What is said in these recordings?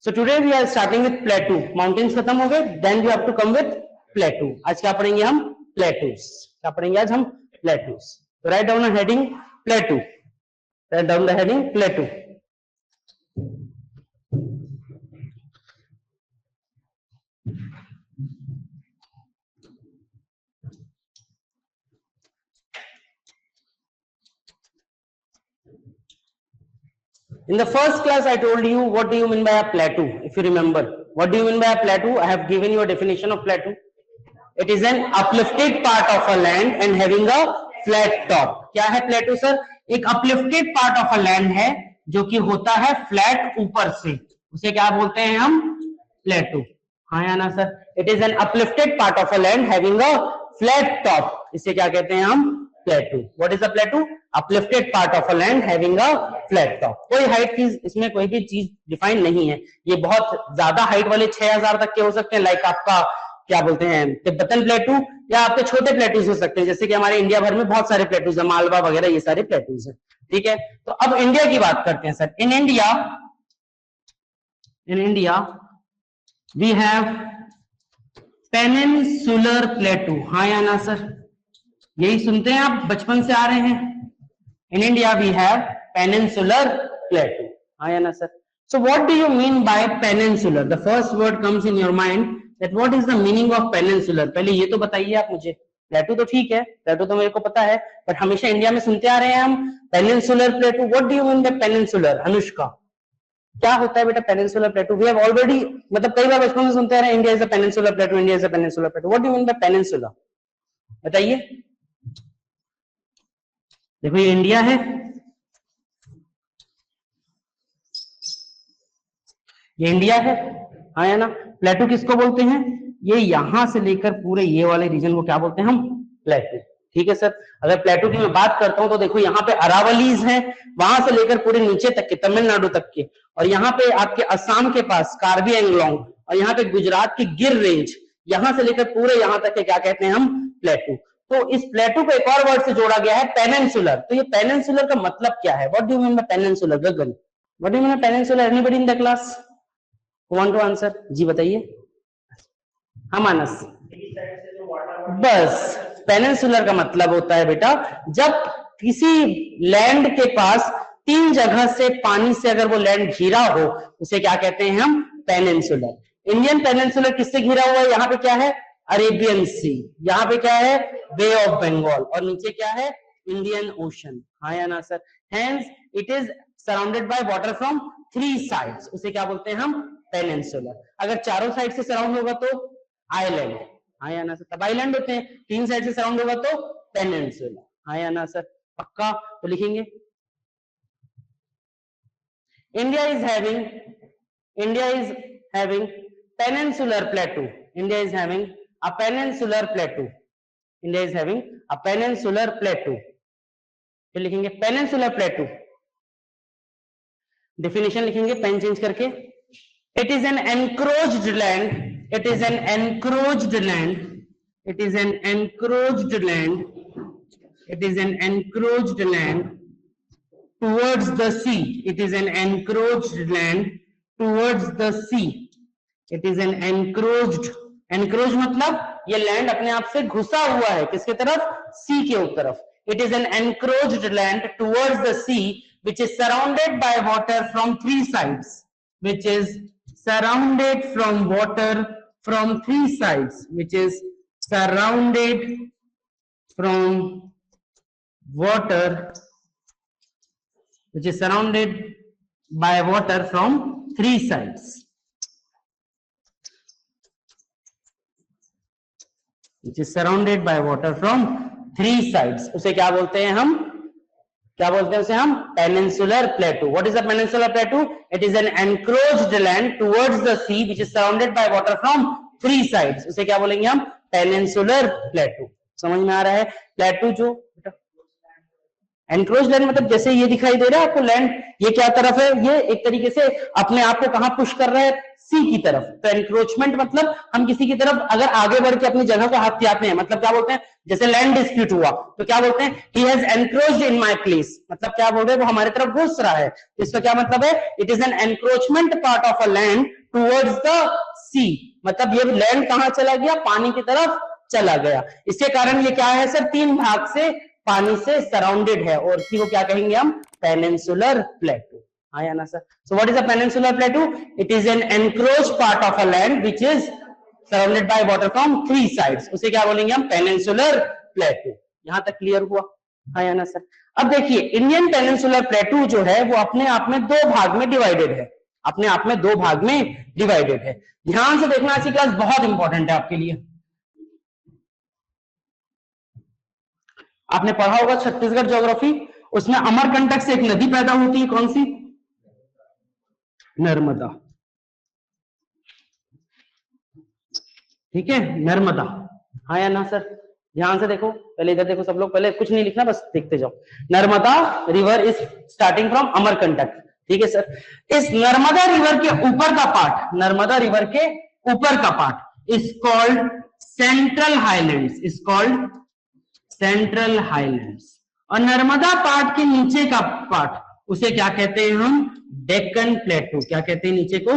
So today we are starting with plateau. Mountains खत्म हो गए, then we have to come with plateau. आज क्या पढ़ेंगे हम? Plateaus. क्या पढ़ेंगे आज हम? Plateaus. So write down a heading plateau. Write down the heading plateau. In the first class, I told you what do you mean by a plateau. If you remember, what do you mean by a plateau? I have given you a definition of plateau. It is an uplifted part of a land and having a flat top. क्या है plateau sir? एक uplifted part of a land है जो कि होता है flat ऊपर से, उसे क्या बोलते हैं हम? plateau. हाँ या ना sir? It is an uplifted part of a land having a flat top. इसे क्या कहते हैं हम? plateau. What is a plateau? Uplifted part of a land having a flat top. कोई हाइट की इसमें कोई भी चीज डिफाइन नहीं है. ये बहुत ज्यादा हाइट वाले 6000 तक के हो सकते हैं, लाइक आपका क्या बोलते हैं तिब्बतन प्लेटू, या आपके छोटे प्लेटूज हो सकते हैं, जैसे कि हमारे इंडिया भर में बहुत सारे प्लेटूज है, मालवा वगैरह ये सारे प्लेटूज है. ठीक है, तो अब इंडिया की बात करते हैं sir. In India we have peninsular plateau. हाँ या ना सर? यही सुनते हैं आप, बचपन से आ रहे हैं. In India we have peninsular plateau. हाँ या ना sir? So what do you mean by peninsular? The first word comes in your mind that what is the meaning of peninsular. पहले ये तो बताइए आप मुझे. प्लेटू तो ठीक है, प्लेटू तो मेरे को पता है, बट हमेशा इंडिया में सुनते आ रहे हैं हम peninsular plateau. What do you mean by peninsular? Anushka, क्या होता है बेटा peninsular plateau? We have already, मतलब कई बार बचपन में सुनते आ रहे हैं India is a peninsular plateau, India is a peninsular plateau. What do you mean by peninsular? बताइए. देखो ये इंडिया है, ये इंडिया है. हाँ या ना? प्लेटू किसको बोलते हैं? ये यहां से लेकर पूरे ये वाले रीजन को क्या बोलते हैं हम? प्लेटू. ठीक है सर. अगर प्लेटू की मैं बात करता हूं तो देखो यहाँ पे अरावलीज हैं, वहां से लेकर पूरे नीचे तक के, तमिलनाडु तक के, और यहाँ पे आपके असम के पास कार्बी एंगलोंग, और यहाँ पे गुजरात की गिर रेंज, यहां से लेकर पूरे यहां तक के क्या कहते हैं हम? प्लेटू. तो इस प्लेटू को एक और वर्ड से जोड़ा गया है पेनिनसुलर. तो ये पेनिनसुलर का मतलब क्या है? What do you mean by peninsular? Gagan, what do you mean by peninsular? Anybody in the class want to answer? जी बताइए. हाँ मानस. बस पेनिनसुलर का मतलब होता है बेटा जब किसी लैंड के पास 3 जगह से पानी से अगर वो लैंड घिरा हो, उसे क्या कहते हैं हम? पेनिनसुलर. इंडियन पेनिनसुलर किससे घिरा हुआ है? यहाँ पे क्या है? अरेबियन सी. यहाँ पे क्या है? बे ऑफ बंगाल. और नीचे क्या है? Indian ocean. हाँ या ना sir? Hence it is surrounded by water from 3 sides. उसे क्या बोलते हैं हम? पेनिनसुलर. अगर चारों साइड से सराउंड होगा तो आइलैंड. हाँ या ना सर? तब आइलैंड होते हैं. 3 साइड से सराउंड होगा तो पेनिनसुलर. हाँ या ना सर? पक्का? तो लिखेंगे India is having peninsular plateau. India is having a peninsular plateau. India is having a peninsular प्लेटू. फिर लिखेंगे पेनिनसुलर प्लेटू. डेफिनेशन लिखेंगे पेन चेंज करके. It is an encroached land. It is an encroached land. It is an encroached land. It is an encroached land towards the sea. It is an encroached land towards the sea. It is an encroached. Encroached मतलब ये land अपने आप से घुसा हुआ है किसके तरफ? सी के तरफ. It is an encroached land towards the sea, which is surrounded by water from 3 sides. Which is surrounded from water from 3 sides. Which is surrounded from water. Which is surrounded by water from 3 sides. Which is surrounded by water from 3 sides. उसे क्या बोलते हैं हम? क्या बोलते हैं उसे हम? Peninsular plateau. What is the peninsular plateau? It is an encroached land towards the sea which is surrounded by water from 3 sides. उसे क्या बोलेंगे हम? Peninsular plateau. समझ में आ रहा है? प्लेटू जो एनक्रोच्ड लैंड मतलब जैसे ये दिखाई दे रहा है आपको लैंड, ये क्या तरफ है? ये एक तरीके से अपने आप को कहां पुश कर रहा है? सी की तरफ। तो एनक्रोचमेंट मतलब हम किसी की तरफ अगर आगे बढ़ के अपनी जगह को हथियाते हैं, मतलब क्या बोलते हैं, जैसे लैंड डिस्प्यूट हुआ तो क्या बोलते हैं, he has encroached in my place, मतलब क्या बोल रहे हैं, वो हमारी तरफ घुस रहा है। तो इसका क्या मतलब है, it is an encroachment part of a land towards the sea, मतलब ये लैंड कहां चला गया, पानी की तरफ चला गया। इसके कारण ये क्या है सर, 3 भाग से पानी से सराउंडेड है और इसी को क्या कहेंगे हम, पेनिनसुलर प्लेटू। हाँ या ना sir. So what is a peninsular plateau, it is an encroached part of a land which is surrounded by water from 3 sides, उसे क्या बोलेंगे हम, पेनिनसुलर प्लेटू। यहां तक क्लियर हुआ। हाँ या ना सर। अब देखिए इंडियन पेनिनसुलर प्लेटू जो है वो अपने आप में 2 भाग में डिवाइडेड है, अपने आप में 2 भाग में डिवाइडेड है। ध्यान से देखना, ऐसी क्लास बहुत इंपॉर्टेंट है आपके लिए। आपने पढ़ा होगा छत्तीसगढ़ ज्योग्राफी, उसमें अमरकंटक से एक नदी पैदा होती है, कौन सी, नर्मदा। ठीक है, नर्मदा। हाँ या ना सर। ध्यान से देखो, पहले इधर देखो सब लोग, पहले कुछ नहीं लिखना, बस देखते जाओ। Narmada river is starting from Amarkantak. ठीक है सर। इस नर्मदा रिवर के ऊपर का पार्ट, नर्मदा रिवर के ऊपर का part is called central highlands, is called central highlands. और नर्मदा पार्ट के नीचे का पार्ट उसे क्या कहते हैं हम, डेक्कन प्लेटू। क्या कहते हैं नीचे को,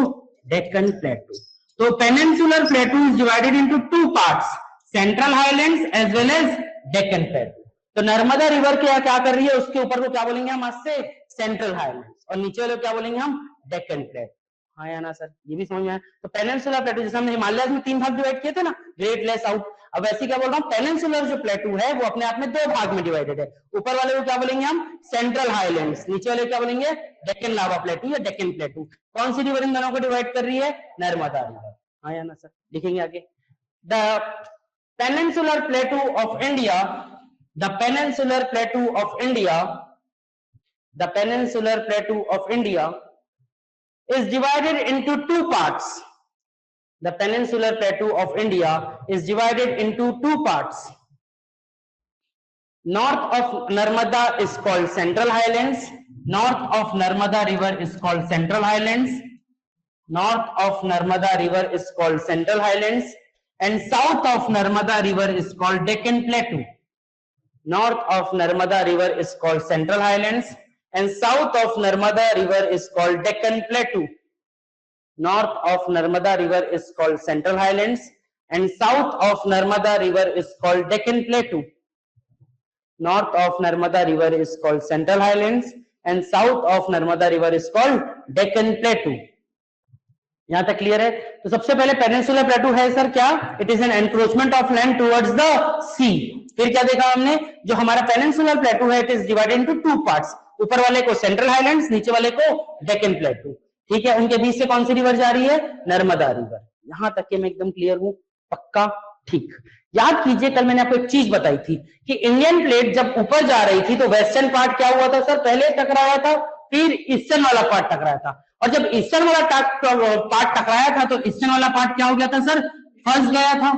डेक्कन प्लेटू। तो peninsular plateau is divided into 2 parts, central highlands as well as Deccan plateau. तो नर्मदा रिवर क्या क्या कर रही है, उसके ऊपर को क्या बोलेंगे हम, आज से सेंट्रल हाईलैंड्स, और नीचे वाले क्या बोलेंगे हम, डेक्कन प्लेटू। हाँ या ना सर, ये भी समझ में आया। तो पेनिनसुलर प्लेटू जैसे हमने हिमालय में 3 भाग डिवाइड किए थे ना, ग्रेट, लेस, साउथ, अब वैसे क्या बोल रहा हूँ, पेनिनसुलर जो प्लेटू है वो अपने आप में 2 भाग में डिवाइडेड है। ऊपर वाले को क्या बोलेंगे हम, सेंट्रल हाईलैंड्स, नीचे वाले क्या बोलेंगे, डेक्कन लावा प्लेटू या डेक्कन प्लेटू। कौन सी रिवर इन दोनों को डिवाइड कर रही है, नर्मदा रिवर। हाँ या ना सर, लिखेंगे आगे। The peninsular प्लेटू of India, the peninsular प्लेटू of India, the peninsular प्लेटू of India is divided into 2 parts. The peninsular plateau of India is divided into 2 parts. North of Narmada is called Central Highlands. North of Narmada River is called Central Highlands. North of Narmada River is called Central Highlands. And south of Narmada River is called Deccan Plateau. North of Narmada River is called Central Highlands. And south of Narmada River is called Deccan Plateau. North of Narmada River is called Central Highlands and south of Narmada River is called Deccan Plateau. North of Narmada River is called Central Highlands and south of Narmada River is called Deccan Plateau. यहां तक clear है। तो सबसे पहले peninsular plateau है sir क्या, it is an encroachment of land towards the sea. फिर क्या देखा हमने, जो हमारा पेनिनसुलर प्लेटू है it is divided into 2 parts, ऊपर वाले को सेंट्रल हाईलैंड्स, नीचे वाले को डेक्कन प्लेटू। ठीक है, उनके बीच से कौन सी रिवर जा रही है, नर्मदा रिवर। यहां तक के मैं एकदम क्लियर हूं, पक्का, ठीक। याद कीजिए कल मैंने आपको एक चीज बताई थी कि इंडियन प्लेट जब ऊपर जा रही थी तो वेस्टर्न पार्ट क्या हुआ था सर, पहले टकराया था, फिर ईस्टर्न वाला पार्ट टकराया था। और जब ईस्टर्न वाला पार्ट टकराया था तो ईस्टर्न वाला पार्ट क्या हो गया था सर, फंस गया था।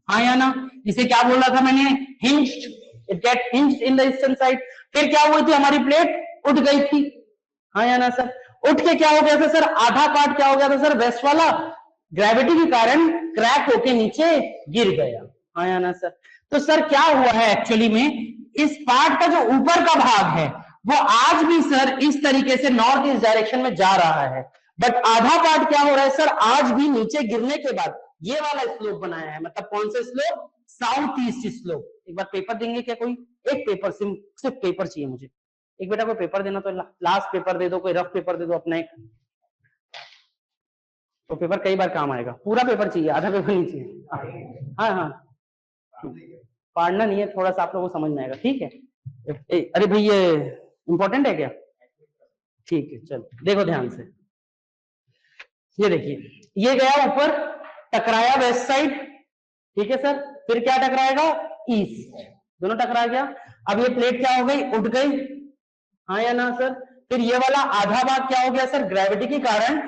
हाँ या ना, जिसे क्या बोल रहा था मैंने, hinged, it get hinged in the eastern side. फिर क्या हुई थी, हमारी प्लेट उठ गई थी। हाँ या ना सर, उठ के क्या हो गया था सर, आधा पार्ट क्या हो गया था सर, वेस्ट वाला ग्रेविटी के कारण क्रैक होके नीचे गिर गया। हाँ या ना सर। तो सर क्या हुआ है एक्चुअली में, इस पार्ट का जो ऊपर का भाग है वो आज भी सर इस तरीके से नॉर्थ ईस्ट डायरेक्शन में जा रहा है, बट आधा पार्ट क्या हो रहा है सर, आज भी नीचे गिरने के बाद ये वाला स्लोप बनाया है। मतलब कौन सा स्लोप, साउथ ईस्ट स्लोप। एक बार पेपर देंगे क्या कोई, एक पेपर, सिर्फ पेपर चाहिए मुझे, एक बेटा कोई पेपर देना तो लास्ट पेपर दे दो, कोई रफ पेपर दे दो अपना एक, तो पेपर कई बार काम आएगा। पूरा पेपर चाहिए, आधा पेपर नहीं चाहिए। हाँ हाँ, पढ़ना नहीं है, थोड़ा सा आप लोगों को समझ में आएगा, ठीक है। अरे भाई ये इंपॉर्टेंट है क्या, ठीक है, चलो देखो ध्यान से, ये देखिए, ये गया ऊपर, टकराया वेस्ट साइड, ठीक है सर, फिर क्या टकराएगा, ईस्ट, दोनों टकरा गया। अब ये प्लेट क्या हो गई, उठ गई। हाँ या ना सर। फिर ये वाला आधा भाग क्या हो गया सर, ग्रेविटी के कारण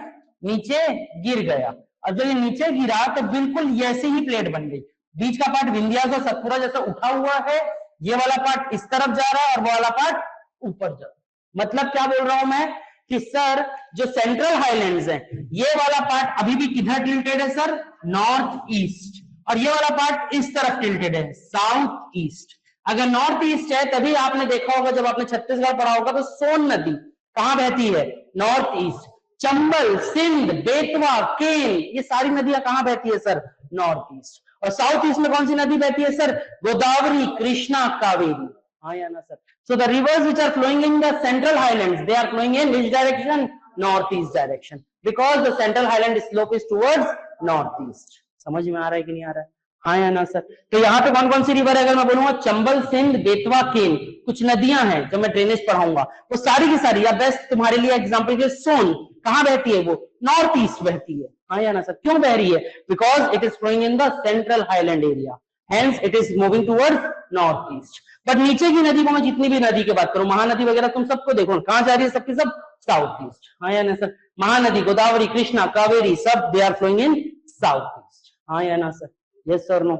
नीचे गिर गया। और जब ये नीचे गिरा तो बिल्कुल ऐसी ही प्लेट बन गई, बीच का पार्ट विंध्यास और सतपुरा जैसा उठा हुआ है, ये वाला पार्ट इस तरफ जा रहा है और वो वाला पार्ट ऊपर जा रहा है। मतलब क्या बोल रहा हूं मैं कि सर जो सेंट्रल हाईलैंड्स है ये वाला पार्ट अभी भी किधर टिल्टेड है सर, नॉर्थ ईस्ट, और ये वाला पार्ट इस तरफ टिल्टेड है, साउथ ईस्ट। अगर नॉर्थ ईस्ट है तभी आपने देखा होगा जब आपने छत्तीसगढ़ पढ़ा होगा तो सोन नदी कहां बहती है, नॉर्थ ईस्ट। चंबल, सिंध, बेतवा, केन, ये सारी नदियां कहां बहती है सर, नॉर्थ ईस्ट। और साउथ ईस्ट में कौन सी नदी बहती है सर, गोदावरी, कृष्णा, कावेरी। हाँ या ना sir? So the rivers which are flowing in the central highlands, they are flowing in which direction, northeast direction, because the central highland slope is towards northeast. समझ में आ रहा है कि नहीं आ रहा है? हाँ या ना सर? तो यहाँ पे कौन कौन सी रिवर है अगर मैं बोलूंगा, चंबल, सिंध, बेतवा, केन, कुछ नदियां हैं जो मैं ड्रेनेज पढ़ाऊंगा वो सारी की सारी, या बेस्ट तुम्हारे लिए एग्जाम्पल के सोन कहाँ बहती है, वो नॉर्थ ईस्ट बहती है। हाँ या ना सर? क्यों बह रही है, because it is flowing in the central highland area, hence it is moving towards north east. But नीचे की नदी को मैं जितनी भी नदी की बात करूं, महानदी वगैरह तुम सबको देखो कहां जा रही है, सबकी सब साउथ ईस्ट। हाँ या ना सर? महानदी, गोदावरी, कृष्णा, कावेरी, सब they are flowing in south east. हाँ या ना सर? Yes sir, no?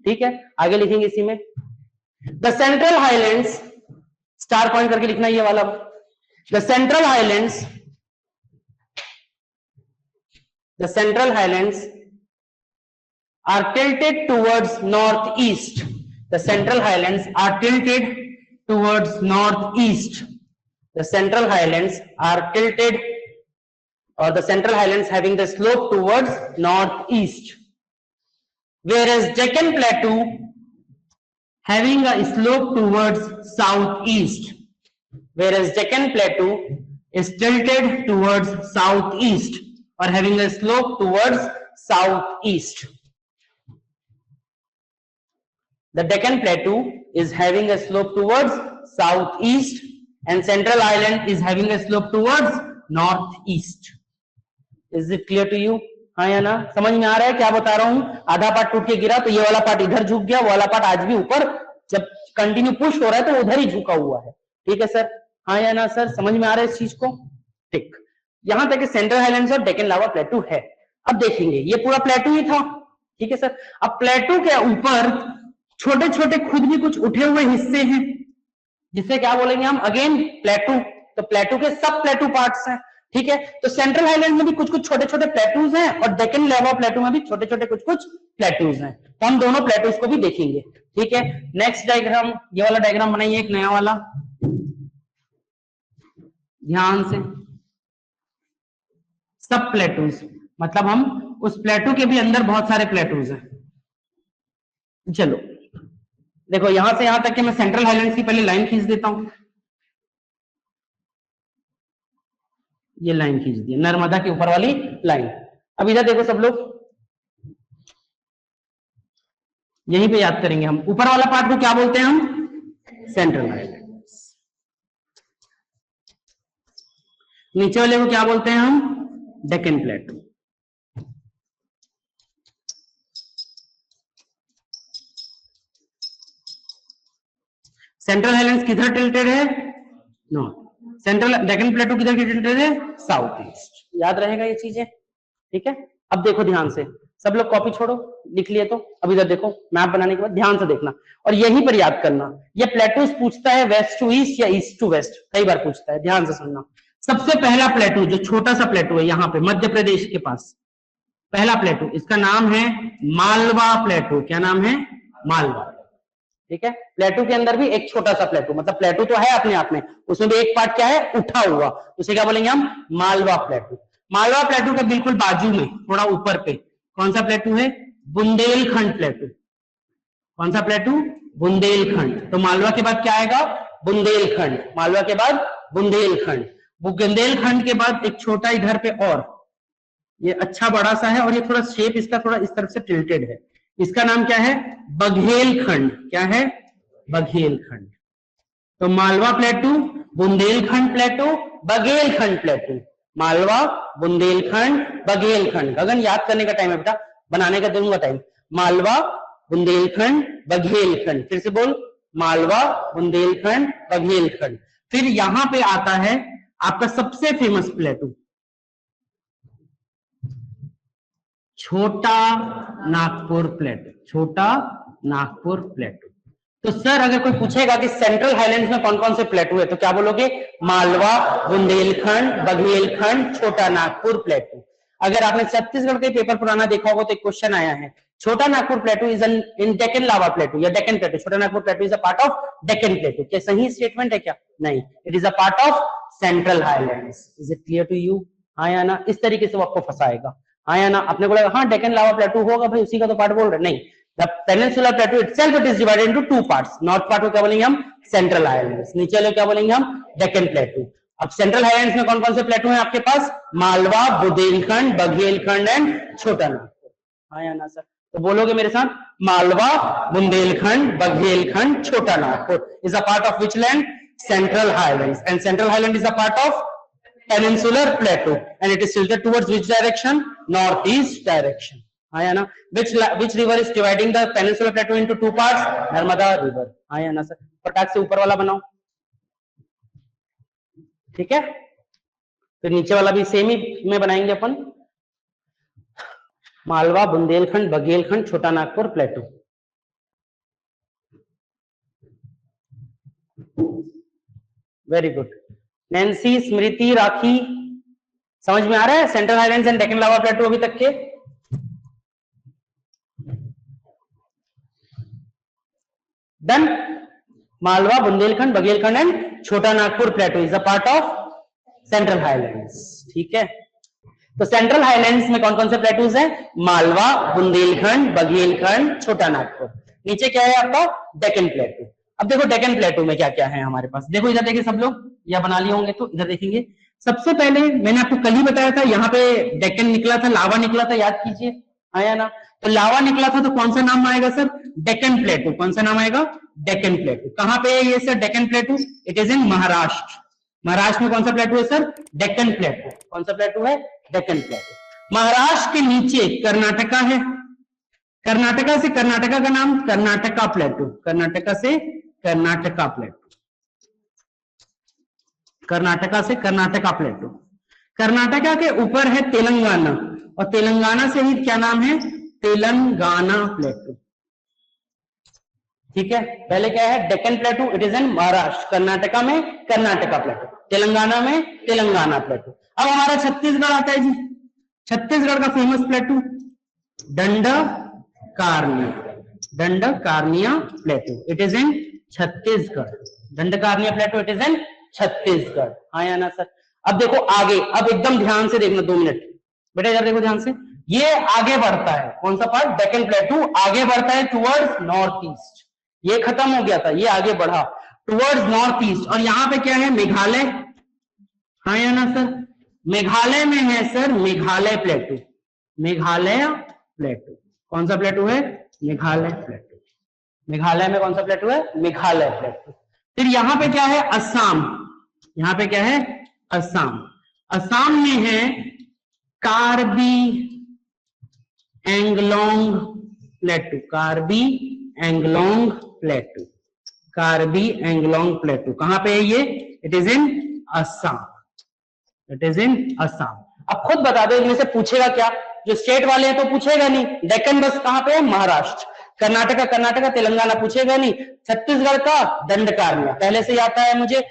ठीक है, आगे लिखेंगे इसी में, the central highlands, star point करके लिखना ये वाला, the central highlands, the central highlands are tilted towards northeast. The central highlands are tilted towards northeast. The central highlands are tilted, or the central highlands having the slope towards northeast, whereas Deccan Plateau having a slope towards southeast, whereas Deccan Plateau is tilted towards southeast or having a slope towards southeast. The Deccan Plateau is having a slope towards southeast and Central Highland is having a slope towards northeast. Is it clear to you? हाँ या ना? समझ में आ रहा है क्या बता रहा हूं? आधा पार्ट टूट के गिरा तो ये वाला पार्ट इधर झुक गया, वो वाला पार्ट आज भी ऊपर जब कंटिन्यू पुश हो रहा है तो उधर ही झुका हुआ है। ठीक है सर? हाँ या ना सर? समझ में आ रहा है इस चीज को? ठीक, यहां तक सेंट्रल हाईलैंड्स और डेक्कन लावा प्लेटू है। अब देखेंगे ये पूरा प्लेटू ही था, ठीक है सर? अब प्लेटू के ऊपर छोटे छोटे खुद भी कुछ उठे हुए हिस्से हैं जिसे क्या बोलेंगे हम, अगेन प्लेटू। तो प्लेटू के सब प्लेटू पार्ट्स हैं, ठीक है? तो सेंट्रल हाईलैंड में भी कुछ कुछ छोटे छोटे प्लेटूज हैं और डेक्कन लावा प्लेटू में भी छोटे छोटे कुछ कुछ प्लेटूज हैं। तो हम दोनों प्लेटूज को भी देखेंगे, ठीक है? नेक्स्ट डायग्राम, ये वाला डायग्राम बनाइए, एक नया वाला, ध्यान से। सब प्लेटूज मतलब हम उस प्लेटू के भी अंदर बहुत सारे प्लेटूज हैं। चलो देखो, यहां से यहां तक कि मैं सेंट्रल हाईलैंड्स की पहले लाइन खींच देता हूं। ये लाइन खींच दी, नर्मदा के ऊपर वाली लाइन। अब इधर देखो सब लोग, यहीं पे याद करेंगे हम। ऊपर वाला पार्ट को क्या बोलते हैं हम, सेंट्रल हाईलैंड्स। नीचे वाले को क्या बोलते हैं हम, डेक्कन प्लेटू। सेंट्रल हाईलैंड्स किधर टिल्टेड है, नॉर्थ। सेंट्रल डेक्कन प्लेटू किधर टिल्टेड है, साउथ ईस्ट। याद रहेगा ये चीजें, ठीक है? अब देखो ध्यान से, सब लोग कॉपी छोड़ो, लिख लिए तो अब इधर देखो, मैप बनाने के बाद ध्यान से देखना और यहीं पर याद करना। ये प्लेटूज पूछता है वेस्ट टू ईस्ट या ईस्ट टू वेस्ट, कई बार पूछता है, ध्यान से सुनना। सबसे पहला प्लेटू, जो छोटा सा प्लेटू है यहाँ पे मध्य प्रदेश के पास, पहला प्लेटू, इसका नाम है मालवा प्लेटू। क्या नाम है, मालवा, ठीक है? प्लेटू के अंदर भी एक छोटा सा प्लेटू, मतलब प्लेटू तो है अपने आप में, उसमें भी एक पार्ट क्या है, उठा हुआ, उसे क्या बोलेंगे हम, मालवा प्लेटू। मालवा प्लेटू के बिल्कुल बाजू में थोड़ा ऊपर पे कौन सा प्लेटू है, बुंदेलखंड प्लेटू। कौन सा प्लेटू, बुंदेलखंड। तो मालवा के बाद क्या आएगा, बुंदेलखंड। मालवा के बाद बुंदेलखंड। बुंदेलखंड के बाद एक छोटा इधर पे और, ये अच्छा बड़ा सा है और ये थोड़ा शेप इसका थोड़ा इस तरफ से टिल्टेड है, इसका नाम क्या है, बघेलखंड। क्या है, बघेलखंड। तो मालवा प्लेटू, बुंदेलखंड प्लेटू, बघेलखंड प्लेटू। मालवा, बुंदेलखंड, बघेलखंड। गगन याद करने का टाइम है बेटा, बनाने का दूंगा टाइम। मालवा, बुंदेलखंड, बघेलखंड। फिर से बोल, मालवा, बुंदेलखंड, बघेलखंड। फिर यहां पे आता है आपका सबसे फेमस प्लेटू, छोटा नागपुर प्लेटू। छोटा नागपुर प्लेटू, तो सर अगर कोई पूछेगा कि सेंट्रल हाईलैंड्स में कौन कौन से प्लेटू है तो क्या बोलोगे? मालवा, बुंदेलखंड, बघेलखंड, छोटा नागपुर प्लेटू। अगर आपने छत्तीसगढ़ के पेपर पुराना देखा होगा तो एक क्वेश्चन आया है, Chota Nagpur plateau is in Deccan lava plateau या Deccan plateau. Chota Nagpur plateau is a part of Deccan plateau. क्या सही स्टेटमेंट है क्या? नहीं, it is a part of central highlands. Is it clear to you? हाँ या ना? इस तरीके से वो आपको फंसाएगा। हाँ या ना? अपने को लगा हाँ डेक्कन लावा प्लेटू होगा भाई, उसी का तो पार्ट बोल रहे। नहीं, the peninsular plateau itself it is divided into two parts. North part को क्या बोलेंगे हम? Central highlands. नीचे वाले क्या बोलेंगे हम? डेक्कन प्लेटू। अब सेंट्रल हाईलैंड्स में कौन कौन से प्लेटू हैं आपके पास? मालवा, बुंदेलखंड, बघेलखंड एंड छोटा नागपुर। हाँ या ना सर? तो बोलोगे मेरे साथ, Malwa, Bundelkhand, Baghelkhand, Chota Nagpur is a part of which land? Central highlands. And central highland is a part of peninsular plateau and it is tilted towards which direction? Northeast direction. हाँ या ना? Which river is dividing the peninsular plateau into two parts? Narmada river. हाँ या ना sir? फटाक से ऊपर वाला बनाओ, ठीक है? फिर नीचे वाला भी सेम ही में बनाएंगे अपन। Malwa, Bundelkhand, Baghelkhand, Chota Nagpur plateau. Very good. Nancy, Smriti, Rakhi, समझ में आ रहा है central highlands and Deccan lava plateau अभी तक के? Done. Malwa, Bundelkhand, Baghelkhand and Chota Nagpur plateau is a part of central highlands. ठीक है, तो सेंट्रल हाईलैंड्स में कौन कौन से प्लेटूज हैं? मालवा, बुंदेलखंड, बघेलखंड, छोटा नागपुर। नीचे क्या है आपका? डेक्कन प्लेटू। अब देखो डेक्कन प्लेटू में क्या क्या है हमारे पास। देखो इधर देखिए सब लोग, या बना लिए होंगे तो इधर देखेंगे। सबसे पहले मैंने आपको कल ही बताया था, यहाँ पे डेक्कन निकला था, लावा निकला था, याद कीजिए। आया ना? तो लावा निकला था तो कौन सा नाम आएगा सर? डेक्कन प्लेटू। कौन सा नाम आएगा? डेक्कन प्लेटू। कहां पे है ये sir Deccan प्लेटू? It is in Maharashtra. Maharashtra में कौन सा प्लेटू है सर? डेक्कन प्लेटू। कौन सा प्लेटू है? डेक्कन प्लेटू। महाराष्ट्र के नीचे कर्नाटका है। कर्नाटका से कर्नाटका का नाम कर्नाटका प्लेटू। कर्नाटका से कर्नाटका प्लेटू। कर्नाटका से कर्नाटका प्लेटू। कर्नाटका के ऊपर है तेलंगाना, और तेलंगाना से ही क्या नाम है? तेलंगाना प्लेटू। ठीक है, पहले क्या है? Deccan प्लेटू, it is in Maharashtra. Karnataka में कर्नाटका प्लेटू, तेलंगाना में तेलंगाना प्लेटू। अब हमारा छत्तीसगढ़ आता है जी। छत्तीसगढ़ का famous plateau Dandakaranya. Dandakaranya plateau, it is in Chhattisgarh. Dandakaranya plateau, it is in Chhattisgarh. हाँ या ना सर? अब देखो आगे, अब एकदम ध्यान से देखना, 2 मिनट बेटा इधर देखो ध्यान से। ये आगे बढ़ता है, कौन सा पार्ट? डेक्कन प्लेटू आगे बढ़ता है टुवर्ड्स नॉर्थ ईस्ट। ये खत्म हो गया था, ये आगे बढ़ा टुवर्ड्स नॉर्थ ईस्ट। और यहाँ पे क्या है? मेघालय। हाँ या ना सर? मेघालय में है सर मेघालय प्लेटू। मेघालय प्लेटू। कौन सा प्लेटू है? मेघालय प्लेटू। मेघालय में कौन सा प्लेटू है? मेघालय प्लेटू। फिर यहाँ पे क्या है? असम। यहाँ पे क्या है? असम। असम में है कार्बी एंगलोंग प्लेटू। कार्बी एंगलोंग प्लेटू। कार्बी एंगलोंग प्लेटू कहां पे है ये? It is in Assam. It is इन असम। अब खुद बता दो, इनमें से पूछेगा क्या? जो स्टेट वाले हैं तो पूछेगा नहीं। डेक्कन बस कहां पे है? महाराष्ट्र। कर्नाटका कर्नाटका, तेलंगाना पूछेगा नहीं। छत्तीसगढ़ का दंडकारनिया पहले से आता है मुझे।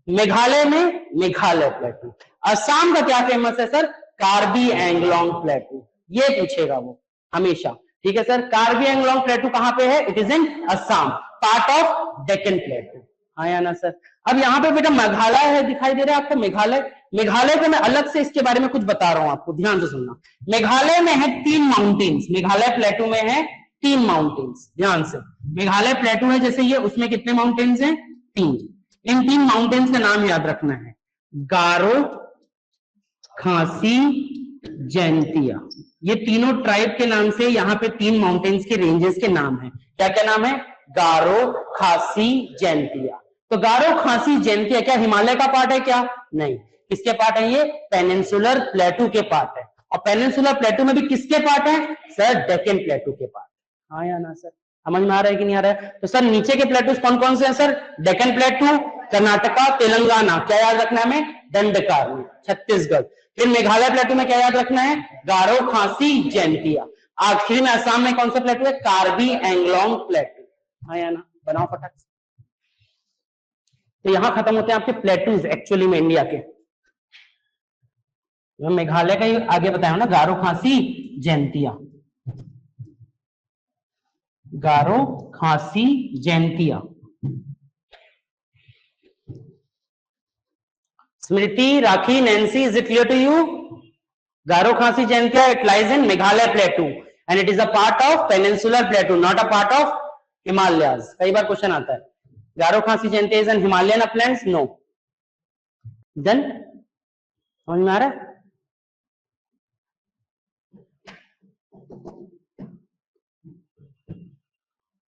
मेघालय में मेघालय प्लेटू। असम का क्या फेमस है सर? कार्बी एंगलोंग प्लेटू। ये पूछेगा वो हमेशा। ठीक है सर, कार्बी एंगलोंग प्लेटू कहां पे है? It is in Assam, part of Deccan प्लेटू। हाँ या ना सर? अब यहाँ पे बेटा मेघालय है, दिखाई दे रहा है आपको मेघालय। मेघालय को मैं अलग से इसके बारे में कुछ बता रहा हूं आपको, ध्यान से सुनना। मेघालय में है 3 माउंटेन्स। मेघालय प्लेटू में है 3 माउंटेन्स। ध्यान से, मेघालय प्लेटू है जैसे ये, उसमें कितने माउंटेन्स हैं? 3। इन 3 माउंटेन्स का नाम याद रखना है, गारो, खासी, जैंतिया। ये तीनों ट्राइब के नाम से यहाँ पे 3 माउंटेन्स के रेंजेस के नाम है। क्या क्या नाम है? गारो, खासी, जैंतिया। तो गारो, खासी, जैंतिया क्या हिमालय का पार्ट है क्या? नहीं। किसके पार्ट है ये? पेनिनसुलर प्लेटू के पार्ट है। और पेनिनसुलर प्लेटू में भी किसके पार्ट है सर? डेक्कन प्लेटू के पार्ट। हाँ या ना सर? समझ में आ रहा है कि नहीं आ रहा है? तो सर नीचे के प्लेटूज कौन कौन से हैं सर? डेक्कन प्लेटू, कर्नाटका, तेलंगाना। क्या याद रखना है हमें? दंडकारनिया। छत्तीसगढ़। फिर मेघालय प्लेटू में क्या याद रखना है? गारो, खासी, जैंतिया। आखिरी में असम में कौन सा प्लेटू है? कार्बी एंगलोंग प्लेटू। हाँ या ना? बनाओ फटाक से। तो यहां खत्म होते हैं आपके प्लेटूज एक्चुअली में इंडिया के। मेघालय का ही आगे बताया ना, गारो Khasi Jaintia, Garo Khasi Jaintia. Smriti, Rakhi, Nancy, is it clear to you? Garo Khasi Jaintia, it lies in Meghalaya plateau and it is a part of peninsular plateau, not a part of Himalayas. कई बार क्वेश्चन आता है, Garo Khasi Jaintia is an Himalayan uplands? No. Then समझ में आ रहा है?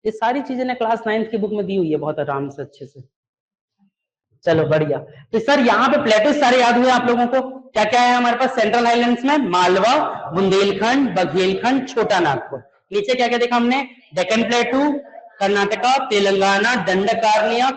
ये सारी चीजें ना क्लास 9th की बुक में दी हुई है बहुत आराम से, अच्छे से। चलो बढ़िया। तो सर यहाँ पे प्लेटूज सारे याद हुए आप लोगों को? क्या क्या है हमारे पास सेंट्रल हाईलैंड्स में? मालवा, बुंदेलखंड, बघेलखंड, छोटा नागपुर। नीचे क्या क्या देखा हमने? Deccan plateau, Karnataka, Telangana, Dandakaranya,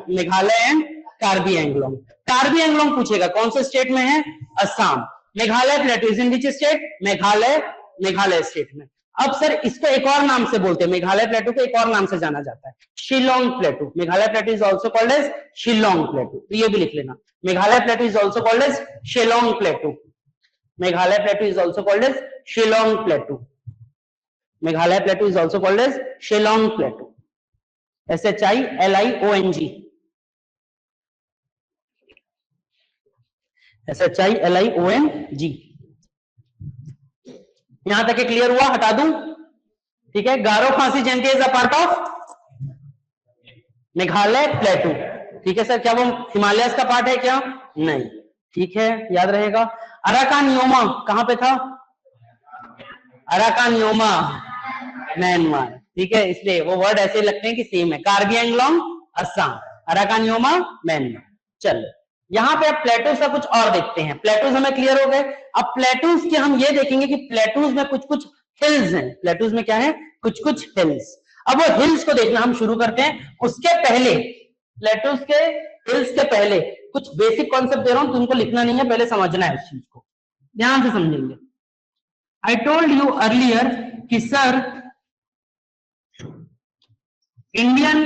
Meghalaya and Karbi Anglong. कार्बी एंग्लोंग पूछेगा कौन से स्टेट में है? Assam. Meghalaya plateau is in which state? Meghalaya, Meghalaya state में। अब सर इसको एक और नाम से बोलते हैं, मेघालय प्लेटू को एक और नाम से जाना जाता है, Shillong plateau. Meghalaya plateau is also called as Shillong plateau. तो ये भी लिख लेना, Meghalaya plateau is also called as Shillong plateau. Meghalaya plateau is also called as Shillong plateau. Meghalaya plateau is also called as Shillong plateau. SHILIONG, SHILIONG। यहां तक क्लियर हुआ? हटा दूं? ठीक है। Garo Khasi Jaintia is a part of Meghalaya plateau. ठीक है सर, क्या वो हिमालयस का पार्ट है क्या? नहीं। ठीक है, याद रहेगा। अराकान योमा कहां पे था? Arakan Yoma Myanmar. ठीक है, इसलिए वो वर्ड ऐसे लगते हैं कि सेम है। Karbi Anglong Assam, Arakan Yoma Myanmar. चलो यहां पे अब प्लेटूज का कुछ और देखते हैं। प्लेटूज हमें क्लियर हो गए। अब प्लेटूज के हम ये देखेंगे कि प्लेटूज में कुछ कुछ हिल्स हैं। प्लेटूज में क्या है? कुछ कुछ हिल्स। अब वो हिल्स को देखना हम शुरू करते हैं। उसके पहले प्लेटूज के हिल्स के पहले कुछ बेसिक कॉन्सेप्ट दे रहा हूं, तुमको लिखना नहीं है, पहले समझना है उस चीज को, ध्यान से समझेंगे। आई टोल्ड यू अर्लियर कि sir Indian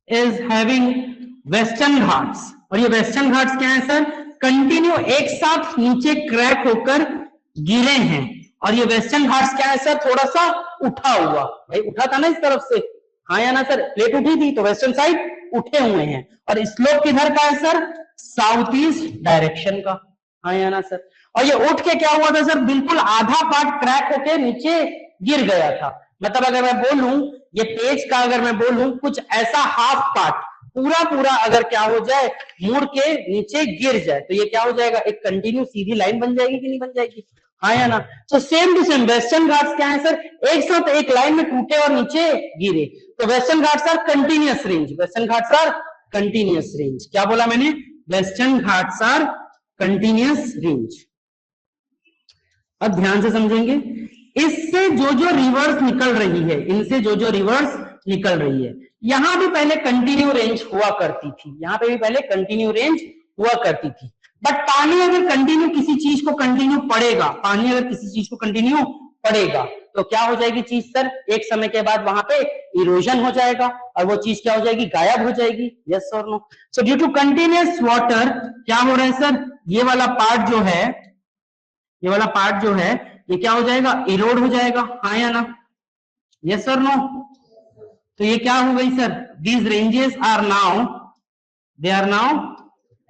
is having western Ghats, और ये वेस्टर्न घाट्स क्या है सर? कंटिन्यू एक साथ नीचे क्रैक होकर गिरे हैं। और ये वेस्टर्न घाट्स क्या है सर? थोड़ा सा उठा हुआ, भाई उठा था ना इस तरफ से, हाँ या ना सर? प्लेट उठी थी तो वेस्टर्न साइड उठे हुए हैं। और स्लोप किधर का है सर? साउथ ईस्ट डायरेक्शन का, हाँ या ना सर? और ये उठ के क्या हुआ था सर? बिल्कुल आधा पार्ट क्रैक होके नीचे गिर गया था। मतलब अगर मैं बोलूं, ये पेज का अगर मैं बोलूं, कुछ ऐसा हाफ पार्ट पूरा पूरा अगर क्या हो जाए, मुड़ के नीचे गिर जाए, तो ये क्या हो जाएगा? एक कंटिन्यू सीधी लाइन बन जाएगी कि नहीं बन जाएगी? हाँ या ना? तो same to same Western Ghats क्या है सर? एक साथ एक लाइन में टूटे और नीचे गिरे। तो Western Ghats are continuous range, Western Ghats are continuous range. क्या बोला मैंने? Western Ghats are continuous range. अब ध्यान से समझेंगे, इससे जो जो रिवर्स निकल रही है, इनसे जो जो रिवर्स निकल रही है, यहां भी पहले कंटिन्यू रेंज हुआ करती थी, यहां पे भी पहले कंटिन्यू रेंज हुआ करती थी। बट पानी अगर कंटिन्यू किसी चीज को कंटिन्यू पड़ेगा, पानी अगर किसी चीज को कंटिन्यू पड़ेगा, तो क्या हो जाएगी चीज सर? एक समय के बाद वहां पे इरोजन हो जाएगा और वो चीज क्या हो जाएगी? गायब हो जाएगी। यस और no? So due to continuous water क्या हो रहा है सर? ये वाला पार्ट जो है, ये वाला पार्ट जो है, ये क्या हो जाएगा? इरोड हो जाएगा, हाँ या ना? यस और नो? तो ये क्या हो गई sir? These ranges are now, they are now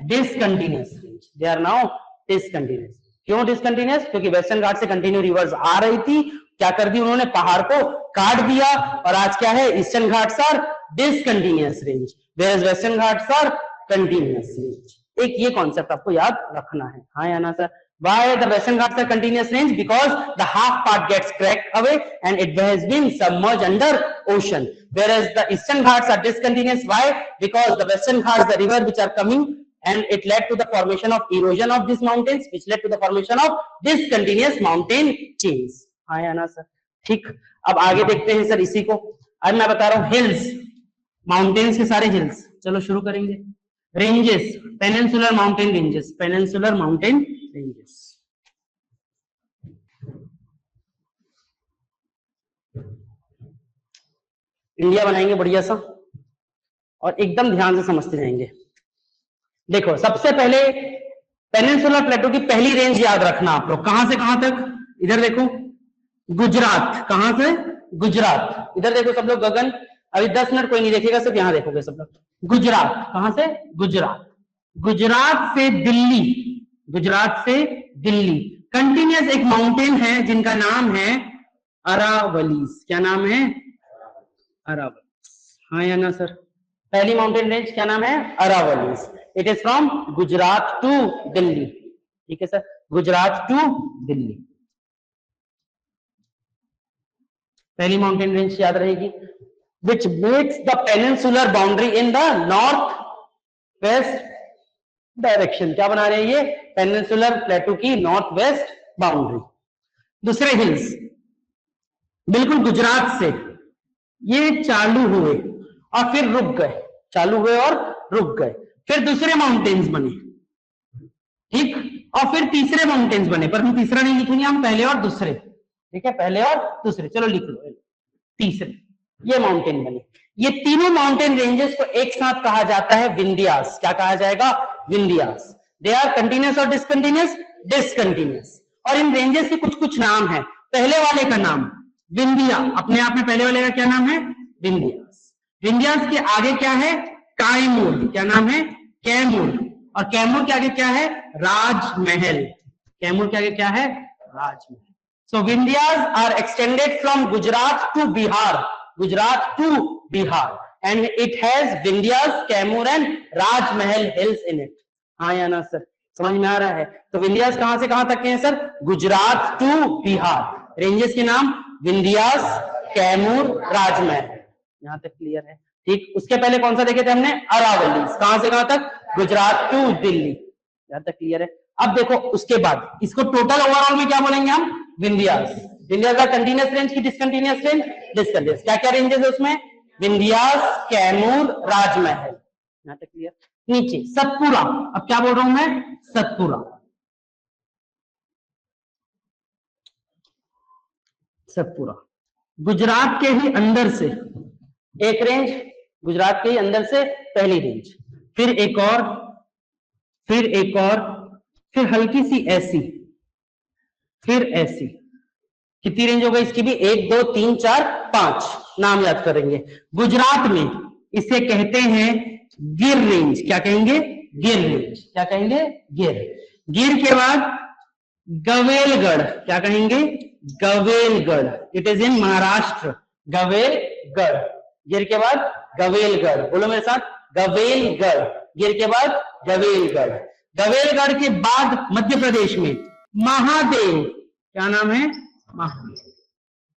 discontinuous range, they are now discontinuous. क्यों डिसकंटिन्यूअस? क्योंकि वेस्टर्न घाट से कंटिन्यू रिवर्स आ रही थी, क्या कर दी उन्होंने? पहाड़ को काट दिया, और आज क्या है? Eastern Ghats are discontinuous range, where Western Ghats are continuous range. एक ये कॉन्सेप्ट आपको याद रखना है, हाँ या ना sir? Why the Western Ghats are continuous range? Because the half part gets cracked away and it has been submerged under ocean. Whereas the Eastern Ghats are discontinuous. Why? Because the Western Ghats, the river which are coming, and it led to the formation of erosion of these mountains, which led to the formation of discontinuous mountain chains. हाँ या ना sir? ठीक। अब आगे देखते हैं sir इसी को। अब मैं बता रहा हूँ हिल्स, माउंटेन्स के सारे हिल्स। चलो शुरू करेंगे। Ranges, peninsular mountain ranges, peninsular mountain ranges. India बनाएंगे बढ़िया सा और एकदम ध्यान से समझते जाएंगे। देखो सबसे पहले पेनिनसुलर प्लेटो की पहली रेंज याद रखना आप लोग, कहां से कहां तक, इधर देखो गुजरात, कहां से गुजरात, इधर देखो सब लोग गगन, अभी 10 मिनट कोई नहीं देखेगा, सिर्फ यहां देखोगे सब लोग। गुजरात, कहां से गुजरात, गुजरात से दिल्ली, गुजरात से दिल्ली कंटिन्यूअस एक माउंटेन है जिनका नाम है अरावलीज। क्या नाम है? अरावलीज। हाँ या ना सर? पहली माउंटेन रेंज क्या नाम है? Aravallis. It is from Gujarat to Delhi. ठीक है सर, गुजरात टू दिल्ली पहली माउंटेन रेंज याद रहेगी। Which makes the peninsular boundary in the north west direction. क्या बना रहे हैं ये? पेनिनसुलर प्लेटो की नॉर्थ वेस्ट बाउंड्री। दूसरे हिल्स बिल्कुल गुजरात से ये चालू हुए और फिर रुक गए, चालू हुए और रुक गए, फिर दूसरे माउंटेन्स बने, ठीक, और फिर तीसरे माउंटेन्स बने, पर हम तीसरा नहीं लिखेंगे, हम पहले और दूसरे, ठीक है, पहले और दूसरे, चलो लिख लो तीसरे, ये माउंटेन बने। ये तीनों माउंटेन रेंजेस को एक साथ कहा जाता है विंध्यास। क्या कहा जाएगा? विंध्यास। दे आर कंटिन्यूअस और डिसकंटिन्यूअस? डिसकंटिन्यूअस। और इन रेंजेस के कुछ कुछ नाम है। पहले वाले का नाम विंध्या, अपने आप में पहले वाले का क्या नाम है? विंध्यास। विंध्यास के आगे क्या है? कैमूर। क्या नाम है? कैमूर। और कैमूर के आगे क्या है? राजमहल। कैमूर के आगे क्या है? राजमहल। So Vindhyas are extended from Gujarat to Bihar, Gujarat to Bihar, and it has Vindhyas, Kaimur and Rajmahal hills in it. हाँ या ना सर? समझ में आ रहा है? तो विंध्यास कहां से कहां तक के हैं sir? Gujarat to Bihar. Ranges के नाम विंध्यास, कैमूर, राजमहल। यहां तक क्लियर है? ठीक। उसके पहले कौन सा देखे थे हमने? अरावली। कहां से कहां तक? गुजरात टू दिल्ली। यहां तक क्लियर है? अब देखो उसके बाद इसको टोटल ओवरऑल में क्या बोलेंगे हम? विंध्यास। विंध्यास का कंटिन्यूअस रेंज की डिसकंटिन्यूअस रेंज? डिसकंटिन्यूअस। क्या क्या रेंजेस है उसमें? विंध्यास, कैमूर, राजमहल। यहां तक क्लियर? नीचे सतपुरा। अब क्या बोल रहा हूं मैं? सतपुरा। सतपुरा गुजरात के ही अंदर से एक रेंज, गुजरात के ही अंदर से पहली रेंज, फिर एक और, फिर एक और, फिर हल्की सी ऐसी, फिर ऐसी। कितनी रेंज हो गई इसकी भी? 1 2 3 4 5 नाम याद करेंगे। गुजरात में इसे कहते हैं गिर रेंज। क्या कहेंगे? गिर रेंज। क्या कहेंगे? गिर। गिर के बाद गवेलगढ़। क्या कहेंगे? Gawilgarh. It is in Maharashtra. Gawilgarh. Gir के बाद गवेलगढ़। बोलो मेरे साथ, गवेलगढ़। गिर के बाद गवेलगढ़। गवेलगढ़ के बाद मध्य प्रदेश में महादेव। क्या नाम है? महादेव।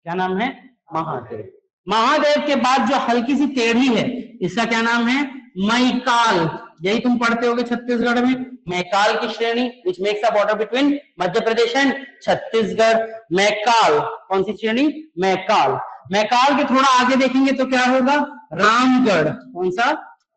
क्या नाम है? महादेव। महादेव के बाद जो हल्की सी टेढ़ी है इसका क्या नाम है? मैकाल। यही तुम पढ़ते होगे छत्तीसगढ़ में, मैकाल की श्रेणी, which makes a border between Madhya Pradesh and Chhattisgarh. Maikal कौन सी श्रेणी? मैकाल। मैकाल के थोड़ा आगे देखेंगे तो क्या होगा? रामगढ़। कौन सा?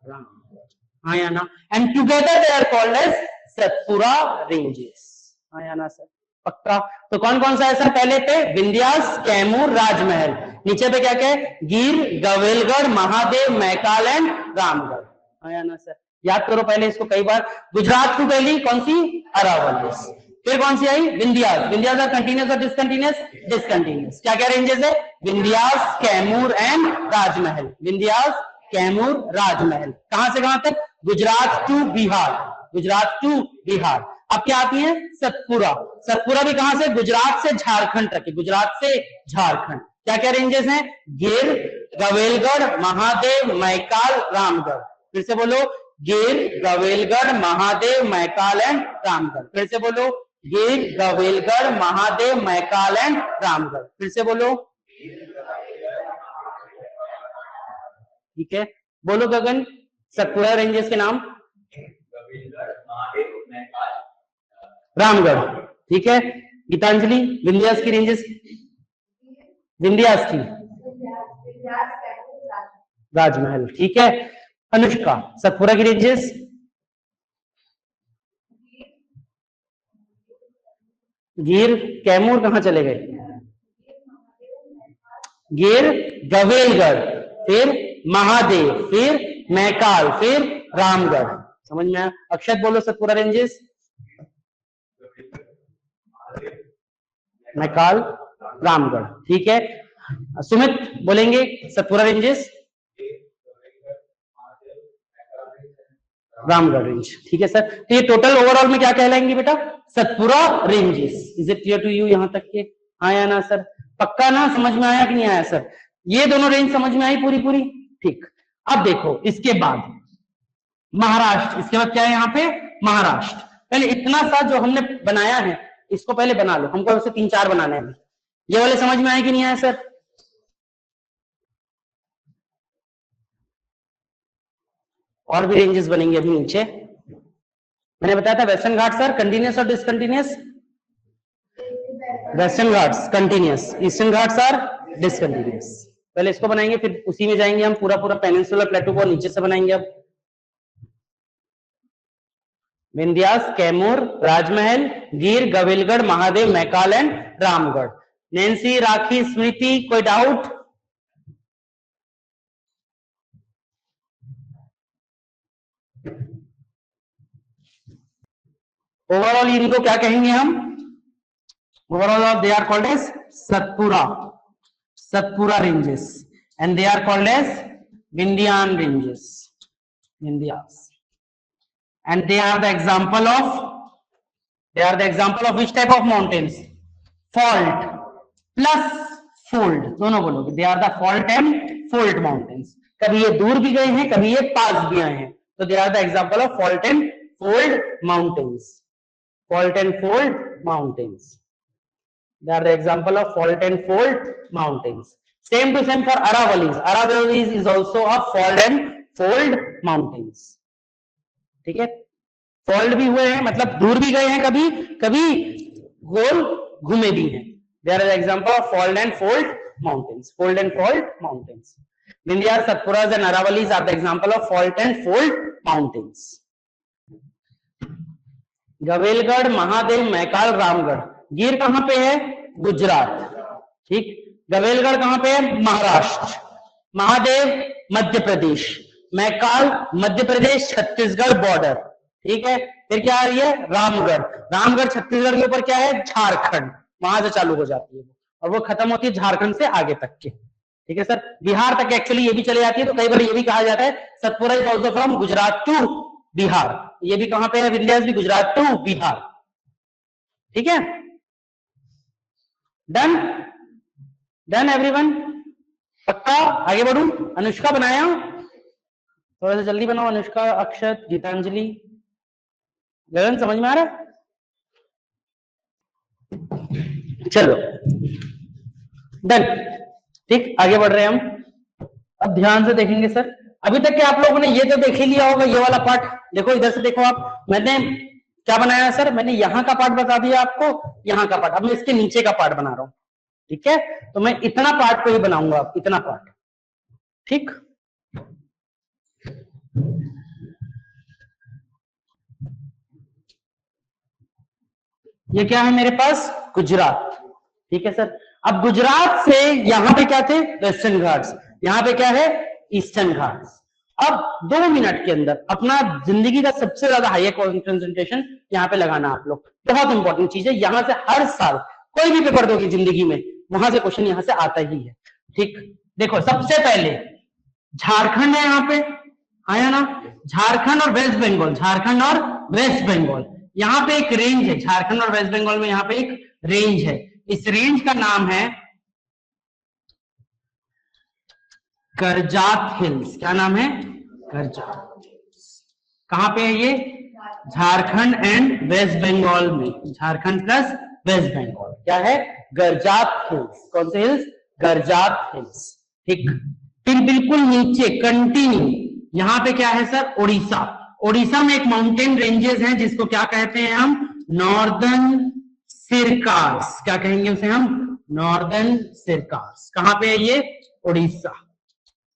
रामगढ़। हाँ या ना? And together they are called as Satpura ranges. हाँ या ना सर? पक्का? तो कौन कौन सा है सर? पहले पे विंध्यास, कैमूर, राजमहल। नीचे पे क्या क्या है? गिर, गवेलगढ़, महादेव, मैकाल एंड रामगढ़। हाँ या ना सर? याद करो पहले इसको कई बार। गुजरात की पहली कौन सी? अरावली। फिर कौन सी आई? विंध्यास। विंध्यास आर कंटिन्यूअस और डिसकंटिन्यूअस? डिसकंटिन्यूअस। क्या क्या रेंजेस है? विंध्यास, कैमूर एंड राजमहल। विंध्यास, कैमूर, राजमहल। कहां से कहां तक? गुजरात टू बिहार। गुजरात टू बिहार। अब क्या आती है? सतपुरा। सतपुरा भी कहां से? गुजरात से झारखंड तक। गुजरात से झारखंड। क्या क्या रेंजेस हैं? गिर, गवेलगढ़, महादेव, मैकाल, रामगढ़। फिर से बोलो, गिर, गवेलगढ़, महादेव, मैकाल एंड रामगढ़। फिर से बोलो, गिर, गवेलगढ़, महादेव, मैकाल एंड रामगढ़। फिर से बोलो, ठीक है? बोलो गगन, सतपुरा रेंजेस के नाम। रामगढ़। ठीक है? गीतांजलि, विंध्यास की रेंजेस। विंध्यास की राजमहल। ठीक है? अनुष्का, सतपुरा की रेंजेस। गिर, कैमूर कहां चले गए? गिर, गवेलगढ़, फिर महादेव, फिर मैकाल, फिर रामगढ़। समझ में आया? अक्षत बोलो सतपुरा रेंजेस। मैकाल, रामगढ़, ठीक है। सुमित बोलेंगे सतपुरा रेंजेस। रामगढ़ रेंज, ठीक है सर। तो ये टोटल ओवरऑल में क्या कहलाएंगे बेटा? Satpura ranges. Is it clear to you यहां तक के? आया ना सर? पक्का ना? समझ में आया कि नहीं आया सर? ये दोनों रेंज समझ में आई पूरी पूरी? ठीक। अब देखो इसके बाद महाराष्ट्र, इसके बाद क्या है यहाँ पे? महाराष्ट्र। पहले इतना सा जो हमने बनाया है इसको पहले बना लो, हमको वैसे 3-4 बनाने हैं। ये वाले समझ में आए कि नहीं आया सर? और भी रेंजेस बनेंगे अभी नीचे। मैंने बताया था वेस्टर्न घाट सर कंटिन्यूअस और discontinuous. Western Ghats continuous, Eastern Ghats are discontinuous. पहले इसको बनाएंगे, फिर उसी में जाएंगे हम पूरा पूरा पेनिनसुलर प्लेटू को नीचे से बनाएंगे। अब विंध्यास, कैमूर, राजमहल, गिर, गविलगढ़, महादेव, मैकाल एंड रामगढ़। नैन्सी, राखी, स्मृति, कोई डाउट? ओवरऑल इनको क्या कहेंगे हम? Overall they are called as Satpura, Satpura ranges, and they are called as Vindhyan ranges, Vindhyas, and they are the example of which type of mountains? Fault plus fold, दोनों बोलोगे। they are the fault and fold mountains। कभी ये दूर भी गए हैं, कभी ये पास भी आए हैं, तो they are the example of fault and fold mountains, fault and fold mountains, they are the example of fault and fold mountains। same to same for Aravallis, Aravallis is also a fault and fold mountains, ठीक है। Fold भी हुए हैं मतलब दूर भी गए हैं, कभी कभी गोल घूमे भी हैं। They are example of fold and fold mountains, fold and fold mountains. Vindhyas, Satpuras and Aravallis are the example of fold and fold mountains. Gawilgarh, Mahadev, Maikal, Ramgarh. Gir कहां पे है? गुजरात, ठीक। गवेलगढ़ कहां पे है? महाराष्ट्र। महादेव मध्य प्रदेश, मैकाल मध्य प्रदेश छत्तीसगढ़ बॉर्डर, ठीक है। फिर क्या आ रही है? रामगढ़। रामगढ़ छत्तीसगढ़ के ऊपर क्या है? झारखंड, वहां से चालू हो जाती है और वो खत्म होती है झारखंड से आगे तक के, ठीक है सर। बिहार तक एक्चुअली ये भी चले जाती है, तो कई बार ये भी कहा जाता है Satpura is also from Gujarat to Bihar. ये भी कहां पे है? विंध्यास भी गुजरात टू बिहार, ठीक है। Done, done everyone? पक्का? आगे बढ़ू? अनुष्का बनाया, थोड़ा सा जल्दी बनाओ। अनुष्का, अक्षत, गीतांजलि, गगन, समझ में आ रहा है? चलो डन, ठीक। आगे बढ़ रहे हैं हम। अब ध्यान से देखेंगे सर। अभी तक के आप लोगों ने ये तो देख ही लिया होगा, ये वाला पार्ट। देखो इधर से देखो आप, मैंने क्या बनाया सर? मैंने यहाँ का पार्ट बता दिया आपको, यहाँ का पार्ट। अब मैं इसके नीचे का पार्ट बना रहा हूं, ठीक है। तो मैं इतना पार्ट को ही बनाऊंगा, इतना पार्ट, ठीक। ये क्या है मेरे पास? गुजरात, ठीक है सर। अब गुजरात से यहां पे क्या थे? वेस्टर्न घाट्स। यहां पे क्या है? ईस्टर्न घाट्स। अब 2 मिनट के अंदर अपना जिंदगी का सबसे ज्यादा हाई कंसंट्रेशन यहां पे लगाना आप लोग। बहुत इंपॉर्टेंट चीज है, यहां से हर साल कोई भी पेपर दोगे जिंदगी में, वहां से क्वेश्चन यहां से आता ही है, ठीक। देखो सबसे पहले झारखंड है, यहां पे आया ना? झारखंड और वेस्ट बंगाल, झारखंड और वेस्ट बंगाल, यहाँ पे एक रेंज है। झारखंड और वेस्ट बंगाल में यहाँ पे एक रेंज है। इस रेंज का नाम है करजात हिल्स। क्या नाम है? करजात। कहां पे है ये? झारखंड एंड वेस्ट बंगाल में, झारखंड प्लस वेस्ट बंगाल। क्या है? करजात हिल्स। कौन से हिल्स? करजात हिल्स, ठीक। फिर बिल्कुल नीचे कंटिन्यू यहां पे क्या है सर? उड़ीसा। उड़ीसा में एक माउंटेन रेंजेस हैं जिसको क्या कहते हैं हम? नॉर्दर्न सिरकार्स। क्या कहेंगे उसे हम? नॉर्दर्न सिरकार्स। कहां पे है ये? उड़ीसा।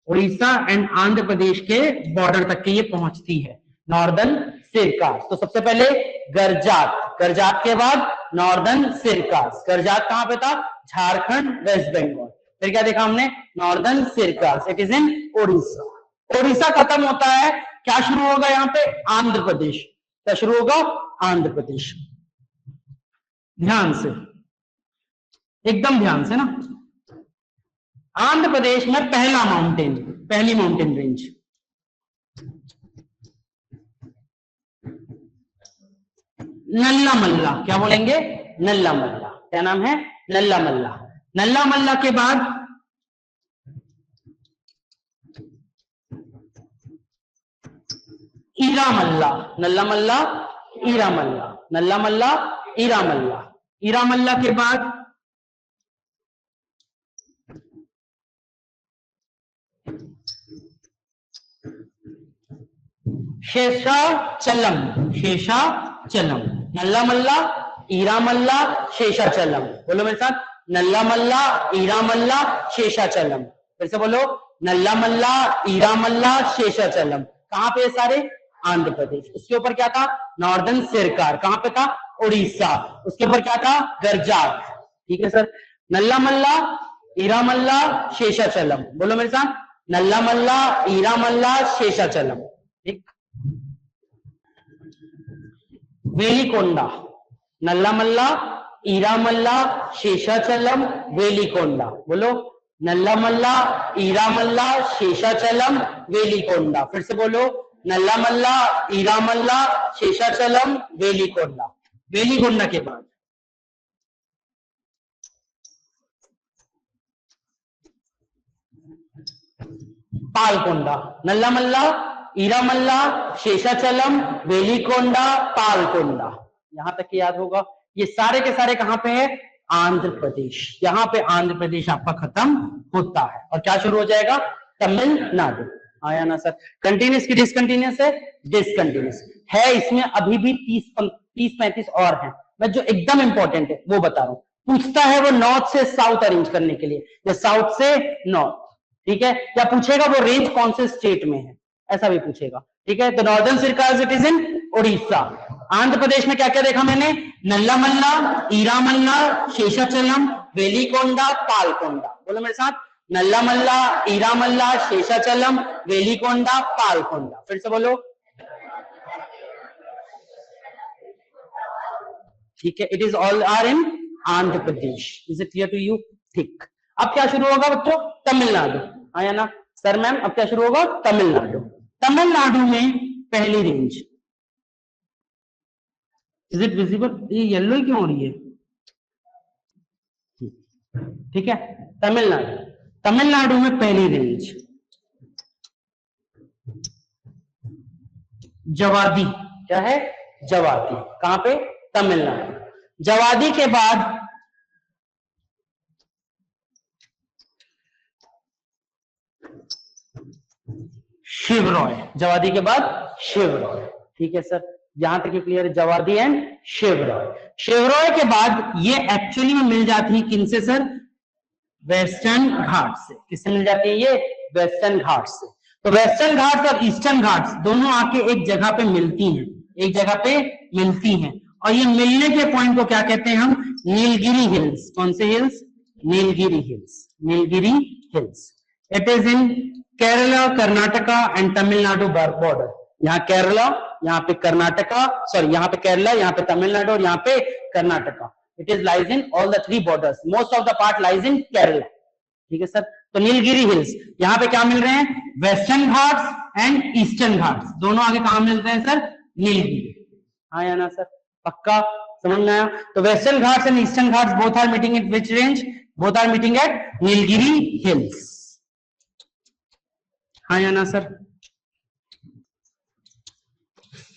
उड़ीसा एंड आंध्र प्रदेश के बॉर्डर तक के ये पहुंचती है, नॉर्दर्न सिरकार्स। तो सबसे पहले करजात, करजात के बाद नॉर्दर्न सिरकार्स। करजात कहां पे था? झारखंड वेस्ट बंगाल। फिर क्या देखा हमने, Northern Circars, it is in Odisha. Odisha खत्म होता है, क्या शुरू होगा यहाँ पे, आंध्र प्रदेश। क्या शुरू होगा, आंध्र प्रदेश। ध्यान से, एकदम ध्यान से ना, आंध्र प्रदेश में पहली माउंटेन रेंज नल्ला मल्ला। क्या बोलेंगे, नल्ला मल्ला। क्या नाम है, नल्ला मल्ला। नल्ला मल्ला के बाद ईरा मल्ला। नल्ला मल्ला, ईरा मल्ला, नल्ला मल्ला, ईरा मल्ला। ईरा मल्ला के बाद शेषाचलम। शेषाचलम, नल्ला मल्ला, ईरा मल्ला, शेषाचलम। बोलो मेरे साथ, नल्ला मल्ला, ईरा मल्ला, शेषाचलम। फिर से बोलो, नल्ला मल्ला, ईरा मल्ला, शेषाचलम। कहां पे सारे, आंध्र प्रदेश। उसके ऊपर क्या था, नॉर्दर्न सिरकार। कहां पे था, उड़ीसा। उसके ऊपर क्या था, गरजात। ठीक है सर, नल्ला मल्ला, ईरा मल्ला, शेषाचलम। बोलो मेरे साथ, नल्ला मल्ला, ईरा मल्ला, शेषाचलम। ठीक, वेलिकोंडा। नल्ला मल्ला, ईरा मल्ला, शेषाचलम, वेलिकोंडा। बोलो, नल्ला मल्ला, ईरा मल्ला, शेषाचलम, वेलिकोंडा। फिर से बोलो, नल्ला मल्ला, ईरा मल्ला, शेषाचलम, वेलिकोंडा। वेलिकोंडा के बाद पालकोंडा। नल्ला मल्ला, ईरा मल्ला, शेषाचलम, वेलिकोंडा, पालकोंडा। यहां तक याद होगा। ये सारे के सारे कहां पे है, आंध्र प्रदेश। यहां पे आंध्र प्रदेश आपका खत्म होता है और क्या शुरू हो जाएगा, तमिलनाडु। आया ना सर, कंटिन्यूस की डिसकंटिन्यूस है, डिसकंटिन्यूस है। इसमें अभी भी 30-35 और हैं, मैं जो एकदम इंपॉर्टेंट है वो बता रहा हूं। पूछता है वो नॉर्थ से साउथ अरेंज करने के लिए, या साउथ से नॉर्थ। ठीक है, या पूछेगा वो रेंज कौन से स्टेट में है, ऐसा भी पूछेगा। ठीक है, तो Northern Circars it is in Orissa. Andhra Pradesh में क्या क्या देखा मैंने, नल्ला मल्ला, ईरा मल्ला, शेषाचलम, वेलिकोंडा, पालकोंडा। बोलो मेरे साथ, नल्ला मल्ला, ईरा मल्ला, शेषाचलम, वेलिकोंडा, पालकोंडा। फिर से बोलो, ठीक है, it is all are in Andhra Pradesh. Is it clear to you, ठीक। अब क्या शुरू होगा बच्चों, तमिलनाडु। आया ना सर, मैम अब क्या शुरू होगा, तमिलनाडु। तमिलनाडु में पहली रेंज, इज इट विजिबल, ये येलो ही क्यों हो रही है, ठीक है। तमिलनाडु, तमिलनाडु में पहली रेंज जवादी। क्या है, जवादी। कहां पे, तमिलनाडु। जवादी के बाद शिवरॉय। जवादी के बाद शिवरॉय। ठीक है सर, यहां तक क्लियर है, जवादी एंड शिवरॉय। शिवरॉय के बाद ये एक्चुअली में मिल जाती है किनसे सर, वेस्टर्न घाट से। किससे मिल जाती है ये, वेस्टर्न घाट से। तो वेस्टर्न घाट्स और ईस्टर्न घाट्स दोनों आके एक जगह पे मिलती हैं, एक जगह पे मिलती हैं। और ये मिलने के पॉइंट को क्या कहते हैं हम, नीलगिरी हिल्स। कौन से hills, Nilgiri hills. Nilgiri hills, it is in Kerala, Karnataka and Tamil Nadu border. यहाँ केरला, यहाँ पे कर्नाटका, सॉरी यहाँ पे केरला, यहाँ पे तमिलनाडु और यहाँ पे Karnataka. It is lies in all the 3 borders, most of the part lies इन केरला। ठीक है सर, तो नीलगिरी हिल्स, यहाँ पे क्या मिल रहे हैं, western Ghats and Eastern Ghats, दोनों आगे कहां मिलते हैं सर, नीलगिरी। हाँ या ना सर, पक्का समझ में आया। तो Western Ghats and Eastern Ghats both are meeting at which range, both are meeting at Nilgiri hills. हाँ या ना sir,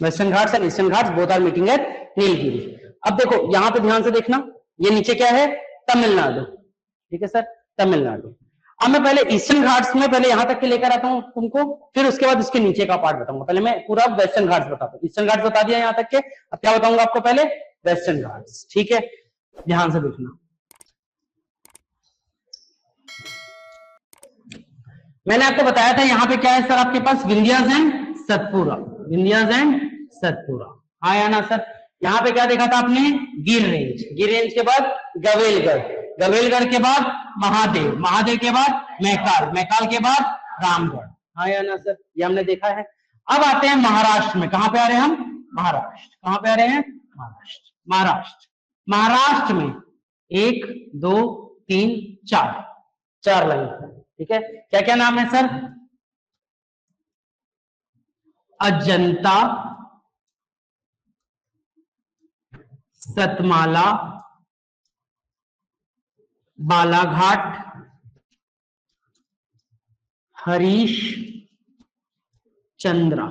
Western Ghats and Eastern Ghats both are meeting at Nilgiri. अब देखो यहां पे ध्यान से देखना, ये नीचे क्या है, तमिलनाडु। ठीक है सर, तमिलनाडु। अब मैं पहले ईस्टर्न घाट्स में पहले यहां तक के लेकर आता हूं तुमको, फिर उसके बाद उसके नीचे का पार्ट बताऊंगा। पहले मैं पूरा वेस्टर्न घाट्स बताता हूँ, ईस्टर्न घाट्स बता दिया यहां तक के, अब क्या बताऊंगा आपको, पहले वेस्टर्न घाट्स। ठीक है, ध्यान से देखना। मैंने आपको बताया था यहाँ पे क्या है सर, आपके पास विंध्यास एंड सतपुरा, विंध्यास एंड सतपुरा। हाँ या ना सर, यहाँ पे क्या देखा था आपने, गिर रेंज, गिर रेंज के बाद गवेलगढ़, गवेलगढ़ के बाद महादेव, महादेव के बाद मैकाल, मैकाल के बाद रामगढ़। हाँ या ना सर, ये हमने देखा है। अब आते हैं महाराष्ट्र में। कहां पे आ रहे हैं हम? महाराष्ट्र। कहां पे आ रहे हैं? महाराष्ट्र। महाराष्ट्र, महाराष्ट्र में 1 2 3 4 लाइन, ठीक है। क्या क्या नाम है sir? Ajanta, Satmala, Balaghat, Harish Chandra.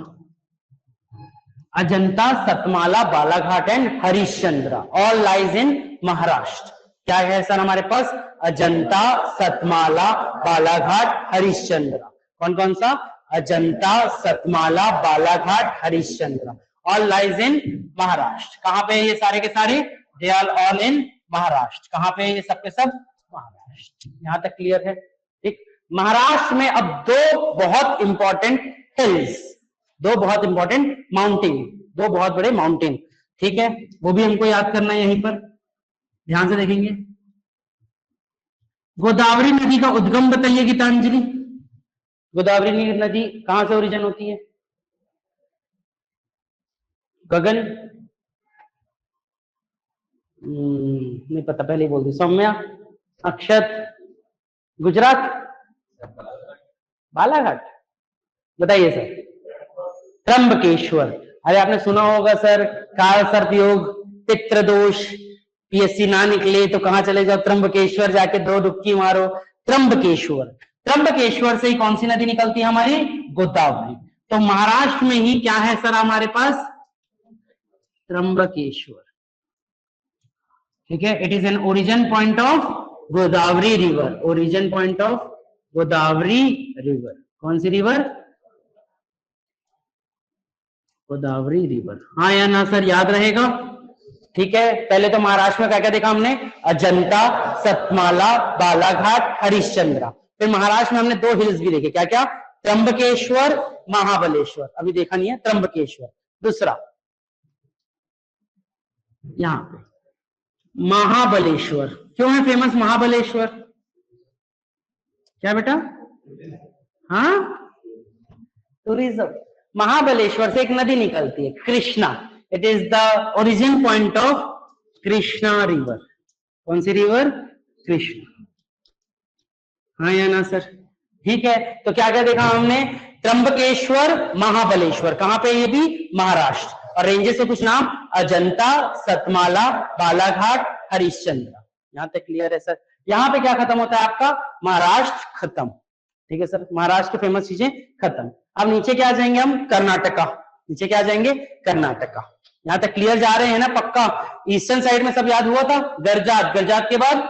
Ajanta, Satmala, Balaghat and Harishchandra all lies in Maharashtra. क्या है सर हमारे पास? अजंता, सतमाला, बालाघाट, हरिश्चंद्रा। कौन कौन सा? Ajanta, Satmala, Balaghat, Harishchandra all lies in Maharashtra. कहां पे ये सारे के सारे? They are all in Maharashtra. कहां पे ये सब के सब? महाराष्ट्र। यहां तक क्लियर है? ठीक। महाराष्ट्र में अब दो बहुत इंपॉर्टेंट हिल्स, दो बहुत इंपॉर्टेंट माउंटेन, दो बहुत बड़े माउंटेन, ठीक है, वो भी हमको याद करना है। यहीं पर ध्यान से देखेंगे। गोदावरी नदी का उद्गम बताइए गीतांजलि। गोदावरी नदी कहां से ओरिजिन होती है? गगन नहीं पता, पहले ही बोल दी। सौम्या, अक्षत, गुजरात, बालाघाट, बताइए सर। त्र्यंबकेश्वर। अरे आपने सुना होगा सर, काल सर्पयोग, पितृदोष, पीएससी ना निकले तो कहां चले जाओ? त्र्यंबकेश्वर जाके 2 डुबकी मारो। त्र्यंबकेश्वर, त्र्यंबकेश्वर से ही कौन सी नदी निकलती है हमारी? गोदावरी। तो महाराष्ट्र में ही क्या है सर हमारे पास? त्र्यंबकेश्वर, ठीक है। It is N origin point of Godavari river, origin point of Godavari river. कौन सी रिवर? गोदावरी रिवर। हाँ या ना सर, याद रहेगा? ठीक है। पहले तो महाराष्ट्र में क्या क्या देखा हमने? अजंता, सतमाला, बालाघाट, हरिश्चंद्रा। फिर महाराष्ट्र में हमने 2 हिल्स भी देखे। क्या क्या? त्र्यंबकेश्वर, महाबलेश्वर। अभी देखा नहीं है त्र्यंबकेश्वर। दूसरा यहां पे महाबलेश्वर। क्यों है फेमस महाबलेश्वर? क्या बेटा? हाँ, टूरिज्म। महाबलेश्वर से एक नदी निकलती है, Krishna. It is the origin point of Krishna river. कौन सी रिवर? कृष्णा। हाँ या ना सर? ठीक है। तो क्या क्या देखा हमने? त्र्यंबकेश्वर, महाबलेश्वर। कहां पे? ये भी महाराष्ट्र। और रेंजेस से कुछ नाम? अजंता, सतमाला, बालाघाट, हरिश्चंद्र। यहां तक क्लियर है सर? यहां पे क्या खत्म होता है आपका? महाराष्ट्र खत्म। ठीक है सर, महाराष्ट्र की फेमस चीजें खत्म। अब नीचे क्या आ जाएंगे हम? कर्नाटका। नीचे क्या आ जाएंगे? कर्नाटका। यहां तक क्लियर जा रहे हैं ना? पक्का। ईस्टर्न साइड में सब याद हुआ था। गरजात, गरजात के बाद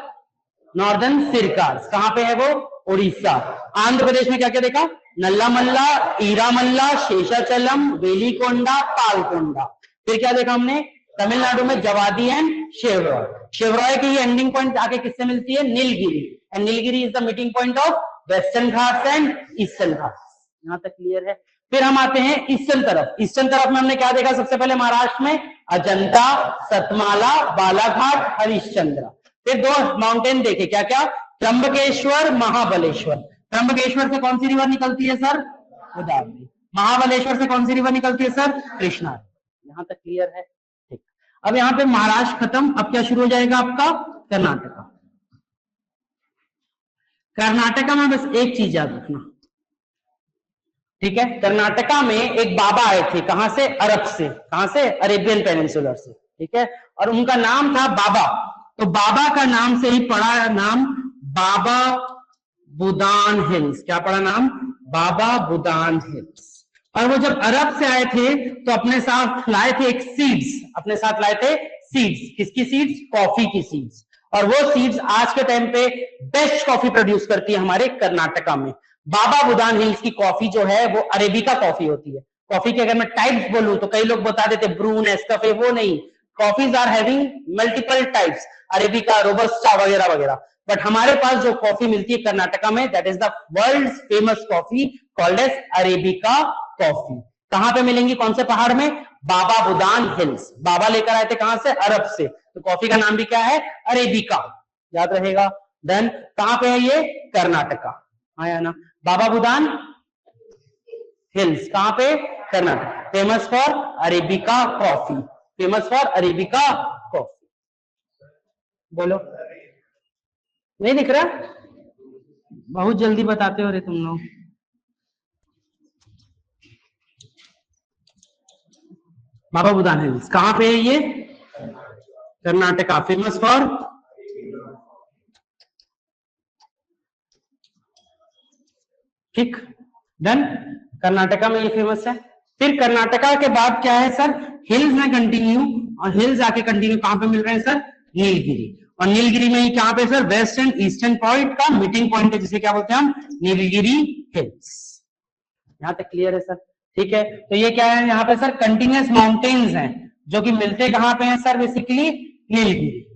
नॉर्दर्न सिरकार्स। कहां पे है वो? उड़ीसा। आंध्र प्रदेश में क्या क्या देखा? नल्लामल्ला, ईरामल्ला, शेषाचलम, वेलिकोंडा, पालकोंडा। फिर क्या देखा हमने? तमिलनाडु में जवादी एंड शेवरॉय। शेवरॉय की एंडिंग पॉइंट आके किससे मिलती है? Nilgiri. And Nilgiri is the meeting point of Western Ghats and Eastern Ghats. यहां तक क्लियर है? फिर हम आते हैं ईस्टर्न तरफ। ईस्टर्न तरफ में हमने क्या देखा? सबसे पहले महाराष्ट्र में अजंता, सतमाला, बालाघाट, हरिश्चंद्र। फिर 2 माउंटेन देखे। क्या क्या? त्र्यंबकेश्वर, महाबलेश्वर। त्र्यंबकेश्वर से कौन सी रिवर निकलती है सर? गोदावरी। महाबलेश्वर से कौन सी रिवर निकलती है सर? कृष्णा। यहां तक क्लियर है? ठीक। अब यहां पे महाराष्ट्र खत्म। अब क्या शुरू हो जाएगा आपका? कर्नाटका। कर्नाटका में बस एक चीज याद रखना, ठीक है। कर्नाटका में एक बाबा आए थे। कहां से? अरब से। कहां से? अरेबियन पेनिनसुलर से, ठीक है। और उनका नाम था बाबा। तो बाबा का नाम से ही पड़ा नाम बाबा बुदान हिल्स। क्या पड़ा नाम? बाबा बुदान हिल्स। और वो जब अरब से आए थे तो अपने साथ लाए थे एक सीड्स। अपने साथ लाए थे सीड्स। किसकी सीड्स? कॉफी की सीड्स। और वो सीड्स आज के टाइम पे बेस्ट कॉफी प्रोड्यूस करती है हमारे कर्नाटका में। बाबा बुदान हिल्स की कॉफी जो है वो अरेबिका कॉफी होती है। कॉफी के अगर मैं टाइप्स बोलूं तो कई लोग बता देते ब्रू, नेस्कैफे, वो नहीं। Coffees are having multiple types, arabica, robusta वगैरह वगैरह। बट हमारे पास जो कॉफी मिलती है कर्नाटका में, that is the world famous coffee called as arabica coffee. कहां पे मिलेंगी? कौन से पहाड़ में? बाबा बुदान हिल्स। बाबा लेकर आए थे कहां से? अरब से। तो कॉफी का नाम भी क्या है? अरेबिका। याद रहेगा। देन कहां पे है ये, कर्नाटका, आया ना। बाबा बुदान हिल्स कहां पे, Karnataka, famous for arabica coffee, famous for arabica coffee. बोलो, नहीं दिख रहा, बहुत जल्दी बताते हो रे तुम लोग। बाबा बुदान हिल्स कहां पे है ये, कर्नाटका, फेमस फॉर, ठीक, डन, कर्नाटका में ये फेमस है। फिर कर्नाटका के बाद क्या है सर, हिल्स में कंटिन्यू, और हिल्स आके कंटिन्यू कहां पे मिल रहे हैं सर, नीलगिरी, और नीलगिरी में ही कहां पे sir, west and eastern point का मीटिंग पॉइंट है, जिसे क्या बोलते हैं हम, नीलगिरी हिल्स। यहां तक क्लियर है सर, ठीक है। तो ये क्या है, यहाँ पे सर कंटिन्यूअस माउंटेन्स हैं जो कि मिलते कहां पे हैं सर, बेसिकली नीलगिरी,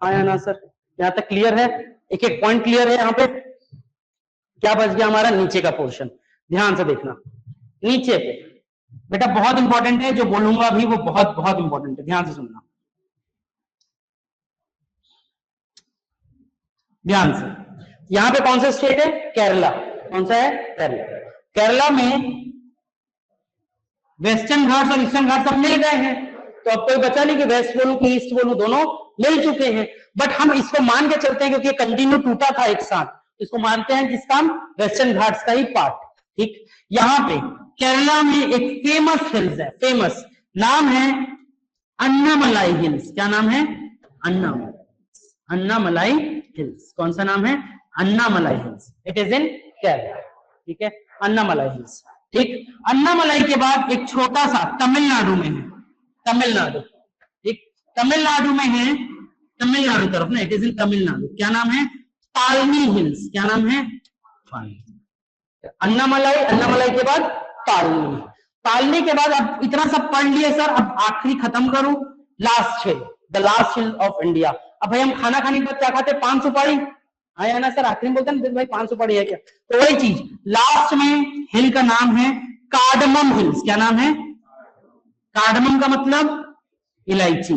आया ना सर, यहां तक क्लियर है, एक एक पॉइंट क्लियर है। यहाँ पे क्या बच गया हमारा, नीचे का पोर्शन, ध्यान से देखना, नीचे पे बेटा बहुत इंपॉर्टेंट है, जो बोलूंगा अभी वो बहुत बहुत इंपॉर्टेंट है, ध्यान से सुनना, ध्यान से। यहां पे कौन सा स्टेट है, केरला, कौन सा है, केरला। केरला में वेस्टर्न घाट्स और ईस्टर्न घाट्स सब मिल गए हैं, तो अब कोई बचा नहीं कि वेस्ट बोलूं कि ईस्ट बोलूं, दोनों मिल चुके हैं। बट हम इसको मान के चलते हैं क्योंकि कंटिन्यू टूटा था एक साथ, इसको मानते हैं किसका, वेस्टर्न घाट्स का ही पार्ट, ठीक। यहां पे केरला में एक फेमस हिल्स है, फेमस नाम है अन्नामलाई हिल्स, क्या नाम है, अन्नामलाई हिल्स, कौन सा नाम है, अन्नामलाई हिल्स, इट इज इन केरला, ठीक है, अन्नामलाई हिल्स, ठीक। अन्नामलाई के बाद एक छोटा सा तमिलनाडु में है, तमिलनाडु, ठीक, तमिलनाडु में है, तमिलनाडु तरफ ना, इट इज इन तमिलनाडु, क्या नाम है, पालनी हिल्स, क्या नाम है, अन्नामलाई, अन्नामलाई के बाद पालनी, पालनी के बाद अब इतना सब पढ़ लिए सर, अब आखिरी खत्म करूं, last hill, the last hill of India. अब भाई हम खाना खाने के बाद क्या खाते हैं, पान सुपारी, आया ना सर, आखिरी में बोलते हैं भाई पान सुपारी है क्या, तो वही चीज, लास्ट में हिल का नाम है कार्डमम हिल्स, क्या नाम है, कार्डमम का मतलब इलायची,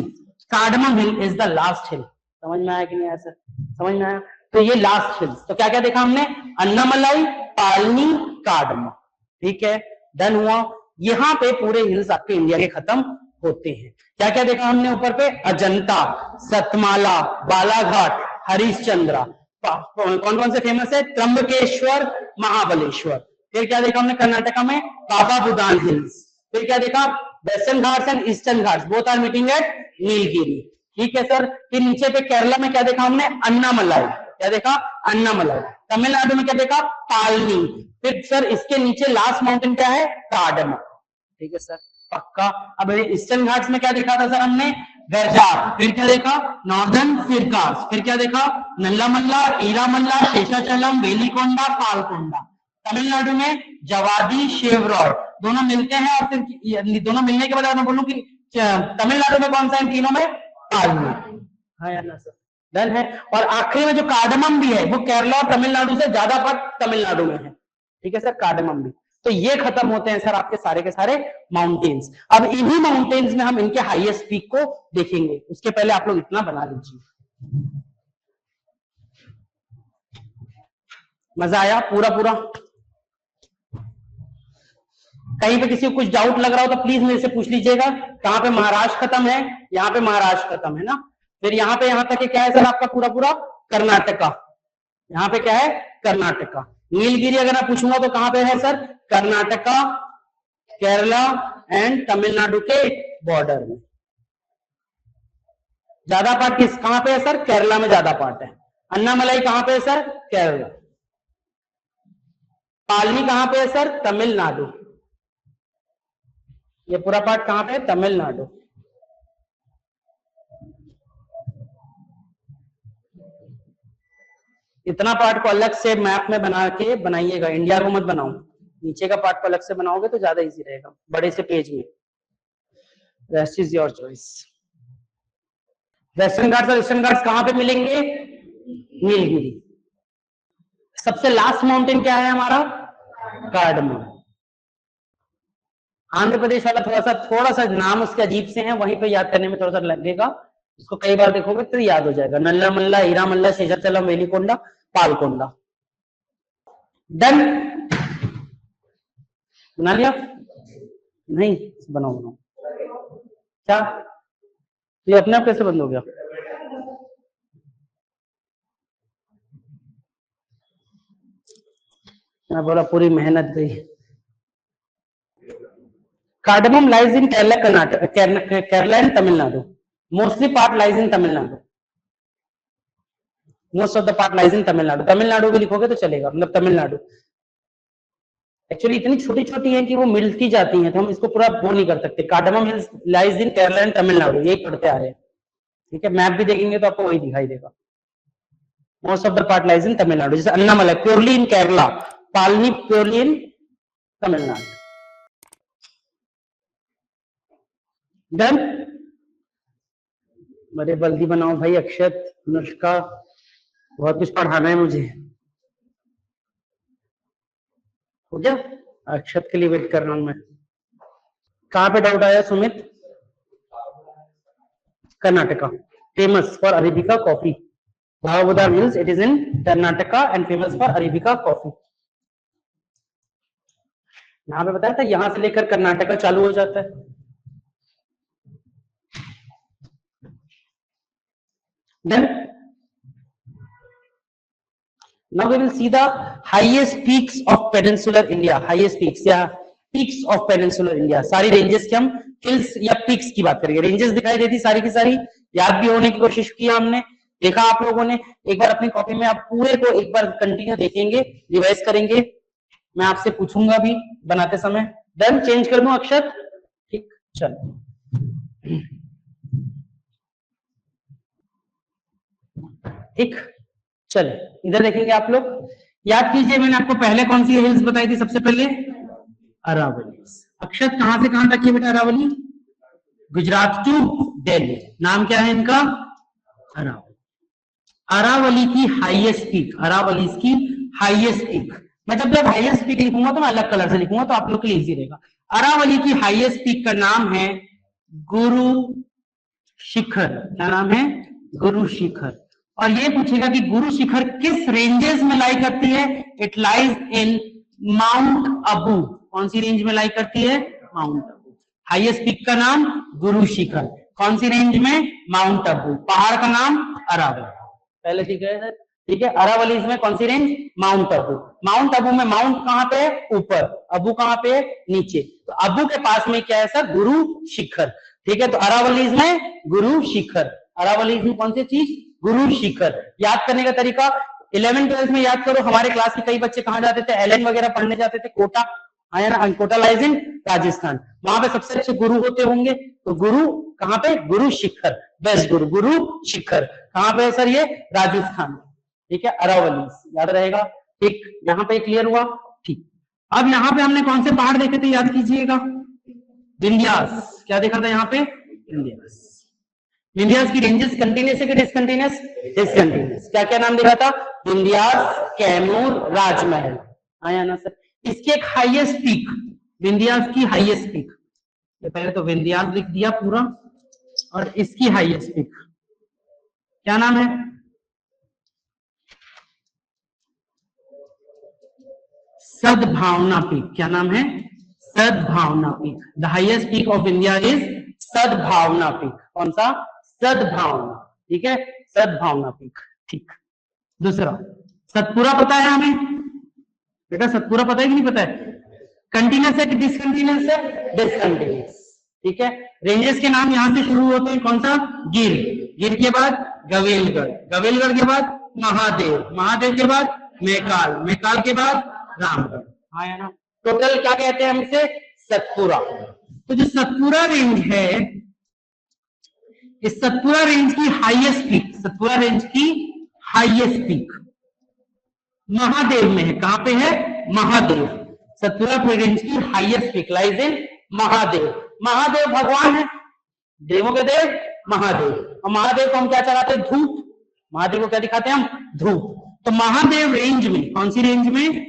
cardamom hill is the last hill, समझ में आया कि नहीं आया सर, समझ में आया। तो ये लास्ट हिल्स, तो क्या क्या देखा हमने, अन्नामलाई, पालनी, कार्डमम, ठीक है, डन हुआ। यहाँ पे पूरे हिल्स आपके इंडिया के खत्म होते हैं। क्या क्या देखा हमने ऊपर पे, अजंता, सतमाला, बालाघाट, हरिश्चंद्रा, कौन कौन से फेमस है, त्र्यंबकेश्वर, महाबलेश्वर। फिर क्या देखा हमने कर्नाटका में, बाबा बुदान हिल्स। फिर क्या देखा, Western Ghats and Eastern Ghats both are meeting at Nilgiri, ठीक है सर। फिर नीचे पे केरला में क्या देखा हमने, अन्नामलाई, क्या देखा, अन्नामलाई। तमिलनाडु में क्या देखा, पालनी। फिर सर इसके नीचे लास्ट माउंटेन क्या है, कार्डमम, ठीक है सर, पक्का। अब ईस्टर्न घाट्स में क्या देखा था सर हमने, गर्जार। फिर क्या देखा, नॉर्दर्न फिरकास। फिर क्या देखा, नल्लामल्ला, ईरामल्ला, शेषाचलम, वेलिकोंडा, पालकोंडा। तमिलनाडु में जवादी, शेवरॉय, दोनों मिलते हैं, और फिर दोनों मिलने के बाद मैं बोलूं कि तमिलनाडु में कौन सा है तीनों में, पालनी, हाँ यार ना सर, डन है। और आखिरी में जो कार्डमम भी है वो केरला और तमिलनाडु से ज्यादा पार्ट तमिलनाडु में है, ठीक है सर, कार्डमम भी। तो ये खत्म होते हैं सर आपके सारे के सारे माउंटेन्स। अब इन्हीं माउंटेन्स में हम इनके हाईएस्ट पीक को देखेंगे, उसके पहले आप लोग इतना बना लीजिए। मजा आया पूरा पूरा? कहीं पे किसी को कुछ डाउट लग रहा हो तो प्लीज मेरे से पूछ लीजिएगा। कहां पे महाराष्ट्र खत्म है, यहाँ पे महाराष्ट्र खत्म है ना। फिर यहाँ पे, यहाँ तक क्या है सर आपका पूरा पूरा कर्नाटका, यहाँ पे क्या है, कर्नाटका। नीलगिरी अगर मैं पूछूंगा तो कहां पे है सर, कर्नाटका, केरला एंड तमिलनाडु के बॉर्डर में। ज्यादा पार्ट किस कहां पे है सर, केरला में ज्यादा पार्ट है। अन्नामलाई कहां पे है सर, केरला। पालनी कहां पे है सर, तमिलनाडु। ये पूरा पार्ट कहां पे है, तमिलनाडु। इतना पार्ट को अलग से मैप में बना के बनाइएगा, इंडिया को मत बनाओ, नीचे का पार्ट को अलग से बनाओगे तो ज्यादा इजी रहेगा बड़े से पेज में। Rest is your choice. Western Ghats और ईस्टर्न घाट्स कहां पे मिलेंगे, नीलगिरी। सबसे लास्ट माउंटेन क्या है हमारा, कार्डमम। आंध्र प्रदेश वाला थोड़ा सा नाम उसके अजीब से हैं, वहीं पे याद करने में थोड़ा सा लगेगा, इसको कई बार देखोगे तो याद हो जाएगा। नल्ला मल्ला, हीरा मल्ला, शेषाचलम, वेलिकोंडा, पालकोंडा। डन, बना लिया? नहीं बनाओ बनाओ। क्या ये अपने आप कैसे बंद हो गया? मैं बोला पूरी मेहनत गई। Cardamom lies in Kerala, Karnataka, Kerala and Tamil Nadu. Mostly part lies in Tamil Nadu. Most of the part lies in Tamil Nadu. Tamil Nadu भी लिखोगे तो चलेगा, मतलब तमिलनाडु। एक्चुअली इतनी छोटी छोटी है कि वो मिलती जाती हैं, तो हम इसको पूरा वो नहीं कर सकते। Cardamom hills lies in Kerala and Tamil Nadu, यही पढ़ते आ रहे हैं। ठीक है, मैप भी देखेंगे तो आपको वही दिखाई देगा। Most of the part lies in Tamil Nadu. जैसे Anamalai purely in Kerala, Palani purely in Tamil Nadu. Done. बड़े जल्दी बनाओ भाई, अक्षत, अनुष्का, बहुत कुछ पढ़ाना है मुझे। हो गया? अक्षत के लिए वेट कर रहा हूं मैं। कहां पे डाउट आया Sumit? Karnataka, famous for arabica coffee. Bhavabodar Mills, it is in Karnataka and famous for Arabica coffee. यहां पे बताया था, यहां से लेकर कर्नाटका चालू हो जाता है। Then now we will see the highest peaks of peninsular India. Highest peaks या peaks of peninsular India। सारी रेंजेस की हम हिल्स या पीक्स की बात करेंगे। रेंजेस दिखाई देती सारी की सारी, याद भी होने की कोशिश की हमने। देखा आप लोगों ने? एक बार अपनी कॉपी में आप पूरे को एक बार कंटिन्यू देखेंगे, रिवाइज करेंगे। मैं आपसे पूछूंगा भी बनाते समय। डन, चेंज कर दूं अक्षत? ठीक, चलो ठीक, चले इधर देखेंगे आप लोग। याद कीजिए, मैंने आपको पहले कौन सी हिल्स बताई थी? सबसे पहले अरावली। अक्षत कहां से कहां तक है बेटा अरावली? गुजरात टू दिल्ली। नाम क्या है इनका? अरावली। अरावली की हाईएस्ट पीक, अरावली की हाईएस्ट पीक। मैं जब हाईएस्ट पीक लिखूंगा तो मैं अलग कलर से लिखूंगा, तो आप लोग के लिए इजी रहेगा। अरावली की हाईएस्ट पीक का नाम है गुरु शिखर। क्या नाम है? गुरु शिखर। और ये पूछेगा कि गुरु शिखर किस रेंजेस में लाई करती है? It lies in mount Abu. कौन सी रेंज में लाई करती है? माउंट अबू। हाईएस्ट पीक का नाम गुरु शिखर, कौन सी रेंज में? माउंट अबू। पहाड़ का नाम अरावली। पहले ठीक है सर? ठीक है, अरावली में कौन सी range? Mount Abu. Mount Abu में माउंट कहां पे है? ऊपर, अबू कहां पे है? नीचे। तो अबू के पास में क्या है सर? गुरु शिखर। ठीक है, तो अरावली में गुरु शिखर। अरावली में कौन सी चीज? गुरु शिखर। याद करने का तरीका 11th 12th में याद करो। हमारे क्लास के कई बच्चे कहां जाते थे? एलएन वगैरह पढ़ने जाते थे, कोटा। आया ना? Kota lies in Rajasthan. वहां पे सबसे अच्छे गुरु होते होंगे, तो गुरु कहां पे? गुरु शिखर, बेस्ट गुरु गुरु शिखर। कहां पे है सर ये? राजस्थान। ठीक है, अरावली याद रहेगा। ठीक, यहाँ पे क्लियर हुआ? ठीक। अब यहाँ पे हमने कौन से पहाड़ देखे थे? याद कीजिएगा, विंध्यास। क्या देखा था यहाँ पे? विंध्यास। विंध्यास की रेंजेस कंटिन्यूस है कि डिसकंटिन्यूस? डिसकंटिन्यूस। क्या क्या नाम देखा था? विंध्यास, कैमूर, राजमहल। आया ना सर? इसकी एक हाईएस्ट पीक, विंध्यास की हाईएस्ट पीक, पहले तो विंध्यास लिख दिया पूरा, और इसकी हाईएस्ट पीक क्या नाम है? सद्भावना पीक। क्या नाम है? सद्भावना peak. The highest peak of India is सद्भावना पीक। कौन सा? सद्भावना। ठीक है, सद्भावना पीक। ठीक। दूसरा, सतपुरा पता है हमें बेटा? सतपुरा पता है कि नहीं पता है? कंटिन्यूस है कि डिसकंटिन्यूस है? डिसकंटिन्यूस। ठीक है, रेंजेस के नाम यहां से शुरू होते हैं। कौन सा? गिर। गिर के बाद गवेलगढ़, गवेलगढ़ के बाद महादेव, महादेव के बाद मैकाल, मैकाल के बाद रामगढ़। आया ना? टोटल क्या कहते हैं हम इसे? सतपुरा। तो जो सतपुरा रेंज है, इस सतपुरा रेंज की हाईएस्ट पीक, सतपुरा रेंज की हाईएस्ट पीक महादेव में है। कहां पे है? महादेव। सतपुरा रेंज की highest peak lies in Mahadev. Mahadev भगवान है, देवों के देव महादेव। और महादेव को हम क्या चढ़ाते हैं? धूप। महादेव को क्या दिखाते हैं हम? धूप। तो महादेव रेंज में, कौन सी रेंज में?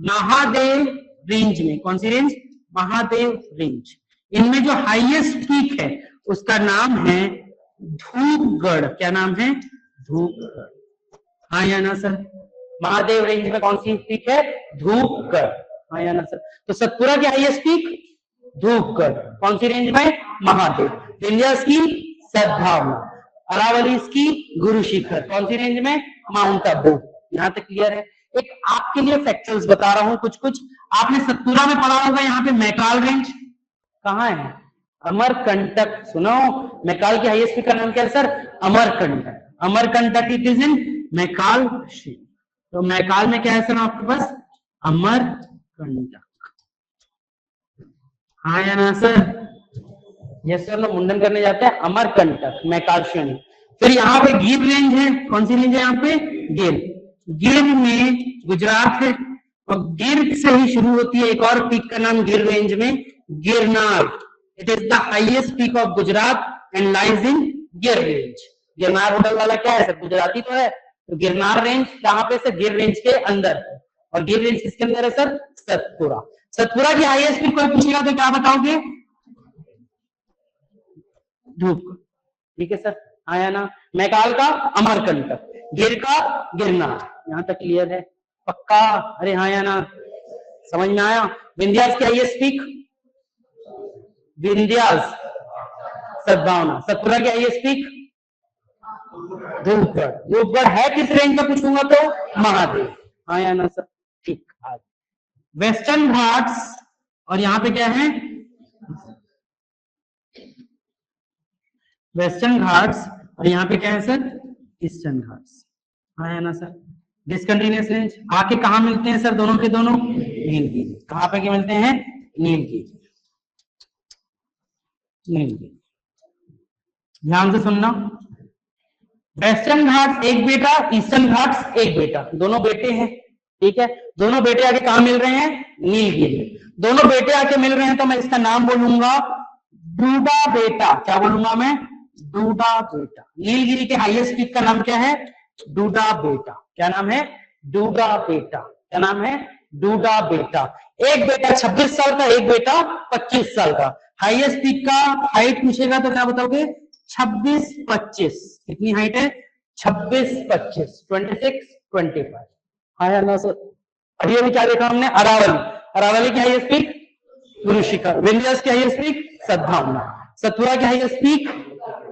महादेव रेंज में। कौन सी रेंज? महादेव रेंज। इनमें जो हाईएस्ट पीक है उसका नाम है धूपगढ़, क्या नाम है? धूपगढ़, हाँ या ना सर? महादेव रेंज में कौन सी पीक है? धूपगढ़, हाँ या ना सर? तो सतपुरा की हाईएस्ट पीक धूपगढ़, कौन सी रेंज में? महादेव। विंध्यास की सद्भावना, अरावली की गुरु शिखर, कौन सी रेंज में? माउंट आबू। यहाँ तक क्लियर है? एक आपके लिए फैक्टर्स बता रहा हूं कुछ कुछ। आपने सतपुरा में पढ़ा होगा, यहाँ पे मैकाल रेंज कहाँ है? अमरकंटक। सुनो, मैकाल की हाईएस्ट पीक का नाम क्या है sir? Amarkantak. Amarkantak it is इन मैकाल। तो मैकाल में क्या है सर आपके पास? अमरकंटक, हाँ या ना सर? यस सर, लोग मुंडन करने जाते हैं अमरकंटक, मैकाल श्रेणी। फिर यहाँ पे गिर रेंज है, कौन सी रेंज है यहाँ पे? गिर। गिर में गुजरात है, और गिर से ही शुरू होती है एक और पीक का नाम गिर रेंज में Girnar. It is the highest peak of Gujarat and lies in गिर रेंज। गिरनार होटल वाला क्या है सर? गुजराती तो है। तो गिरनार रेंज कहाँ पे सर? गिर रेंज के अंदर है। और गिर रेंज किसके अंदर है सर? सतपुरा। सतपुरा की हाईएस्ट पीक कोई पूछेगा तो क्या बताओगे? धूप, ठीक है सर, आया ना? मैकाल का अमरकंटक, गिर का गिरनार। यहाँ तक क्लियर है? पक्का? अरे हाँ या ना? समझ में आया? विंध्यास की हाईएस्ट पीक विंध्यास सद्भावना। सतपुरा की हाईएस्ट पीक धूपगढ़। धूपगढ़ है किस रेंज में पूछूंगा तो? महादेव, हाँ या ना सर? ठीक। वेस्टर्न घाट्स, और यहाँ पे क्या है? वेस्टर्न घाट्स, और यहाँ पे क्या है सर? ईस्टर्न घाट्स, हाँ या ना सर? डिसकंटिन्यूअस रेंज आके कहाँ मिलते हैं सर? दोनों के दोनों नीलगिरी। कहाँ पे मिलते हैं? नीलगिरी। नीलगिरी, ध्यान से सुनना। वेस्टर्न घाट्स एक बेटा, ईस्टर्न घाट्स एक बेटा, दोनों बेटे हैं, ठीक है? दोनों बेटे आके कहाँ मिल रहे हैं? नीलगिरी। दोनों बेटे आके मिल रहे हैं तो मैं इसका नाम बोलूंगा डूडा बेटा। क्या बोलूंगा मैं? डूडा बेटा। नीलगिरी के हाईएस्ट पीक का नाम क्या है? डूडा बेटा। क्या नाम है? डूडा बेटा। क्या नाम है? डूडा बेटा। एक बेटा 26 साल का, एक बेटा 25 साल का। हाईएस्ट पीक का हाइट पूछेगा तो क्या बताओगे? 26-25। कितनी हाइट है? 26-25, 26-25, हाँ या ना सर? अभी अभी क्या देखा हमने? अरावली। अरावली की हाईएस्ट पीक गुरु शिखर। विंध्यास की हाईएस्ट पीक सद्भावना। सतपुरा की हाईएस्ट पीक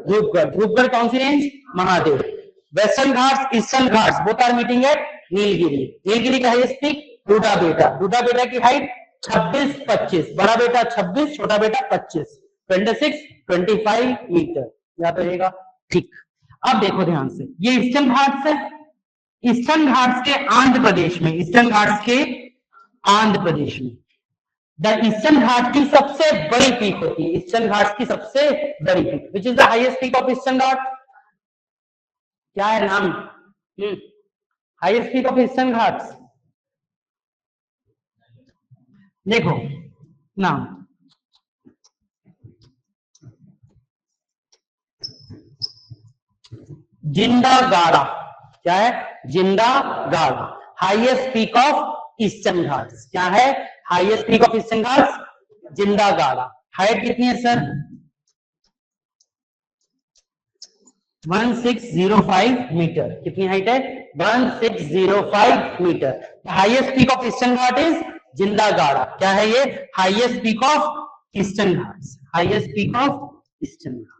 धूपगढ़। धूपगढ़ कौन सी range? Mahadev. Western Ghats, Eastern Ghats both are meeting at Nilgiri. Nilgiri का highest peak Doddabetta. Doddabetta की हाइट 26-25, बड़ा बेटा 26, छोटा बेटा 25, 26-25 मीटर। याद रहेगा? ठीक। अब देखो ध्यान से, ये ईस्टर्न घाट्स है। ईस्टर्न घाट्स के आंध्र प्रदेश में, ईस्टर्न घाट्स के आंध्र प्रदेश में द ईस्टर्न घाट की सबसे बड़ी पीक होती है। ईस्टर्न घाट्स की सबसे बड़ी peak, which is the highest peak of Eastern Ghat? क्या है नाम? Highest peak of Eastern Ghats देखो नाम, जिंदा गाड़ा। क्या है? Jindhagada. Highest peak of Eastern Ghats क्या है? Highest peak of Eastern Ghats Jindhagada. Height कितनी है सर? 1605 मीटर। कितनी हाइट है? 1605 metre. Highest peak of Eastern Ghat is Jindhagada. क्या है ये? Highest peak of Eastern Ghats. Highest peak of Eastern Ghats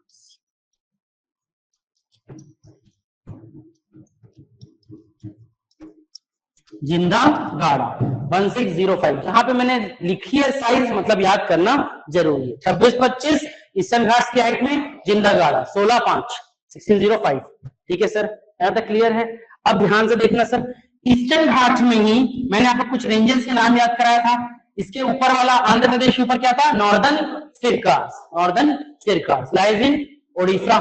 Jindhagada 1605। जहां पे मैंने लिखी है साइज, मतलब याद करना जरूरी है। 26-25 ईस्टर्न घाट्स की हाइट में जिंदा गाड़ा 16-5 1605। ठीक है सर, यहां तक क्लियर है? अब ध्यान से देखना सर, ईस्टर्न घाट में ही मैंने आपको कुछ रेंजेस के नाम याद कराया था। इसके ऊपर वाला आंध्र प्रदेश के ऊपर क्या था? Northern Circars. Northern Circars lies in Odisha.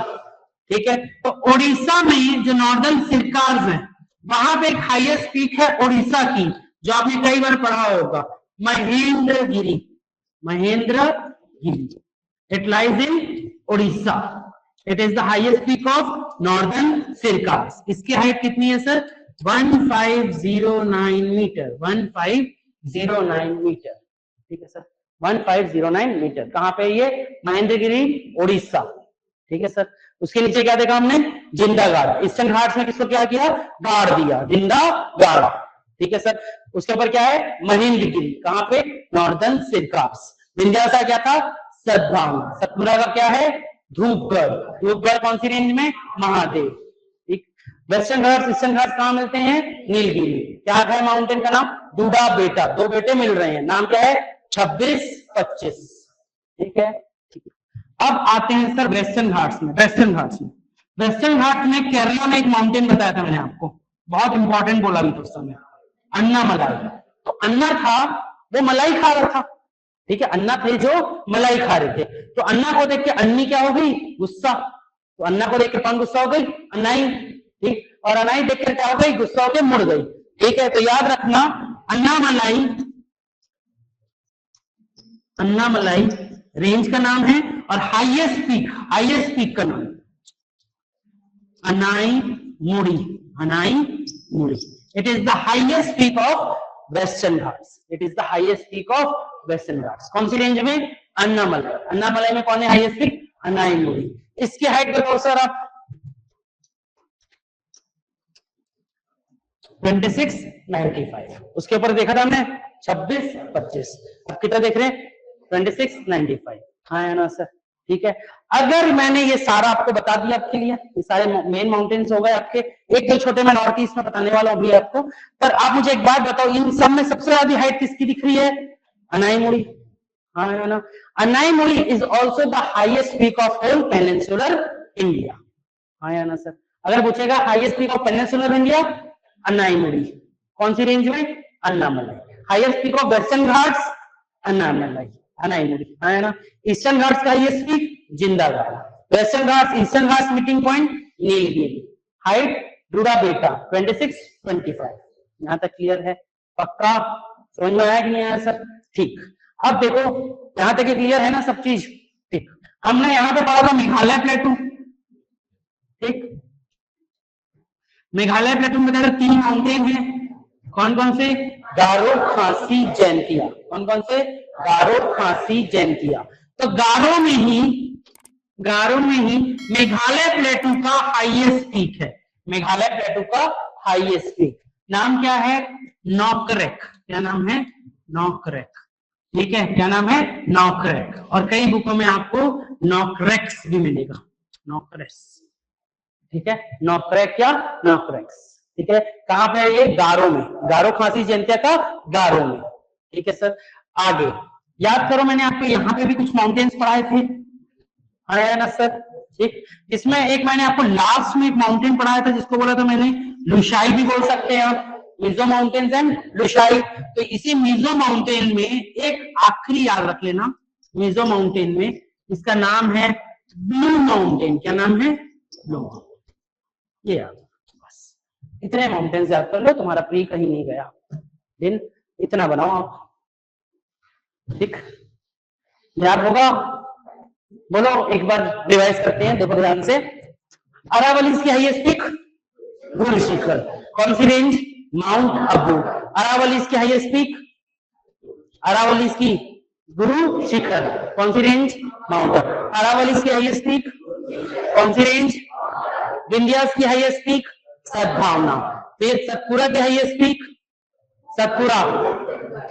ठीक है, तो ओडिशा में जो नॉर्दर्न सिरकार्स है, वहां पे एक हाईएस्ट पीक है ओडिशा की, जो आपने कई बार पढ़ा होगा, Mahendragiri. Mahendragiri, it lies in Odisha. It is the highest peak of Northern Circars. इसकी हाइट कितनी है सर? 1509 मीटर। 1509 मीटर। ठीक है सर, 1509 मीटर। कहां पे ये? महेंद्रगिरी, ओडिशा। ठीक है सर, उसके नीचे क्या देखा हमने, जिंदा गाड़ा। ईस्टर्न घाट्स में किसको क्या किया, गाड़ दिया, जिंदा गाड़ा। ठीक है सर। उसके ऊपर क्या है, महेंद्रगिरी, कहां पे, नॉर्दर्न सिरकाप्स। विंध्याचल क्या था, सद्भावना। सतपुरा का क्या है, धूपगढ़। धूपगढ़ कौन सी रेंज में, महादेव। ठीक। वेस्टर्न घाट्स ईस्टर्न घाट्स कहां मिलते हैं, नीलगिरी। क्या है माउंटेन का नाम, डूडा बेटा। दो बेटे मिल रहे हैं, नाम क्या है, 26-25। ठीक है। अब आते हैं सर वेस्टर्न घाट्स में। वेस्टर्न घाट्स में केरला में एक माउंटेन बताया था मैंने आपको, बहुत इंपॉर्टेंट बोला भी उस समय, अन्ना मलाई। तो अन्ना था, वो मलाई खा रहा था। ठीक है, अन्ना थे जो मलाई खा रहे थे। तो अन्ना को देख के अन्नी क्या हो गई, गुस्सा। तो अन्ना को देख के कौन गुस्सा हो गई, अनाई। ठीक, और अनाई देख कर क्या हो गई, गुस्सा होकर मुड़ गई। ठीक है, तो याद रखना, अन्ना मलाई रेंज का नाम है, और हाईएस्ट पीक का नाम अनाई मुड़ी। अनाई मुड़ी, it is the highest peak of Western Ghats. It is the highest peak of Western Ghats. कौन सी रेंज में, अन्नामलाई। अन्नामलाई में कौन है हाईएस्ट पीक, अनाई मुड़ी। इसकी हाइट बताओ सर आप, 2695। उसके ऊपर देखा था हमने 26-25। अब कितना देख रहे हैं, 2695। हाँ है ना सर। ठीक है, अगर मैंने ये सारा आपको बता दिया आपके लिए, ये सारे मेन माउंटेन्स हो गए आपके, एक दो छोटे मैं नॉर्थ ईस्ट में बताने वाला हूँ अभी आपको। पर आप मुझे एक बात बताओ, इन सब में सबसे ज्यादा हाइट किसकी दिख रही है, अनाईमुड़ी। हाँ है ना। Anamudi is also the highest peak of whole peninsular India. हाँ है ना सर। अगर पूछेगा highest peak of peninsular India, Anamudi. कौन सी रेंज में, Annamalai. Highest peak of Western Ghats, Annamalai, Anamudi. है ना। ईस्टर्न घाट्स का highest peak, Jindhagada. Western Ghats, Eastern Ghats meeting point, Nilgiri. Height, Doddabetta, 26-25। यहां तक क्लियर है, पक्का समझ में आया कि नहीं आया सर। ठीक, अब देखो यहां तक क्लियर है ना सब चीज। ठीक, हमने यहां पे पढ़ा था मेघालय प्लेटू। ठीक, मेघालय प्लेटू में 3 माउंटेन है। कौन कौन से, गारो, खासी, जैंतिया। कौन कौन से, गारो, खासी, जैंतिया। तो गारो में ही मेघालय प्लेटू का हाईएस्ट पीक है। मेघालय प्लेटू का हाईएस्ट पीक नाम क्या है, नॉकरेक। क्या नाम है, नॉकरेक। ठीक है, क्या नाम है, नॉकरेक। और कई बुकों में आपको नॉकरेक्स भी मिलेगा, नॉकरेक्स। ठीक है, नॉकरेक या नॉकरेक्स। ठीक है, कहां पे है ये, गारो में। गारो, खासी, जैंतिया का गारो में। ठीक है सर। आगे याद करो, मैंने आपको यहाँ पे भी कुछ माउंटेन्स पढ़ाए थे, है ना सर। ठीक, इसमें एक मैंने आपको लास्ट में एक माउंटेन पढ़ाया था जिसको बोला था मैंने, लुशाई भी बोल सकते हैं आप, मिजो माउंटेन्स एंड लुशाई। तो इसी मिजो माउंटेन में एक आखिरी याद रख लेना, मिजो माउंटेन में इसका नाम है ब्लू माउंटेन। क्या नाम है, ब्लू माउंटेन। ये याद, बस इतने माउंटेन्स याद कर लो, तुम्हारा प्री कहीं नहीं गया दिन, इतना बनाओ आप। ठीक, याद होगा, बोलो एक बार रिवाइज करते हैं, देखो ध्यान से। अरावली की हाईएस्ट पीक, गुरु शिखर। कौन सी रेंज, माउंट अबू। अरावली की हाईएस्ट पीक, अरावली की गुरु शिखर। कौन सी रेंज, माउंट अबू। अरावली की हाईएस्ट पीक, कौन सी रेंज, विंध्यास की हाईएस्ट पीक, सद्भावना। फिर सतपुरा की हाईएस्ट पीक, सतपुरा,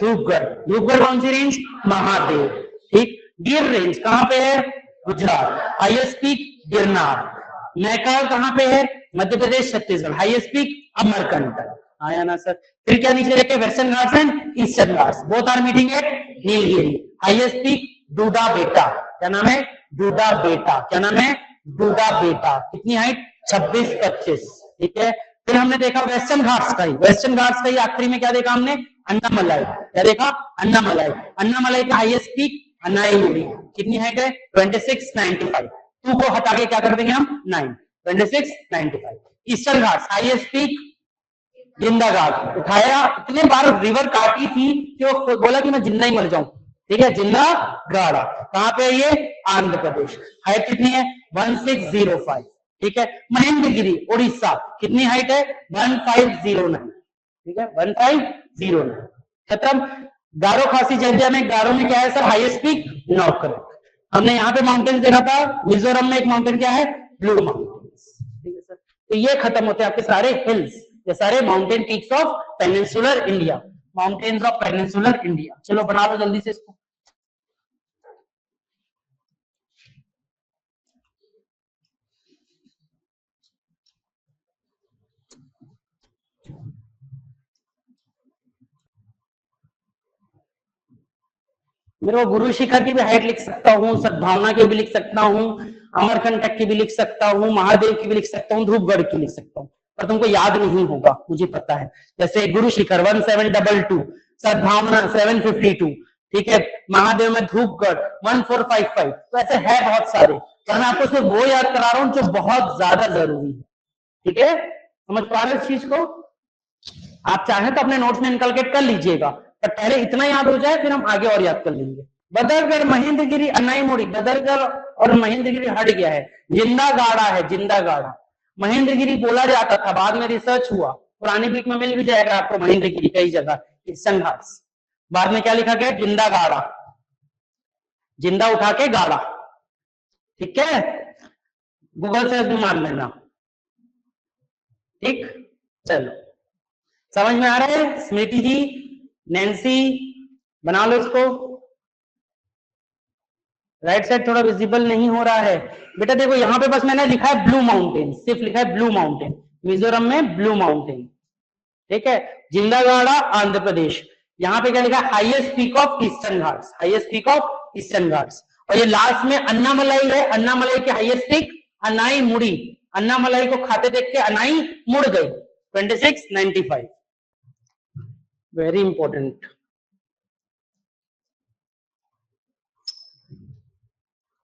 धूपगढ़। धूपगढ़ कौन सी रेंज, महादेव। ठीक, गिर रेंज कहां पे है, गुजरात। Highest peak, Girnar. नैकाल कहां पे है, मध्य प्रदेश, छत्तीसगढ़। Highest peak, Amarkantak. आया ना सर। फिर क्या नीचे रखे, Western Ghats and Eastern Ghats, both are meeting at Nilgiri. Highest peak, Doddabetta. क्या नाम है, डूडा बेटा। क्या नाम है, डूडा बेटा। कितनी हाइट, 26-25। ठीक है, फिर हमने देखा वेस्टर्न घाट्स का ही, वेस्टर्न घाट्स का ही आखिरी में क्या देखा हमने, अन्नामलाई। क्या देखा, अन्नामलाई। अन्नामलाई का हाईएस्ट पीक, अनाईमुड़ी। कितनी हाइट है, 2695। 2 को हटा के क्या कर देंगे हम, 9, 2695। ईस्टर्न घाट्स हाईएस्ट पीक, जिंदा घाट। उठाया, इतने बार रिवर काटी थी कि वो बोला कि मैं जिंदा ही मर जाऊं। ठीक है, जिंदा गाड़ा। कहां पे है ये, आंध्र प्रदेश। हाइट कितनी है, 1605। ठीक है, महेंद्रगिरी उड़ीसा, कितनी हाइट है, 1509। ठीक है, 1509। खत्म। गारो, खासी, जैंतिया में, गारो में क्या है सर, हाईएस्ट पीक, नॉकरेक। हमने यहाँ पे माउंटेन देखा था, मिजोरम में एक माउंटेन क्या है, ब्लू माउंटेन्स। ठीक है सर, तो ये खत्म होते हैं आपके सारे हिल्स, ये सारे mountain peaks of peninsular India, mountains of peninsular India. चलो बना लो जल्दी से इसको। मेरे को गुरु शिखर की भी हाइट लिख सकता हूँ, सद्भावना की भी लिख सकता हूँ, अमरकंटक की भी लिख सकता हूँ, महादेव की भी लिख सकता हूँ, ध्रुवगढ़ की लिख सकता हूँ, पर तुमको याद नहीं होगा, मुझे पता है। जैसे गुरु शिखर 1722, सद्भावना 752, ठीक है, महादेव में ध्रुवगढ़ 1455, तो ऐसे है बहुत सारे, पर मैं आपको सिर्फ वो याद करा रहा हूँ जो बहुत ज्यादा जरूरी है। ठीक है, समझ पा रहे इस चीज को? आप चाहें तो अपने नोट्स में इनकलकेट कर लीजिएगा, पर पहले इतना याद हो जाए, फिर हम आगे और याद कर लेंगे। बदरगढ़, महेंद्रगिरी, अन्नाईमुड़ी, बदरगढ़ और महेंद्रगिरी हट गया है, जिंदा गाड़ा है, जिंदा गाड़ा। महेंद्रगिरी बोला जाता था, बाद में रिसर्च हुआ, पुरानी बुक में मिल भी जाएगा आपको महेंद्रगिरी कई जगह, ईस्टर्न घाट्स। बाद में क्या लिखा गया? जिंदा गाड़ा, जिंदा उठा के गाड़ा। ठीक है, गूगल से भी मार लेना। ठीक, चलो समझ में आ रहा है? स्मृति जी, नैन्सी, बना लो इसको। राइट साइड थोड़ा विजिबल नहीं हो रहा है बेटा, देखो यहाँ पे बस मैंने लिखा है ब्लू माउंटेन, सिर्फ लिखा है ब्लू माउंटेन, मिजोरम में ब्लू माउंटेन। ठीक है, जिंदागाड़ा आंध्र प्रदेश, यहाँ पे क्या लिखा है? Highest peak of Eastern Ghats, highest peak of Eastern Ghats. और ये लास्ट में अन्नामलाई है, अन्नामलाई के हाईएस्ट पीक अनाई मुड़ी, अन्नामलाई को खाते देख के अनाई मुड़ गई 2695। Very important.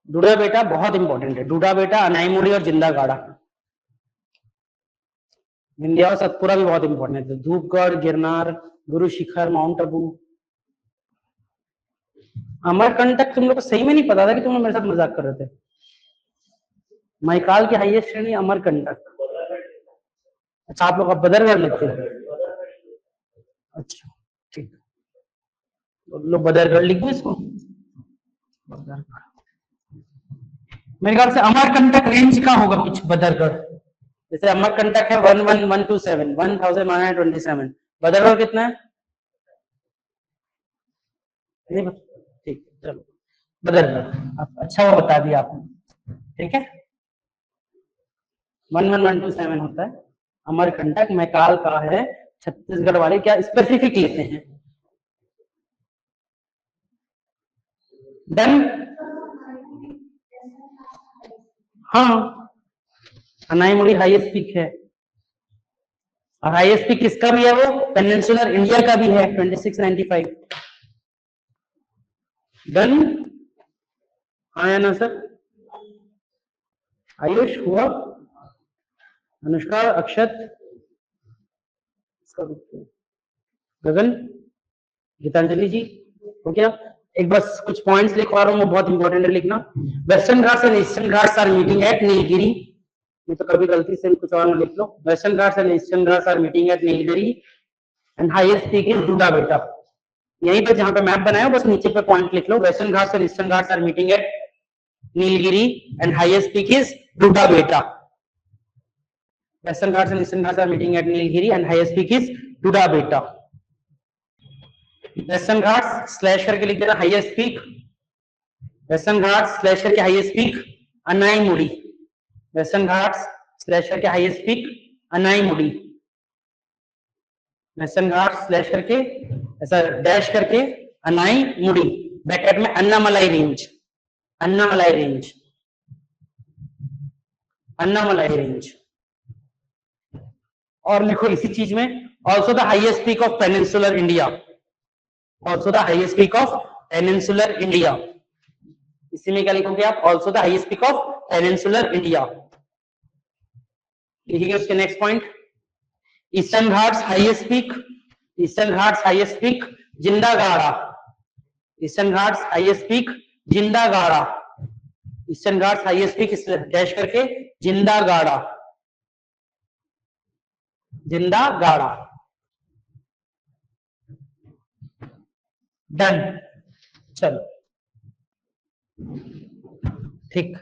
डूडा बेटा बहुत इंपॉर्टेंट है, डूडा बेटा, अनाईमुड़ी और जिंदागाड़ा। विंध्या और सतपुरा भी बहुत इंपॉर्टेंट है, धूपगढ़, गिरनार, गुरु शिखर, माउंट आबू। अमरकंटक तुम लोग को सही में नहीं पता था कि तुम लोग मेरे साथ मजाक कर रहे थे? महाकाल की हाईएस्ट श्रेणी अमरकंटक। अच्छा, आप लोग अब बदरगढ़ लिखते हैं? अच्छा ठीक, लोग बदरगढ़ लिख दो इसको। मेरे ख्याल से अमरकंटक रेंज का होगा कुछ बदरगढ़, जैसे अमरकंटक है 11127, 1127, बदरगढ़ कितना है? नहीं ठीक, चलो बदरगढ़, अच्छा वो बता दिया आपने। ठीक है, 11127 होता है अमरकंटक, मैकाल का है, छत्तीसगढ़ वाले क्या स्पेसिफिक लेते हैं। डन, हाँ, अनाईमुड़ी हाईएस्ट पीक है, और हाईएस्ट पीक किसका भी है? वो पेनिनसुलर इंडिया का भी है 2695। डन, हाँ या ना सर? आयुष हुआ, अनुष्का, अक्षत, गगन, गीतांजलि जी हो गया। एक बस कुछ पॉइंट्स लिखवा रहा हूँ, वो बहुत इंपॉर्टेंट है लिखना। Western Ghats and Eastern Ghats are meeting at Nilgiri, नहीं तो कभी गलती से कुछ और लिख लो। Western Ghats and Eastern Ghats are meeting at Nilgiri and highest peak is Doddabetta. यहीं पर जहां पे मैप बनाया बस नीचे पे पॉइंट लिख लो, Western Ghats and Eastern Ghats are meeting at Nilgiri and highest peak is Doddabetta. Western Ghats and Eastern Ghats are meeting at Nilgiri and highest peak is Duda Beta. Western Ghats slash करके लिख देना highest peak, Western Ghats slash करके highest peak Anaimudi, Western Ghats slash करके highest peak Anaimudi, Western Ghats slash करके ऐसा dash करके Anamudi, bracket में Anamalai range, Anamalai range, Anamalai range. और लिखो इसी चीज में, also the highest peak of peninsular India, also the highest peak of peninsular India. इसी में क्या लिखोगे आप? Also the highest peak of peninsular India. लिखिए उसके next point, Eastern Ghats highest peak, Eastern Ghats highest peak Jindhagada, Eastern Ghats highest peak Jindhagada, Eastern Ghats highest peak dash करके Jindhagada, जिंदागाड़ा। Done, चलो ठीक।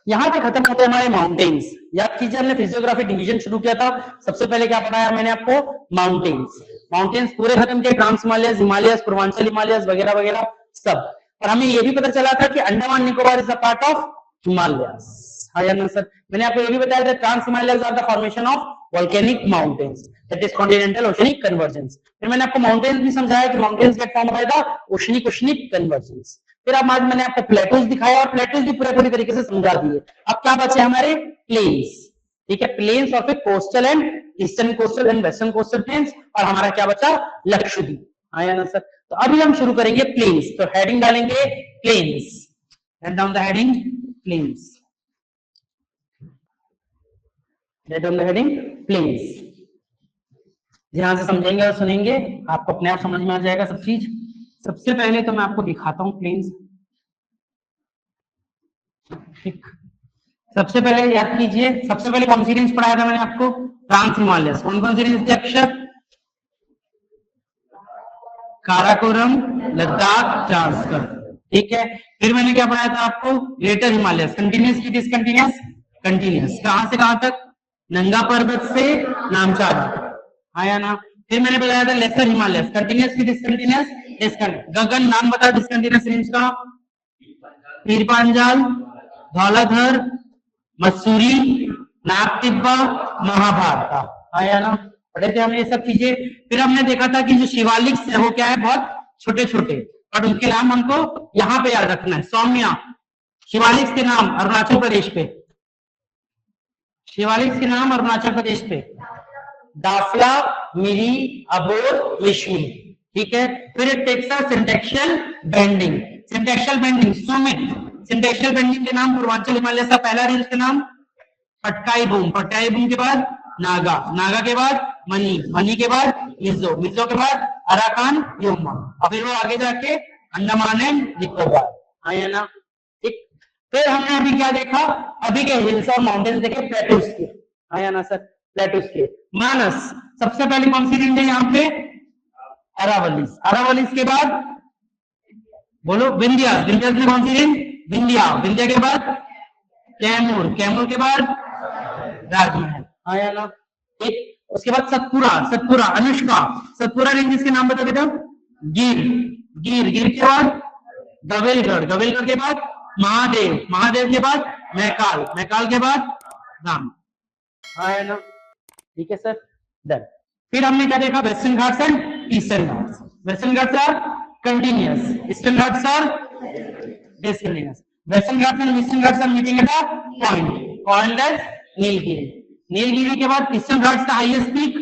यहाँ पे खत्म होते हैं हमारे माउंटेन्स। याद कीजिए हमने फिजियोग्राफी डिवीजन शुरू किया था, सबसे पहले क्या पढ़ाया मैंने आपको, माउंटेन्स। माउंटेन्स पूरे खत्म किए, ट्रांस हिमालयस, हिमालयस, पूर्वांचल हिमालयस वगैरह वगैरह सब। और हमें ये भी पता चला था कि Andaman Nicobar is a part of Himalayas. हाँ या ना सर? मैंने आपको ये भी बताया था trans Himalayas are the formation of volcanic mountains, that is continental oceanic convergence. फिर मैंने आपको माउंटेन्स भी समझाया कि mountains get form by the oceanic oceanic convergence. फिर अब आज मैंने आपको प्लेटूज दिखाया और प्लेटूज भी पूरी तरीके से समझा दिए। अब क्या बचे हमारे प्लेन्स, ठीक है, प्लेन्स और फिर coastal and eastern coastal and western coastal planes, और हमारा क्या बचा, लक्षद्वीप। आया ना सर? तो अभी हम शुरू करेंगे प्लेन्स, तो हेडिंग डालेंगे plains, right down the heading plains, right down the heading plains. ध्यान से समझेंगे और सुनेंगे, आपको अपने आप समझ में आ जाएगा सब चीज। सबसे पहले तो मैं आपको दिखाता हूं प्लेन्स, ठीक। सबसे पहले याद कीजिए, सबसे पहले कौन सी रेंज पढ़ाया था मैंने आपको, ट्रांस हिमालयस। कौन कौन सी रेंज थे अक्षर, काराकोरम, लद्दाख, चांसकर, ठीक है। फिर मैंने क्या पढ़ाया था आपको, ग्रेटर हिमालयस, कंटिन्यूस की डिसकंटिन्यूस, कंटिन्यूस, कहां से कहां तक, नंगा पर्वत से नामचाला, आया ना। फिर मैंने बताया था लेसर हिमालयस, कंटिन्यूस की डिसकंटिन्यूस, डिसकंटिन्यूस। गगन नाम बता डिसकंटिन्यूस रेंज का, पीर पांजाल, धौलाधर, मसूरी, नाग तिब्बा, महाभारत, आया ना, पढ़े थे हमने ये सब चीजें। फिर हमने देखा था कि जो शिवालिक है वो क्या है, बहुत छोटे छोटे, और उनके नाम हमको यहाँ पे याद रखना है। सौम्या, शिवालिक के नाम अरुणाचल प्रदेश पे, शिवालिक के नाम अरुणाचल प्रदेश पे, दाफला, मिरी, अबोर, विष्णु, ठीक है। फिर एक टेक्सा syntaxial bending, syntaxial bending, Sumit, syntaxial bending के नाम पूर्वांचल हिमालय का पहला रेंज का नाम पटकाई बूम, पटकाई बूम के बाद नागा, नागा के बाद मनी, मनी के बाद मिजो, मिजो के बाद अराकान, योमा, और फिर वो आगे जाके अंडमान एंड निकोबार, आया ना, ठीक। फिर हमने अभी क्या देखा, अभी के हिल्स और माउंटेन्स देखे, प्लेटूज के, आया ना सर, प्लेटूज के। मानस, सबसे पहले कौन सी रेंज है यहाँ पे, अरावलीज, अरावलीज के बाद बोलो विंध्या, विंध्या की कौन सी रेंज, विंध्या, विंध्या के बाद कैमूर, कैमूर के बाद राजमहल, आया ना, ठीक। उसके बाद सतपुरा, सतपुरा, अनुष्का, सतपुरा रेंज इसके नाम बता बेटा, गिर, गिर, गिर के बाद गवेलगढ़, गवेलगढ़ के बाद महादेव, महादेव के बाद मैकाल, मैकाल के बाद राम, आया ना, ठीक है सर, डन। फिर हमने क्या देखा, Western Ghats and Eastern Ghats, Western Ghats are continuous, Eastern Ghats are discontinuous, Western Ghats and Eastern Ghats are meeting at a point called as Nilgiri, Nilgiri के बाद ईस्टर्न घाट्स का highest peak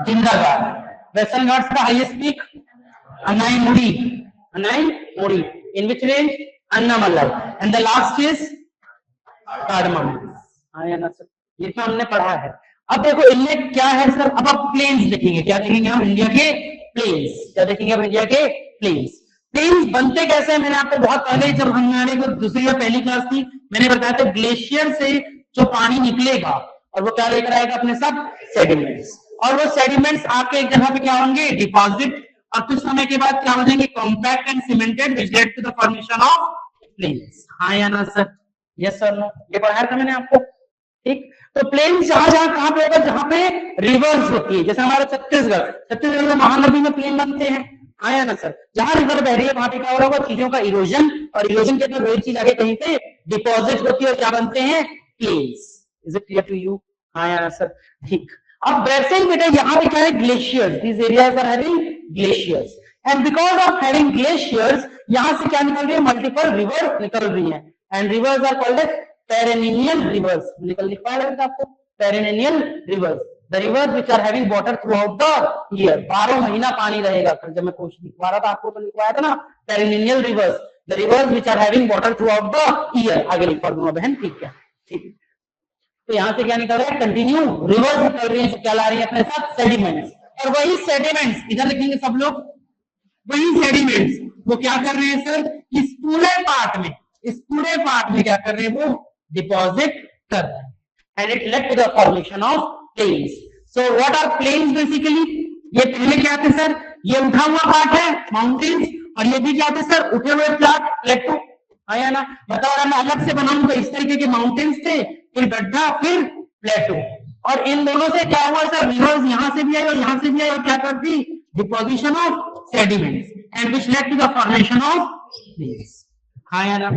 Jindhagada, Western Ghats का highest peak Anamudi, Anamudi, in which range Annamalai, and the last is cardamom, आया ना sir, ये तो हमने पढ़ा है। अब देखो इनमें क्या है सर, अब आप प्लेन्स देखेंगे, क्या देखेंगे हम, इंडिया के प्लेन्स, क्या देखेंगे हम, इंडिया के प्लेन्स। प्लेन्स बनते कैसे हैं, मैंने आपको बहुत पहले जब हमारे को दूसरी या पहली क्लास थी मैंने बताया था, ग्लेशियर से जो पानी निकलेगा और वो क्या लेकर आएगा अपने साथ, सेडिमेंट्स, और वो सेडिमेंट्स आपके एक जगह पे क्या होंगे, डिपॉजिट, और कुछ समय के बाद क्या हो जाएंगे, compact and cemented, which led to the formation of plains, हाँ या ना सर, यस सर नो, ये पढ़ाया था मैंने आपको, ठीक। तो प्लेन जहां जहां कहां पे होगा, जहां पे रिवर्स होती है, जैसे हमारा छत्तीसगढ़, छत्तीसगढ़ में महानदी में प्लेन बनते हैं, आया ना सर, जहां रिवर बह रही है वहां पे क्या हो रहा होगा, चीजों का इरोजन, और इरोजन के अंदर वही चीज आगे कहीं पे डिपॉजिट होती है और क्या बनते हैं, plains. Is it clear to you, आया ना सर, ठीक। अब वैसे बेटा यहाँ पे क्या है, glaciers, these areas are having glaciers, and because of having glaciers यहाँ से क्या निकल रही है, मल्टीपल रिवर निकल रही है, and rivers are called as perennial rivers, लिखा है आपको, perennial rivers, the rivers which are having water throughout the year, 12 महीना पानी रहेगा। जब मैं क्वेश्चन लिखवा रहा था आपको तो लिखवाया था ना, perennial rivers, the rivers which are having water throughout the year, आगे लिखवा दूंगा बहन, ठीक है, ठीक। तो यहाँ से क्या निकल रहा है, कंटिन्यू रिवर्स निकल रही है, क्या ला रही है अपने साथ, सेडिमेंट्स, और वही सेडिमेंट्स इधर लिखेंगे सब लोग, वही सेडिमेंट्स वो क्या कर रहे हैं सर, इस पूरे पार्ट में, इस पूरे पार्ट में क्या कर रहे हैं, वो डिपॉजिट कर रहे हैं, and it led to the formation of plains. So what are plains basically, ये पहले क्या थे सर, ये उठा हुआ पार्ट है माउंटेन्स, और ये भी क्या थे सर, उठे हुए प्लेटू, आया ना? मतलब अगर मैं अलग से बनाऊं तो इस तरीके के माउंटेन्स थे, फिर गड्ढा, फिर प्लेटो, और इन दोनों से क्या हुआ सर, रिवर्स यहां से भी आई और यहां से भी आई और क्या कर दी, deposition of sediments and which led to the formation of plains. आया ना?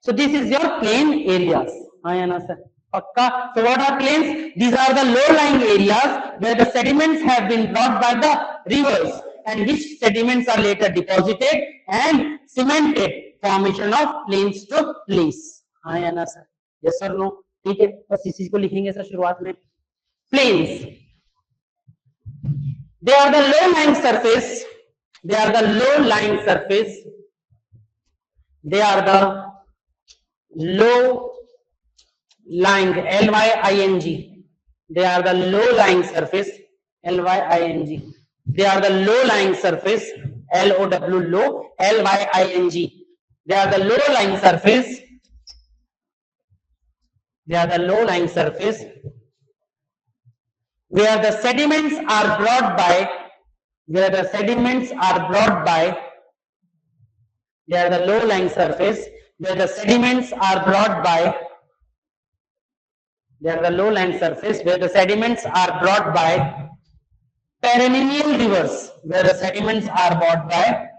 So this is your plain areas. आया ना सर? पक्का? So what are plains? These are the low-lying areas where the sediments have been brought by the rivers and which sediments are later deposited and cemented. Formation of plains took place. आया ना sir? Yes or no? ठीक है, बस इसी को लिखेंगे sir शुरुआत में। Plains. They are the low-lying surface. They are the low-lying surface. They are the low lying, lying, they are the low lying surface, lying, they are the low lying surface, low, low, lying, they are the low lying surface, they are the low lying surface where the sediments are brought by, where the sediments are brought by, they are the low lying surface where the sediments are brought by, they are the low lying surface where the sediments are brought by perennial rivers, where the sediments are brought by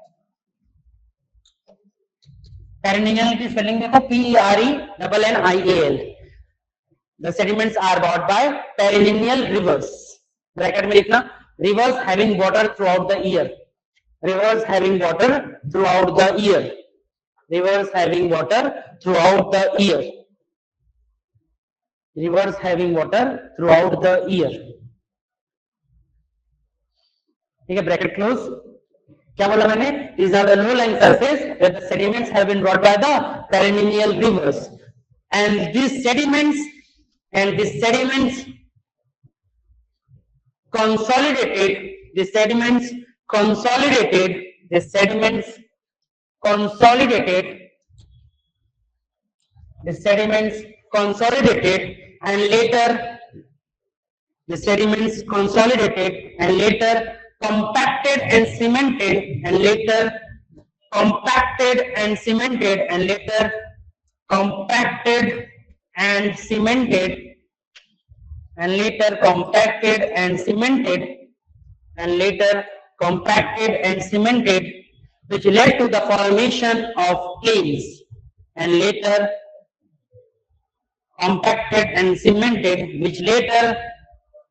perennial की spelling देखो, PERENNIAL, the sediments are brought by perennial rivers, bracket में लिखना, rivers having water throughout the year, rivers having water throughout the year, rivers having water throughout the year, rivers having water throughout the year, ठीक है, bracket close. क्या बोला मैंने? These are the low lying surface where the sediments have been brought by the perennial rivers and these sediments consolidated, the sediments consolidated, the sediments consolidated, the sediments consolidated and later the sediments consolidated and later compacted and cemented and later compacted and cemented and later compacted and cemented and later compacted and cemented and later compacted and cemented, which led to the formation of plains and later compacted and cemented, which later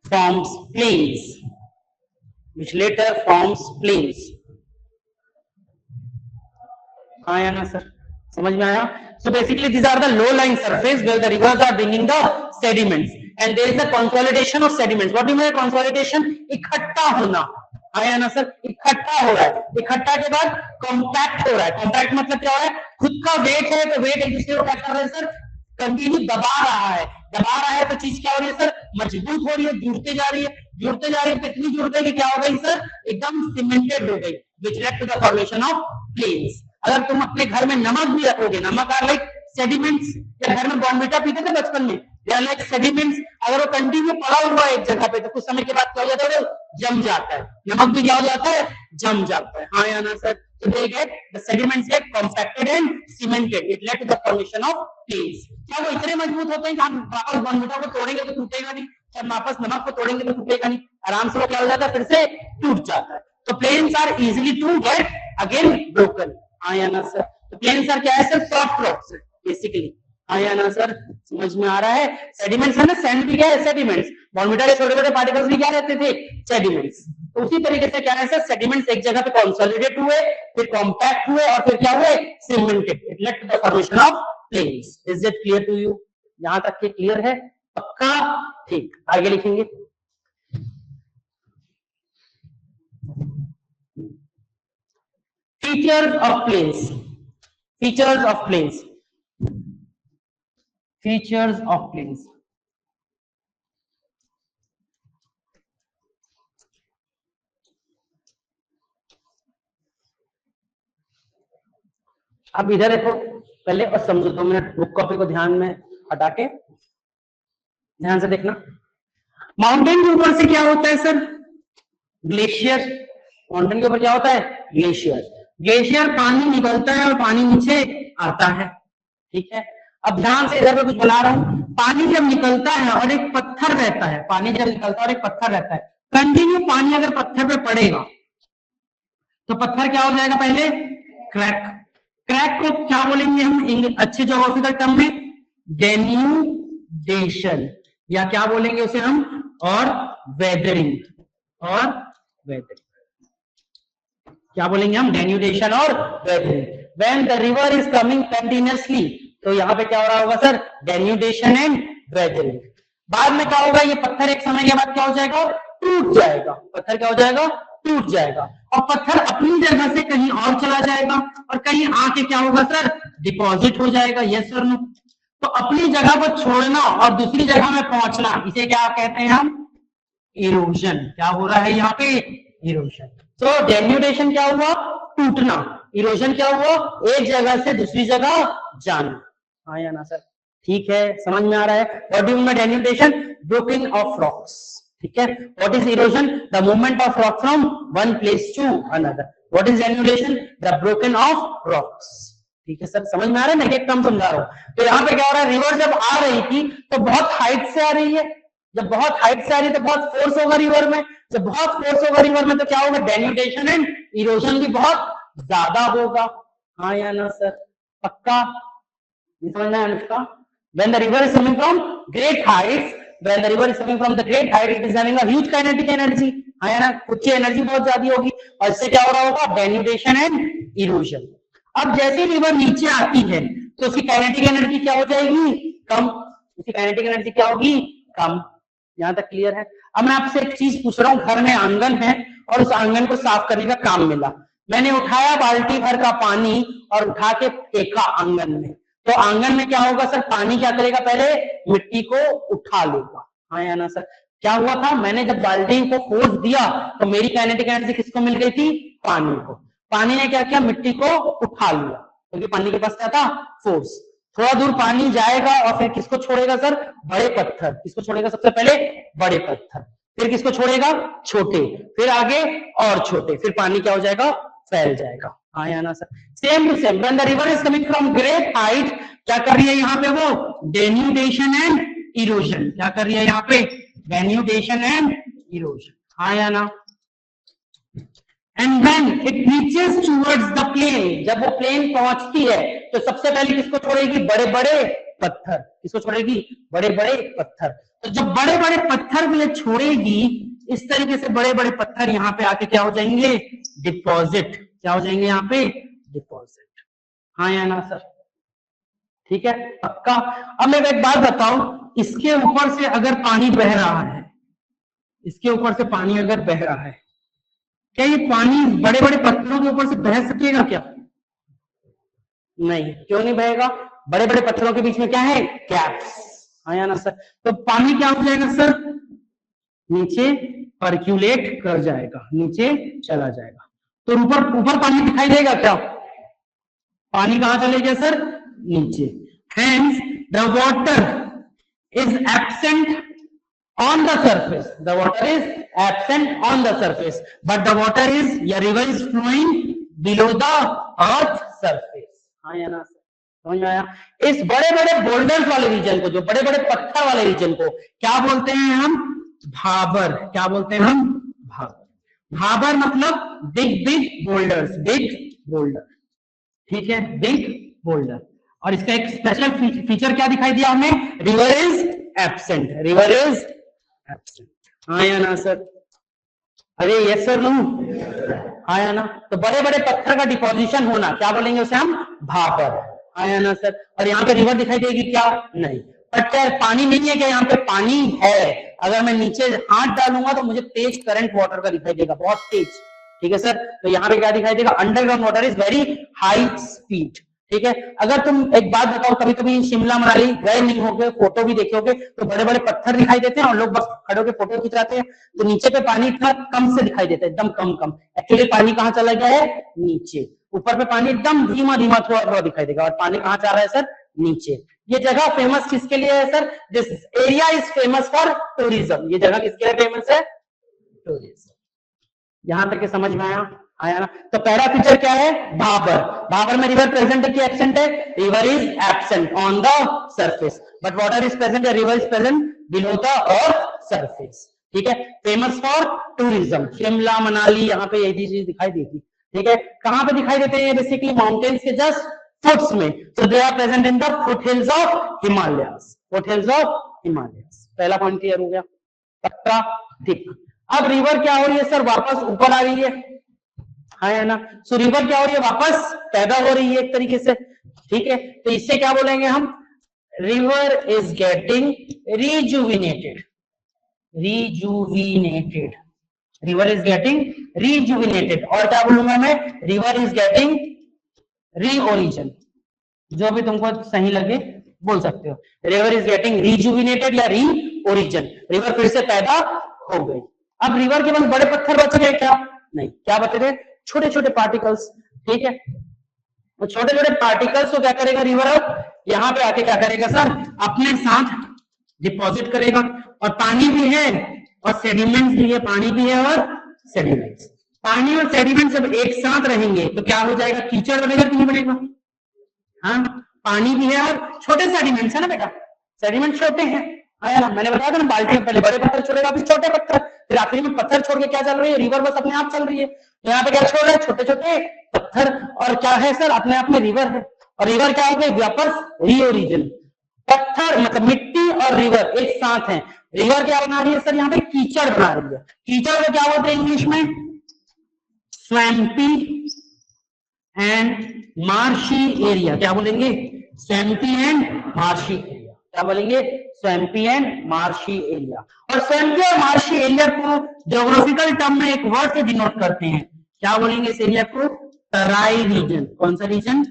forms plains, which later forms plains. आया ना sir? समझ में आया? So basically these are the low lying surface where the rivers are bringing the sediments and there is the consolidation of sediments. What do you mean by consolidation? इकट्ठा होना। आया ना sir? इकट्ठा हो रहा है, इकट्ठा के बाद कॉम्पैक्ट हो रहा है। कॉम्पैक्ट मतलब क्या हो रहा है? खुद का वेट है तो वेट एक दूसरे को क्या कर रहा है सर? कंटिन्यू दबा रहा है, दबा रहा है तो चीज क्या हो रही है सर? मजबूत हो रही है, जुड़ते जा रही है, जुड़ते जा रही है, कितनी जुड़ गई कि क्या हो गई सर? एकदम सीमेंटेड हो गई, which led to the formation of plains. अगर तुम अपने घर में नमक भी रखोगे, नमक आर लाइक सेडिमेंट्स, या घर में बॉर्नविटा पीते थे बचपन में, दे आर लाइक सेडिमेंट्स, अगर वो कंटिन्यू पड़ा हुआ है एक जगह पे तो कुछ समय के बाद क्या हो जाता है? जम जाता है। नमक भी क्या हो जाता है? जम जाता है। हाँ या ना sir? So they get the sediments get compacted and cemented. It led to the formation of plains. क्या वो इतने मजबूत होते हैं कि हम वापस बॉर्नविटा को तोड़ेंगे तो टूटेगा नहीं, जब वापस नमक को तोड़ेंगे तो टूटेगा नहीं, आराम से वो क्या हो जाता है? फिर से टूट जाता है। तो plains are easily to get again broken. आया ना सर? तो प्लेन्स आर क्या है सर? सॉफ्ट रॉक्स है बेसिकली। आया ना सर? समझ में आ रहा है? सेडिमेंट्स है ना, सैंड भी क्या है? सेडिमेंट्स। बॉर्नविटा के छोटे छोटे पार्टिकल्स भी क्या रहते थे? सेडिमेंट्स। तो उसी तरीके से क्या है सर? सेडिमेंट्स एक जगह पे कंसोलिडेट हुए, फिर कॉम्पैक्ट हुए और फिर क्या हुए? Cemented. It led to the formation of plains. Is it clear to you? यहां तक के क्लियर है? पक्का? ठीक, आगे लिखेंगे। Features of plains. Features of plains. Features of plains. अब इधर देखो पहले और समझो, 2 मिनट बुक कॉपी को ध्यान में हटा के ध्यान से देखना। माउंटेन के ऊपर से क्या होता है सर? ग्लेशियर। माउंटेन के ऊपर क्या होता है? ग्लेशियर। ग्लेशियर पानी निकलता है और पानी नीचे आता है, ठीक है। अब ध्यान से इधर पे कुछ बना रहा हूं, पानी जब निकलता है और एक पत्थर रहता है, पानी जब निकलता है और एक पत्थर रहता है, कंटिन्यू पानी अगर पत्थर पे पड़ेगा तो पत्थर क्या हो जाएगा, पहले क्रैक। क्रैक को क्या बोलेंगे हम अच्छे ज्योग्राफिकल टर्म में, डेन्यूडेशन, या क्या बोलेंगे उसे हम, और वेदरिंग, और वेदरिंग क्या बोलेंगे हम, डेन्यूडेशन और weathering. When the river is coming continuously, तो यहाँ पे क्या हो रहा होगा सर, डेन्यूडेशन एंड वेदरिंग। बाद में क्या होगा, ये पत्थर एक समय के बाद क्या हो जाएगा, टूट जाएगा, पत्थर क्या हो जाएगा, टूट जाएगा, और पत्थर अपनी जगह से कहीं और चला जाएगा और कहीं आके क्या होगा सर, डिपॉजिट हो जाएगा, यस सर नो। तो अपनी जगह को छोड़ना और दूसरी जगह में पहुंचना, इसे क्या कहते हैं हम, इरोजन। क्या हो रहा है यहाँ पे, इरोजन। तो डेन्यूडेशन क्या हुआ, टूटना, इरोजन क्या हुआ, एक जगह से दूसरी जगह जाना। हाँ या ना सर, ठीक है, समझ में आ रहा है। What do you mean by denudation, broking of rocks, ठीक है। What is erosion, the movement of rock from one place to another. What is denudation, the broken of rocks, ठीक है सर, समझ में आ रहा है, मैं एक टर्म समझा रहा हूं। तो यहाँ पे क्या हो रहा है, रिवर जब आ रही थी तो बहुत हाइट से आ रही है, जब बहुत हाइट से आ रही है तो बहुत फोर्स होगा रिवर में, जब बहुत फोर्स होगा रिवर में तो क्या होगा, डेन्यूडेशन एंड इरोजन भी बहुत ज्यादा होगा। हाँ या ना सर, पक्का समझना है Anushka. When the river is coming from great heights, when the river is coming from the great height, it is having a huge kinetic energy, हाँ या ना, उसकी एनर्जी बहुत ज्यादा होगी, और इससे क्या हो रहा होगा, डेन्यूडेशन एंड इरोजन। अब जैसे रिवर नीचे आती है तो उसकी काइनेटिक एनर्जी क्या हो जाएगी, कम, उसकी काइनेटिक एनर्जी क्या होगी, कम। यहां तक क्लियर है। अब मैं आपसे एक चीज पूछ रहा हूँ, घर में आंगन है और उस आंगन को साफ करने का काम मिला, मैंने उठाया बाल्टी भर का पानी और उठा के फेंका आंगन में, तो आंगन में क्या होगा सर, पानी क्या करेगा, पहले मिट्टी को उठा लेगा। हाँ या ना सर, क्या हुआ था, मैंने जब बाल्टी को फोर्स दिया तो मेरी काइनेटिक एनर्जी किसको मिल गई थी, पानी को। पानी ने क्या किया, मिट्टी को उठा लिया, क्योंकि पानी के पास क्या था, फोर्स। थोड़ा दूर पानी जाएगा और फिर किसको छोड़ेगा सर, बड़े पत्थर, किसको छोड़ेगा, सबसे पहले बड़े पत्थर, फिर किसको छोड़ेगा, छोटे, फिर आगे और छोटे, फिर पानी क्या हो जाएगा, फैल जाएगा। हाँ या ना sir, same to same, when the river is coming from great height, क्या कर रही है यहाँ पे वो, डेन्यूडेशन एंड इरोजन, क्या कर रही है यहाँ पे, डेन्यूडेशन एंड इरोजन। हाँ या ना। And when it reaches towards the plain, जब वो प्लेन पहुंचती है तो सबसे पहले किसको छोड़ेगी, बड़े बड़े पत्थर, किसको छोड़ेगी, बड़े बड़े पत्थर। तो जब बड़े बड़े पत्थर में छोड़ेगी, इस तरीके से बड़े बड़े पत्थर यहाँ पे आके क्या हो जाएंगे, डिपॉजिट, क्या हो जाएंगे यहाँ पे, डिपॉजिट। हाँ या ना सर, ठीक है, पक्का। अब मैं एक बात बताऊं, इसके ऊपर से अगर पानी बह रहा है, इसके ऊपर से पानी अगर बह रहा है, क्या ये पानी बड़े बड़े पत्थरों के ऊपर से बह सकेगा क्या, नहीं, क्यों नहीं बहेगा, बड़े बड़े पत्थरों के बीच में क्या है, गैप्स। हाँ या ना सर, तो पानी क्या हो जाएगा सर, नीचे पर्क्यूलेट कर जाएगा, नीचे चला जाएगा, तो ऊपर ऊपर पानी दिखाई देगा क्या, पानी कहां चले गया सर, नीचे। Hence the water is absent on the surface, the water is absent on the surface, but the water is, your river is flowing below the earth surface। हाँ या ना, समझ में आया। इस बड़े बड़े बोल्डर्स वाले रीजन को, जो बड़े बड़े पत्थर वाले रीजन को क्या बोलते हैं हम, भाबर, क्या बोलते हैं हम, भाबर। भाबर मतलब big big boulders, big boulder, ठीक है, बिग बोल्डर। और इसका एक स्पेशल फीचर क्या दिखाई दिया हमें, river is absent, river is absent. हाँ या ना सर, अरे यस सर नो, हाँ या ना। तो बड़े बड़े पत्थर का डिपोजिशन होना क्या बोलेंगे उसे हम, भापर। हाँ या ना सर, और यहाँ पे रिवर दिखाई देगी क्या, नहीं। बट क्या पानी नहीं है क्या, यहाँ पे पानी है, अगर मैं नीचे हाथ डालूंगा तो मुझे तेज करंट वाटर का दिखाई देगा, बहुत तेज, ठीक है सर। तो यहाँ पे क्या दिखाई देगा, underground water is very high speed, ठीक है। अगर तुम एक बात बताओ, कभी कभी शिमला मनाली गए नहीं होगे, फोटो भी देखे होगे, तो बड़े बड़े पत्थर दिखाई देते हैं और लोग बस खड़े होकर फोटो खिंचाते हैं, तो नीचे पे पानी इतना कम से दिखाई देता है, एकदम कम कम। एक्चुअली पानी कहाँ चला गया है, नीचे। ऊपर पे पानी एकदम धीमा धीमा थोड़ा थोड़ा दिखाई देगा, और पानी कहाँ जा रहा है सर, नीचे। ये जगह फेमस किसके लिए है sir, this area is famous for tourism. ये जगह किसके लिए फेमस है, टूरिज्म। यहां तक के समझ में आया। आया ना। तो पहला फीचर क्या है, भाबर। भाबर में रिवर प्रेजेंट है कि एब्सेंट है, river is absent on the surface, but water is present, river is present below the earth surface. ठीक है, famous for tourism, Shimla Manali यहाँ पे यही चीज दिखाई देती। ठीक है, कहाँ पे दिखाई देते हैं, बेसिकली माउंटेन्स के जस्ट फुट्स में, so they are present in the foothills of Himalayas, foothills of Himalayas। पहला पॉइंट क्लियर हो गया, पक्का, ठीक। अब रिवर क्या हो रही है सर, वापस ऊपर आ रही है, है ना। सो रिवर क्या हो रही है, वापस पैदा हो रही है एक तरीके से। ठीक है, तो इससे क्या बोलेंगे हम, river is getting rejuvenated, rejuvenated, river is getting rejuvenated. और क्या बोलूंगा मैं, रिवर इज गेटिंग रीओरिजिन, जो भी तुमको सही लगे बोल सकते हो। रिवर इज गेटिंग रिजुविनेटेड या रीओरिजिन, रिवर फिर से पैदा हो गई। अब रिवर के पास बड़े पत्थर बच गए क्या, नहीं, क्या बच गए, छोटे छोटे पार्टिकल्स। ठीक है, तो छोटे छोटे पार्टिकल्स को क्या करेगा रिवर, अब यहाँ पे आके क्या करेगा सर, अपने साथ डिपॉजिट करेगा। और पानी भी है और सेडिमेंट्स भी है, पानी भी है और सेडिमेंट्स। पानी और सेडिमेंट जब एक साथ रहेंगे तो क्या हो जाएगा, कीचड़ बनेगा कि नहीं बनेगा। हाँ, पानी भी है और छोटे सेडिमेंट्स है ना बेटा, सेडिमेंट छोटे हैं, आया ना। मैंने बताया था ना, बाल्टी में पहले बड़े पत्थर छोड़ेगा, फिर छोटे पत्थर, फिर आखिरी में पत्थर छोड़ के क्या चल रही है, रिवर बस अपने आप चल रही है। तो यहाँ पे क्या छोड़ रहा है, छोटे छोटे पत्थर, और क्या है सर, अपने आप में रिवर है। और रिवर क्या हो गई, वापस रीओरिजिन। पत्थर मतलब मिट्टी और रिवर एक साथ है। रिवर क्या बना रही है सर, यहाँ पे कीचड़ बना रही है। कीचड़ को क्या बोलते हैं इंग्लिश में, स्वैम्पी एंड मार्शी एरिया। क्या बोलेंगे, स्वैम्पी एंड मार्शी एरिया। क्या बोलेंगे, स्वैम्पी एंड मार्शी एरिया। और स्वैम्पी और मार्शी एरिया को ज्योग्राफिकल टर्म में एक वर्ड से डिनोट करते हैं, क्या बोलेंगे इस एरिया को, तराई रीजन। कौन सा रीजन,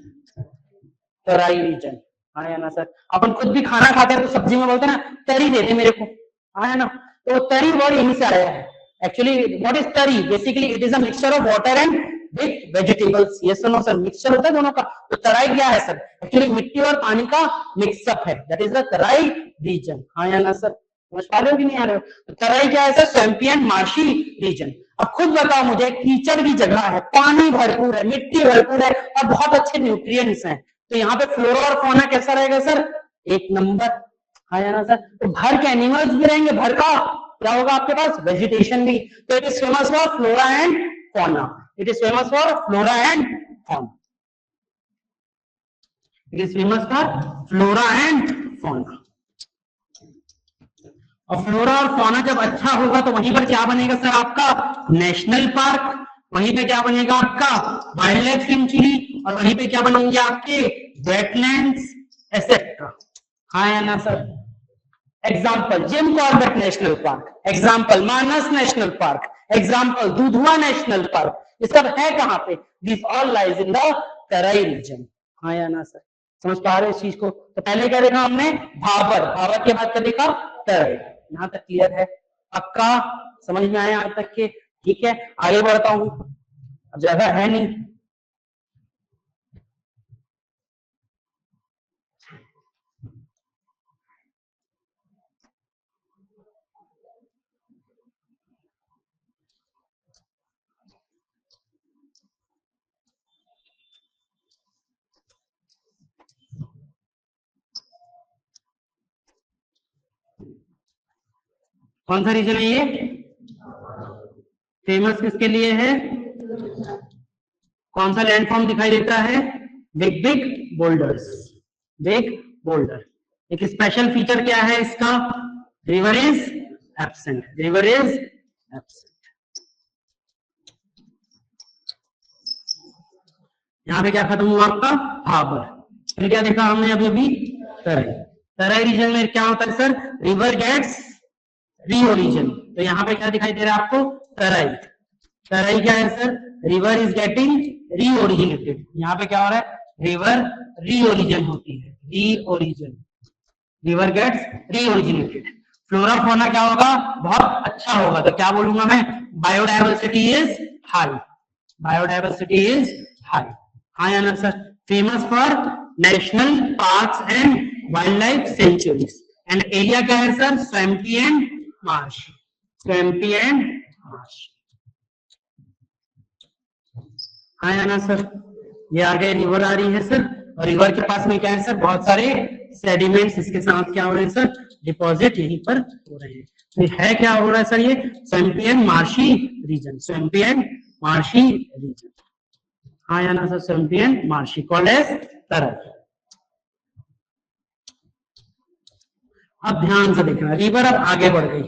तराई रीजन, आया ना सर। अपन खुद भी खाना खाते हैं तो सब्जी में बोलते हैं ना, तरी दे दे मेरे को, आया ना। तो तरी वर्ड यहीं से आया है। एक्चुअली व्हाट इज तरी, basically it is a mixture of water and with vegetables. Yes और नो सर, मिक्सचर होता है दोनों का। तो तराई क्या है सर, एक्चुअली मिट्टी और पानी का मिक्सअप है, that is the Terai region. हाँ या ना सर, समझ पा रहे हो कि नहीं आ रहे हो। तो तराई क्या है sir, swampy and marshy region. अब खुद बताओ मुझे, कीचड़ की जगह है, पानी भरपूर है, मिट्टी भरपूर है और बहुत अच्छे न्यूट्रिएंट्स हैं, तो यहाँ पे फ्लोरा और फौना कैसा रहेगा सर, एक नंबर। हाँ या ना सर। तो भर के एनिमल्स भी रहेंगे, भर का क्या होगा आपके पास, वेजिटेशन भी। तो it is famous for flora and fauna, it is famous for flora and fauna, it is famous for flora and fauna. और फ्लोरा और फौना जब अच्छा होगा तो वहीं पर क्या बनेगा सर आपका, नेशनल पार्क, वहीं पे क्या बनेगा आपका, वाइल्ड लाइफ सेंचुरी, और वहीं पे क्या बनेंगे आपके, वेटलैंड्स एसेट्रा। हाँ या ना sir. Example, Jim Corbett National Park, example Manas National Park, example Dudhwa National Park, ये सब है कहाँ पे, this all lies in the Terai region. हाँ या ना सर, समझ पा रहे हो इस चीज को। तो पहले क्या देखा हमने, भाबर, भाबर के बाद क्या देखा, तराई। यहाँ तक क्लियर है, पक्का समझ में आया आज तक के। ठीक है, आगे बढ़ता हूं, अब जगह है नहीं। कौन सा रीजन है ये, फेमस किसके लिए है, कौन सा लैंडफॉर्म दिखाई देता है, big big boulders, big boulder. एक स्पेशल फीचर क्या है इसका, river is absent, river is absent. यहाँ पे क्या खत्म हुआ आपका, भाबर। फिर क्या देखा हमने अभी अभी, तराई। तराई रीजन में क्या होता है सर, रिवर गेट्स रीओरिजिन। तो यहाँ पे क्या दिखाई दे रहा है आपको, तराई। तराई क्या है सर, रिवर इज गेटिंग रीओरिजिनेटेड। यहाँ पे क्या हो रहा है, रिवर रीओरिजिन होती है, रीओरिजिन, रिवर गेट्स रीओरिजिनेटेड। फ्लोरा फौना क्या होगा, बहुत अच्छा होगा। तो क्या बोलूंगा मैं, biodiversity is high, biodiversity is high. हाँ या ना sir. Famous for national parks and wild life centuries. And area क्या है sir, swampy and Marsh, swampy and Marsh. हाँ या ना सर, ये आगे रिवर आ रही है सर, और रिवर के पास में क्या है सर, बहुत सारे सेडिमेंट्स इसके साथ क्या हो रहे हैं सर, डिपॉजिट यहीं पर हो रहे हैं। तो है क्या हो रहा है सर, ये swampy and marshy region, swampy and marshy region. हाँ या ना sir, swampy and marshy called as Terai. अब ध्यान से देखना, रिवर अब आगे बढ़ गई,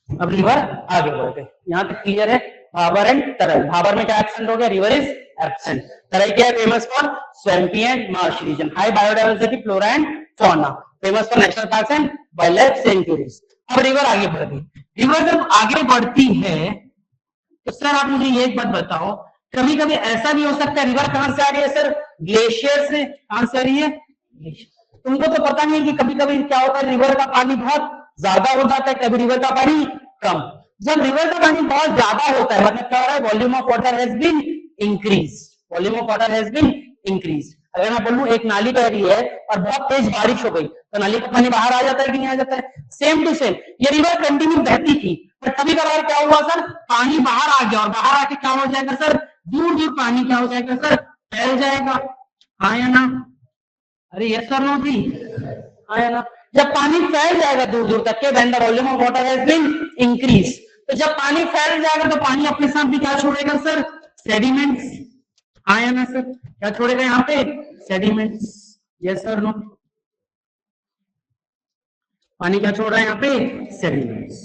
अब रिवर आगे बढ़ गई, यहाँ तक क्लियर है। भाबर एंड तरल, भाबर में क्या एब्सेंट हो गया, रिवर इज एब्सेंट। तरल क्या है, famous for swampy and marsh region, high biodiversity, flora and fauna, famous for national parks and wild life sanctuaries. अब रिवर आगे बढ़ गई, रिवर जब आगे बढ़ती है तो सर आप मुझे ये एक बात बताओ, कभी कभी ऐसा भी हो सकता है, रिवर कहां से आ रही है सर, ग्लेशियर से, कहां से आ रही है, तुमको तो पता नहीं कि कभी कभी क्या होता है, रिवर का पानी बहुत ज्यादा हो जाता है, कभी रिवर का पानी कम। जब रिवर का पानी बहुत ज्यादा होता है मतलब क्या हो रहा है, volume of water has been increase, volume of water has been increase. अगर मैं बोलूं एक नाली बह रही है और बहुत तेज बारिश हो गई तो नाली का पानी बाहर आ जाता है कि नहीं आ जाता है, सेम टू सेम ये रिवर कंटिन्यू बहती थी, पर कभी कभार क्या हुआ सर, पानी बाहर आ गया और बाहर आके क्या हो जाएगा सर, दूर दूर पानी क्या हो जाएगा सर, फैल जाएगा। हाँ या ना, अरे यस सर नो जी, हाँ या ना, जब पानी फैल जाएगा दूर दूर तक के, when the volume of water has been increase, तो जब पानी फैल जाएगा तो पानी अपने साथ भी क्या छोड़ेगा सर, सेडिमेंट्स। हाँ या ना सर, क्या छोड़ेगा यहाँ पे, सेडिमेंट्स, यस सर नो, पानी क्या छोड़ रहा है यहाँ पे, सेडिमेंट्स।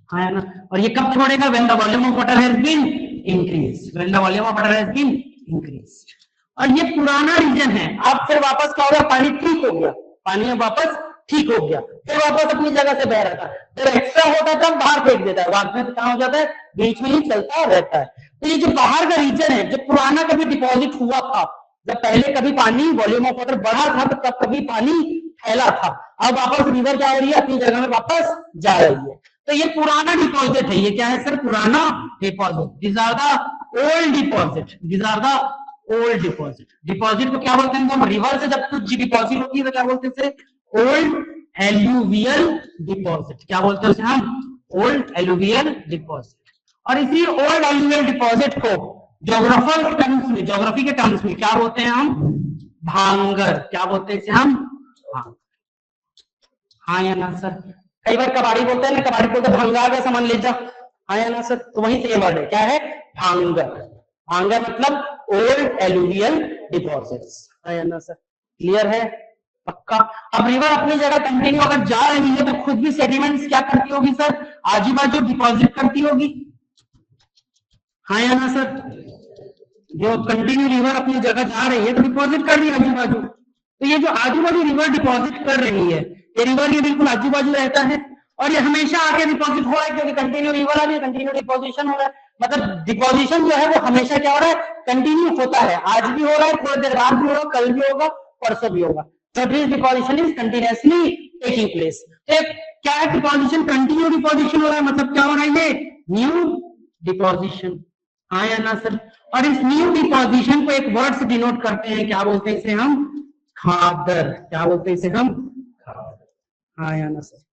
हाँ या ना, और ये कब छोड़ेगा, when the volume of water has been increase, when the volume of water has been increase. और ये पुराना रीजन है, अब फिर वापस क्या हो गया, पानी ठीक हो गया, पानी अब वापस ठीक हो गया, फिर वापस अपनी जगह से बह रहा था, जब एक्स्ट्रा होता है तब बाहर फेंक देता है, बाद में कहाँ हो जाता है, बीच में ही चलता रहता है। तो ये जो बाहर का रीजन है, जो पुराना कभी डिपॉजिट हुआ था, जब पहले कभी पानी वॉल्यूम ऑफ वाटर बढ़ा था तो तब कभी पानी फैला था, अब वापस रिवर क्या हो रही है, अपनी जगह में वापस जा रही है। तो ये पुराना डिपॉजिट है, ये क्या है सर, पुराना deposit, this are the old deposit, this are the old deposit. Deposit को क्या बोलते हैं हम, रिवर से जब कुछ डिपॉजिट होती है तो क्या बोलते हैं, ओल्ड एलुवियल डिपॉजिट, क्या बोलते हैं उसे हम, ओल्ड एलुवियल डिपॉजिट। और इसी ओल्ड एलुवियल डिपॉजिट को ज्योग्राफर टर्म्स में, ज्योग्राफी के टर्म्स में क्या बोलते हैं हम, भांगर, क्या बोलते हैं इसे हम, भांगर। हाँ या ना सर, कई बार कबाड़ी बोलते हैं ना, कबाड़ी बोलते हैं भंगा का सामान ले जा, हाँ या ना सर, तो वही से ये वर्ड है, क्या है, भांगर। भांगर मतलब ओल्ड एलुवियल डिपॉजिट्स, हाँ या ना सर, क्लियर है, पक्का। अब रिवर अपनी जगह कंटिन्यू अगर जा रही है तो खुद भी सेडिमेंट्स क्या करती होगी सर, आजू बाजू डिपॉजिट करती होगी, हाँ या ना सर, जो कंटिन्यू रिवर अपनी जगह जा रही है तो डिपॉजिट कर रही है आजू बाजू, तो ये जो आजू बाजू रिवर डिपॉजिट कर रही है, ये रिवर ये बिल्कुल आजू बाजू रहता है और ये हमेशा आके डिपॉजिट हो रहा है, क्योंकि कंटिन्यू रिवर आ रही है, कंटिन्यू डिपॉजिशन हो रहा है, मतलब डिपॉजिशन जो है वो हमेशा क्या हो रहा है, कंटिन्यू होता है, आज भी हो रहा है, थोड़ी देर बाद भी होगा, कल भी होगा, परसों भी होगा, so this deposition is continuously taking place। तो क्या है, डिपॉजिशन कंटिन्यू डिपॉजिशन हो रहा है, मतलब क्या हो रहा है, ये न्यू डिपॉजिशन, हाँ या ना सर। और इस न्यू डिपॉजिशन को एक वर्ड से डिनोट करते हैं, क्या बोलते हैं इसे हम, खादर, क्या बोलते हैं इसे हम, खादर, हाँ या ना सर।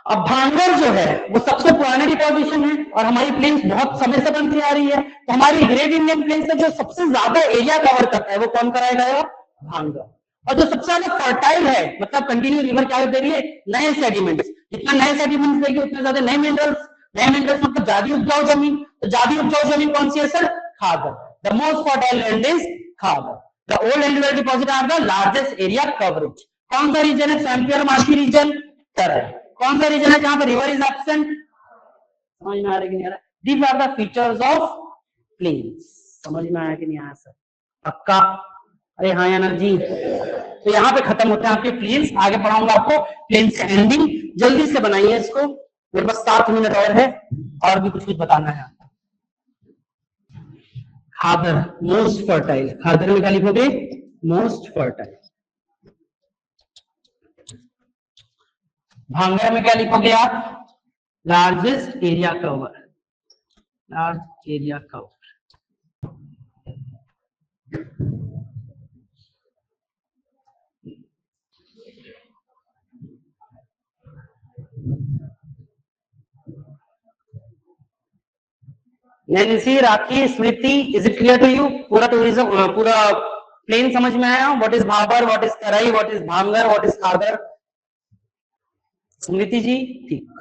अब भांगर जो है वो सबसे पुराने डिपॉजिशन है और हमारी प्लेन्स बहुत समय से बनती आ रही है, तो हमारी ग्रेट इंडियन प्लेन्स से जो सबसे ज्यादा एरिया कवर करता है वो कौन कराएगा, भांगर। और जो सबसे ज्यादा फर्टाइल है, मतलब कंटिन्यू रिवर क्या दे रही है, नए सेडिमेंट्स, जितना नए सेडिमेंट्स देगी उतने ज्यादा नए मिनरल्स, नए मिनरल्स मतलब ज्यादा उपजाऊ जमीन, तो ज्यादा उपजाऊ जमीन कौन सी है sir, khadar, the most fertile land is khadar. The old and deposit are the largest area coverage. कौन सा रीजन है, सैम्पियर मार्शी रीजन, तरल। कौन सा रीजन है जहां पर रिवर इज एब्सेंट, समझ में आ रहा है कि नहीं आ रहा, these are the features of plains, समझ में आया कि नहीं आया सर, पक्का, अरे हाँ या ना जी। तो यहाँ पे खत्म होते हैं आपके प्लेन्स, आगे पढ़ाऊंगा आपको प्लेन्स का एंडिंग, जल्दी से बनाइए इसको, मेरे पास 7 मिनट और है, और भी कुछ बताना है। खादर मोस्ट फर्टाइल, खादर में क्या लिखोगे, मोस्ट फर्टाइल। भांगर में क्या लिखोगे आप, largest area cover, large area cover. Nancy, Rakhi, Smriti, is it clear to you? पूरा टूरिज्म पूरा प्लेन समझ में आया? What is bhabar, what is Terai, what is bhangar, what is khadar? Smriti ji ठीक।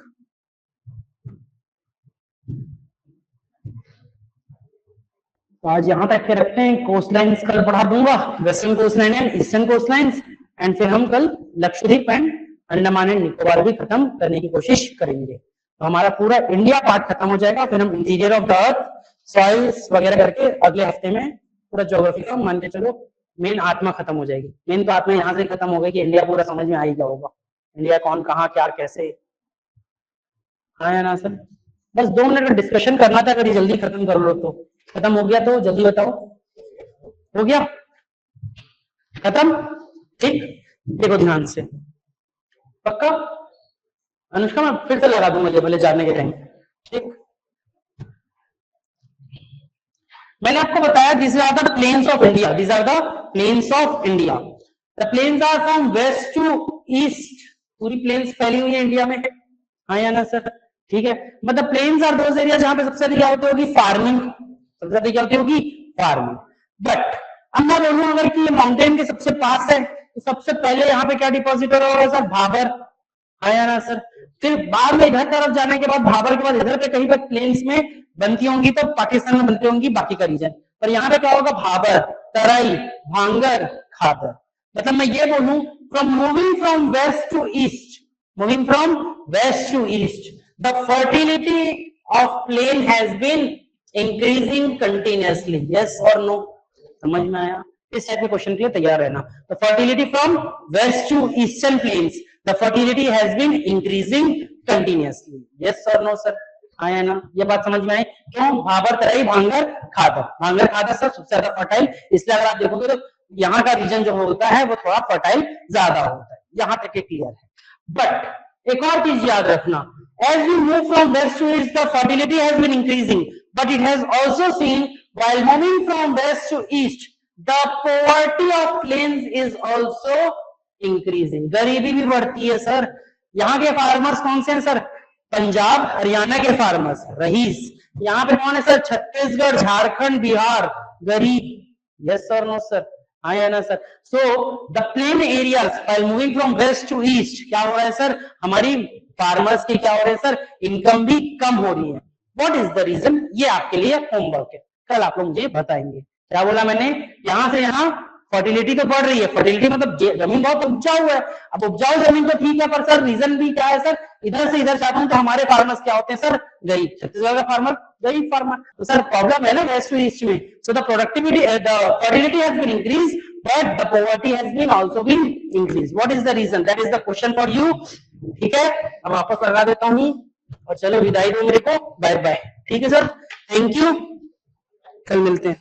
तो आज यहां तक के रखते हैं, कोस्ट लाइन्स कल पढ़ा दूंगा, western coast line and eastern coast lines, and फिर हम कल लक्षद्वीप एंड अंडमान एंड निकोबार भी खत्म करने की कोशिश करेंगे। तो हमारा पूरा इंडिया पार्ट खत्म हो जाएगा, फिर हम interior of the earth, soils वगैरह करके अगले हफ्ते में पूरा ज्योग्राफी का मान के चलो मेन आत्मा खत्म हो जाएगी। मेन तो आत्मा यहाँ से खत्म हो गई कि इंडिया पूरा समझ में आ ही गया होगा, इंडिया कौन कहाँ क्या कैसे। हाँ या ना सर? बस 2 मिनट का डिस्कशन करना था, अगर जल्दी खत्म कर लो तो। खत्म हो गया तो जल्दी बताओ, हो गया खत्म? ठीक, देखो ध्यान से, पक्का? अनुष्का मैं फिर से लगा दूंगा भले जाने के टाइम, ठीक? मैंने आपको बताया this are the plains of India, this are the plains of India. The plains are from west to east, पूरी प्लेन्स फैली हुई है इंडिया में, हाँ या ना सर? ठीक है, मतलब प्लेन्स आर दोज एरिया जहां पे सबसे ज्यादा क्या होती होगी? फार्मिंग, सबसे ज्यादा क्या होती होगी? फार्मिंग। बट अब मैं बोलूं अगर कि ये माउंटेन के सबसे पास है तो सबसे पहले यहाँ पे क्या डिपॉजिट हो रहा होगा सर? भाबर, हाँ या ना सर? फिर बाद में इधर तरफ जाने के बाद भाबर के बाद इधर पे कहीं पर प्लेन्स में बनती होंगी तो पाकिस्तान में बनती होंगी बाकी का रीजन, पर यहाँ पे क्या होगा? भाबर, तराई, भांगर, खादर। मतलब मैं ये बोलूं from moving from west to east, moving from west to east, the fertility of plain has been increasing continuously, yes और नो? समझ में आया? इस टाइप के क्वेश्चन के लिए तैयार रहना। The fertility from west to eastern plains, the fertility has been increasing continuously, yes और नो सर? आया ना? ये बात समझ में आई? क्यों? भाबर, तराई, भांगर, खादर। भांगर खादर सर सबसे ज्यादा फर्टाइल, इसलिए अगर आप देखोगे तो यहाँ का रीजन जो होता है वो थोड़ा फर्टाइल ज्यादा होता है, यहाँ तक क्लियर है। बट एक और चीज याद रखना, as we move from west to east the fertility has been increasing, but it has also seen while moving from west to east the poverty of plains is also increasing, गरीबी भी बढ़ती है sir. यहाँ के farmers कौन से हैं sir? Punjab Haryana के फार्मर्स, रईस। यहाँ पे कौन है सर? छत्तीसगढ़, झारखंड, बिहार, गरीब, यस और नो सर? हाँ या ना sir? So the plane areas while moving from west to east क्या हो रहा है सर? हमारी फार्मर्स की क्या हो रहा है सर? इनकम भी कम हो रही है। What is the reason? ये आपके लिए होमवर्क है, कल आप लोग मुझे बताएंगे। क्या बोला मैंने? यहाँ से यहाँ फर्टिलिटी तो बढ़ रही है, फर्टिलिटी मतलब जमीन बहुत उपजाऊ है। अब उपजाऊ जमीन तो ठीक है, पर सर रीजन भी क्या है सर? इधर से इधर जाता हूं तो हमारे फार्मर्स क्या होते हैं सर? गरीब। छत्तीसगढ़ का फार्मर गरीब फार्मर, तो सर प्रॉब्लम है ना वेस्ट टू ईस्ट में। So the productivity, the fertility has been increase but the poverty has been also been increase. What is the reason? That is the question for you. ठीक है, अब वापस लगा देता हूँ और चलो विदाई दो मेरे को, बाय बाय। ठीक है सर, थैंक यू, कल मिलते हैं।